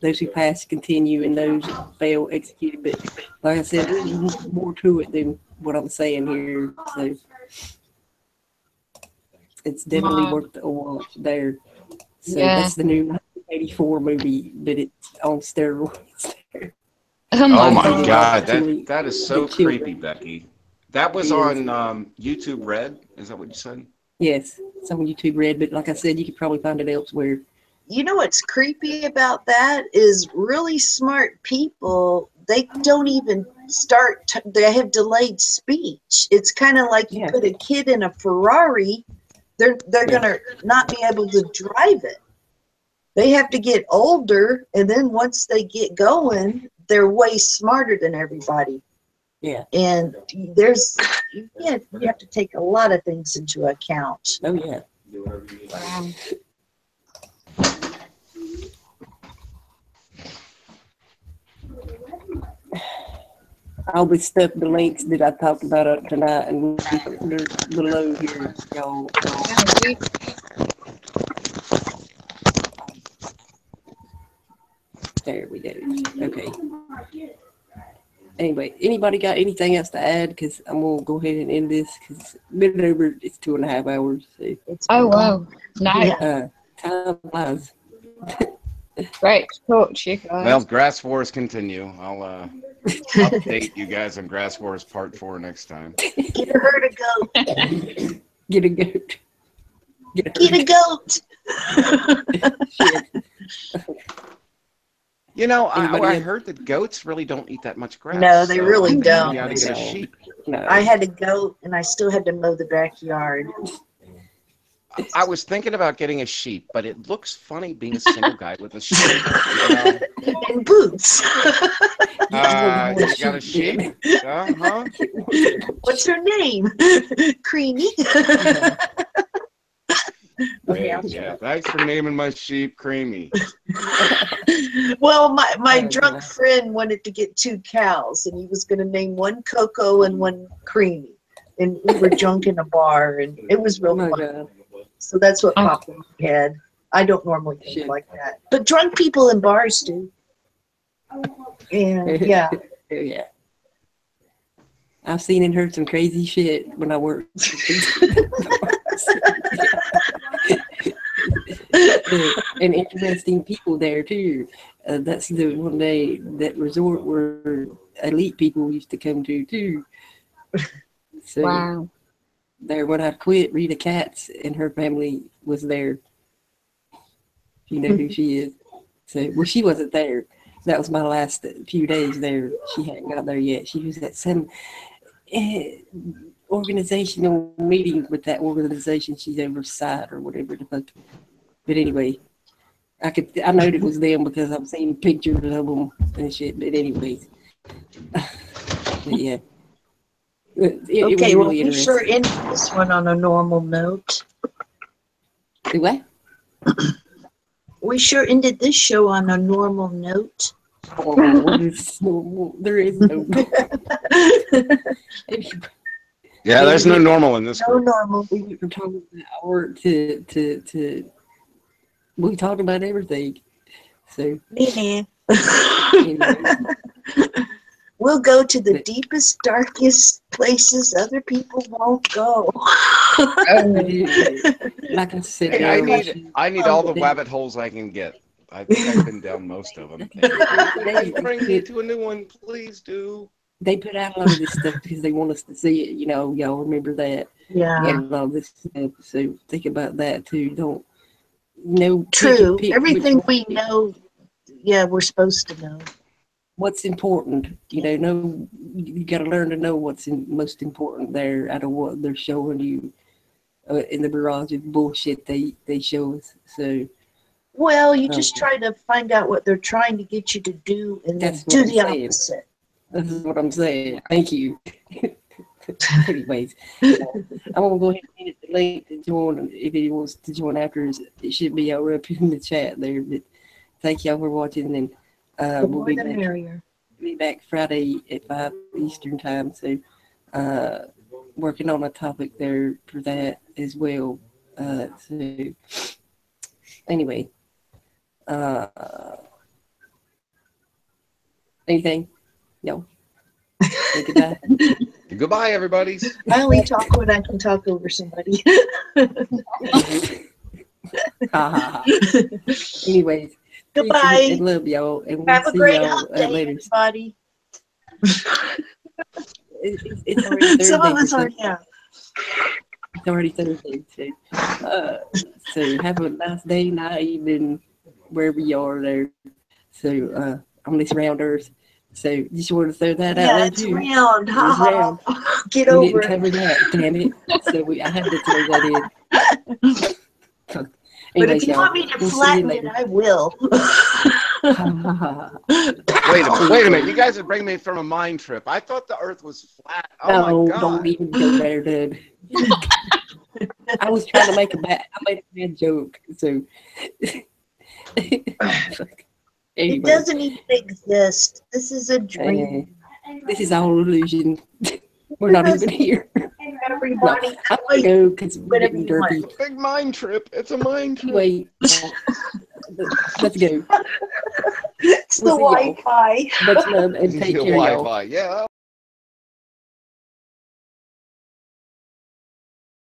Those who pass continue, and those who fail executed. But like I said, there's more to it than what I'm saying here. So it's definitely worth the watch there. So that's the new 1984 movie, but it's on steroids. Oh my God, that is so creepy, Becky. That was on YouTube Red. Is that what you said? Yes, it's on YouTube Red, but like I said, you could probably find it elsewhere. You know what's creepy about that is really smart people, they don't even start, they have delayed speech. It's kind of like you put a kid in a Ferrari, they're going to not be able to drive it. They have to get older, and then once they get going, they're way smarter than everybody. Yeah. And you have to take a lot of things into account. Oh, yeah. Wow. I'll be stuff the links that I talked about up tonight and they're below here, y'all. There we go. Okay. Anyway, anybody got anything else to add? Because I'm going to go ahead and end this because it's 2.5 hours. So. Oh, wow. Nice. Time flies. Great to talk to you guys. Well, Grass Wars continue. I'll update you guys on Grass Wars Part 4 next time. Get a herd of goat. Get a goat. Get a goat. Shit. You know, I Anybody heard that goats really don't eat that much grass. No, they really don't. You gotta get a sheep. No. I had a goat and I still had to mow the backyard. I was thinking about getting a sheep, but it looks funny being a single guy with a sheep. You know? And boots. You got a sheep? Uh-huh. What's her name? Creamy. Yeah, thanks for naming my sheep Creamy. Well, my drunk friend wanted to get 2 cows, and he was going to name one Coco and one Creamy. And we were drunk in a bar, and it was real Oh my fun. God. So that's what popped in my head. I don't normally think like that. But drunk people in bars do. And yeah. Yeah. I've seen and heard some crazy shit when I worked. And interesting people there too. That's the one day that resort where elite people used to come to too. So Wow. there when I quit, Rita Katz and her family was there. You know who she is. So well, she wasn't there. That was my last few days there. She hadn't got there yet. She was at some organizational meeting with that organization she's oversight or whatever the fuck. But anyway, I know it was them because I've seen pictures of them and shit. But anyways, but yeah. It Okay, well, really we sure interesting. ended this one on a normal note. Do what? We sure ended this show on a normal note. Oh, what is normal? There is no. Yeah, there's no normal in this No group. normal. We were talking about our to we talked about everything. So Nah. anyway, We'll go to the deepest, darkest places other people won't go. like I said, Hey, I need all the rabbit holes I can get. I think I've been down most of them. Bring me to a new one, please do. They put out a lot of this stuff because they want us to see it. You know, y'all remember that. Yeah. And all this stuff. So think about that too. Don't know. True. Pick Everything which we one- know, yeah, we're supposed to know. What's important, you know, you got to learn to know what's most important there out of what they're showing you in the barrage of bullshit they show us. So Well, you just try to find out what they're trying to get you to do and then That's do what the I'm saying. opposite. this is what I'm saying. Thank you. Anyways, I'm gonna go ahead and hit the link to join if he wants to join after. It should be all up in the chat there. But thank y'all for watching, and The we'll more be the back. merrier. Be back Friday at 5 Eastern time. So working on a topic there for that as well. So anyway, anything? No. Say goodbye. Goodbye, everybody. I only talk when I can talk over somebody. Anyways, Goodbye. and love y'all, and we'll Have a see great y'all hump day, later. everybody. It's already Thursday. Some of us for are, some- yeah. It's already Thursday, so have a nice day, night, evening, wherever you are there. So on this round earth. So just want to throw that out Yeah, there it's too. round. Ha It's round. ha. Get We over didn't it. cover that, damn it. So I had to throw that in. But Anyways, if you y'all, want me to we'll see you flatten it, later. I will. Wait a minute. You guys are bringing me from a mind trip. I thought the Earth was flat. Oh No, my God. don't even go there, dude. I was trying to make I made a bad joke, so. It Anyway, doesn't even exist. This is a dream. this is all illusion. We're not even here. Everybody, No, I'm gonna go because we're Whatever getting you want. derpy. It's a big mind trip. It's a mind trip. Anyway, let's go. it's the We'll see y'all. Wi-Fi. Much love and take care, y'all. Wi-Fi. Yeah.